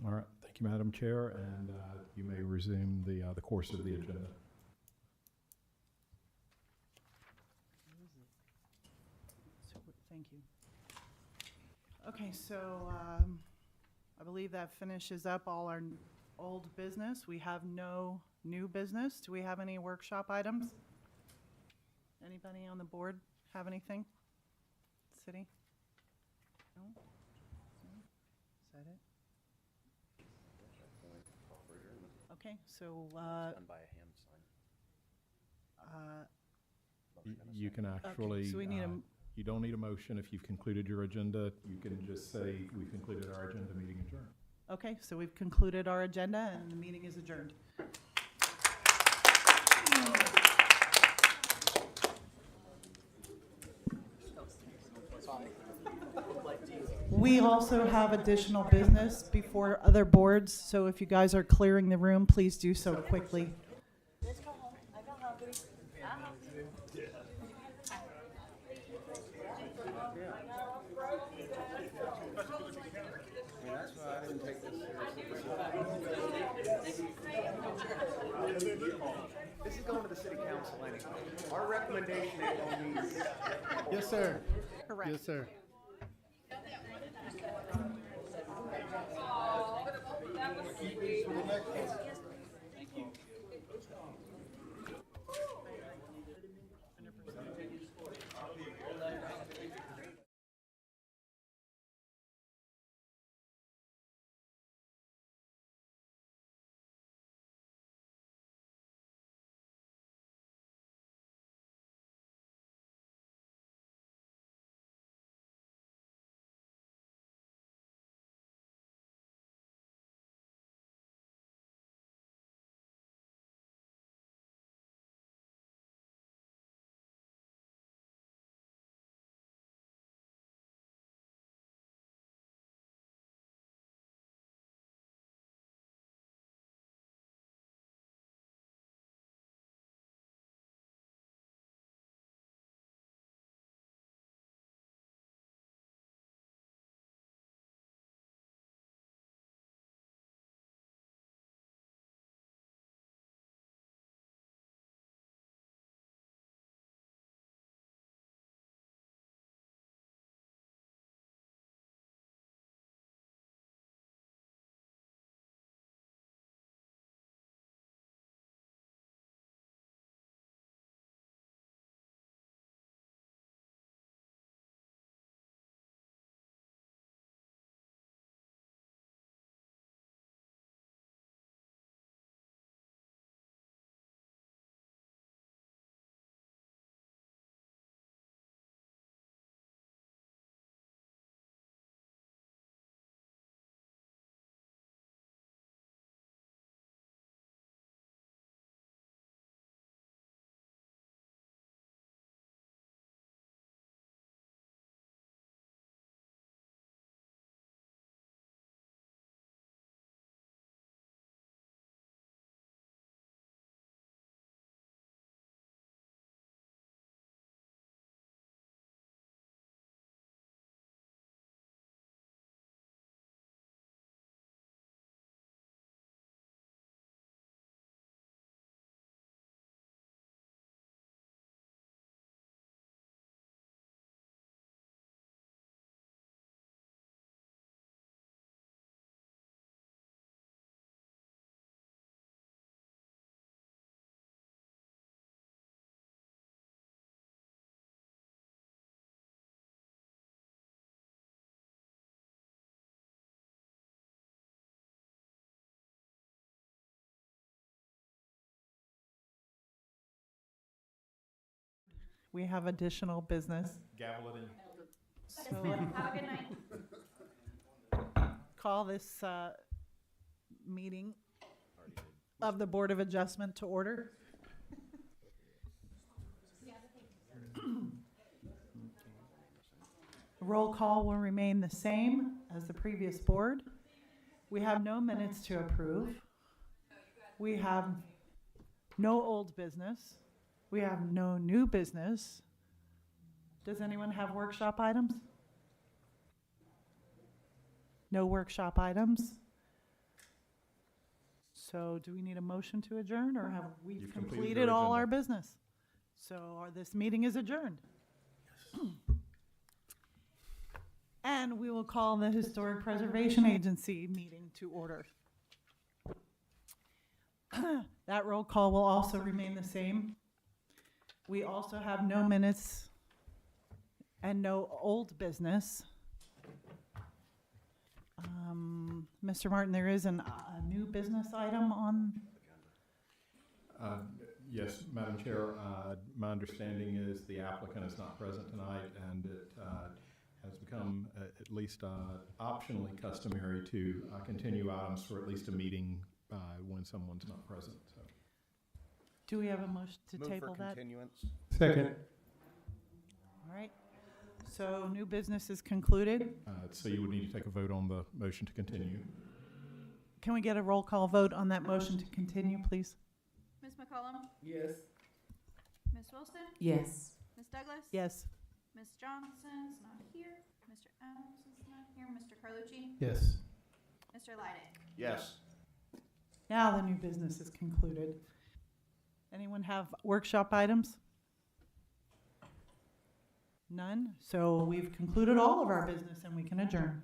All right, thank you, Madam Chair, and you may resume the course of the agenda. Thank you. Okay, so I believe that finishes up all our old business. We have no new business. Do we have any workshop items? Anybody on the board have anything? City? No? No? Is that it? Okay, so, Done by a hand sign. You can actually, so we need a you don't need a motion if you've concluded your agenda. You can just say, we've concluded our agenda, meeting adjourned. okay, so we've concluded our agenda and the meeting is adjourned. We also have additional business before other boards, so if you guys are clearing the room, please do so quickly. Let's go home. I got hungry. That's why I didn't take this seriously. This is going to the city council anyway. Our recommendation ain't gonna be. Yes, sir. Correct. Yes, sir. We have additional business. Gavel it in. So Have a good night. call this meeting of the Board of Adjustment to order. Roll call will remain the same as the previous board. We have no minutes to approve. We have no old business. We have no new business. Does anyone have workshop items? No workshop items? So do we need a motion to adjourn, or have we You've completed completed your all agenda. our business? So this meeting is adjourned. And we will call the Historic Preservation Agency meeting to order. That roll call will also remain the same. We also have no minutes and no old business. Mr. Martin, there is a new business item on, Yes, Madam Chair, my understanding is the applicant is not present tonight, and it has become at least optionally customary to continue items for at least a meeting when someone's not present, so. do we have a motion to Move for table that? continuance. Second. All right. So new business is concluded. So you would need to take a vote on the motion to continue. Can we get a roll call vote on that motion to continue, please? Ms. McCollum? Yes. Ms. Wilson? Yes. Ms. Douglas? Yes. Ms. Johnson's not here. Mr. Adamson's not here. Mr. Carlucci? Yes. Mr. Leidig? Yes. Now the new business is concluded. Anyone have workshop items? None? So we've concluded all of our business and we can adjourn.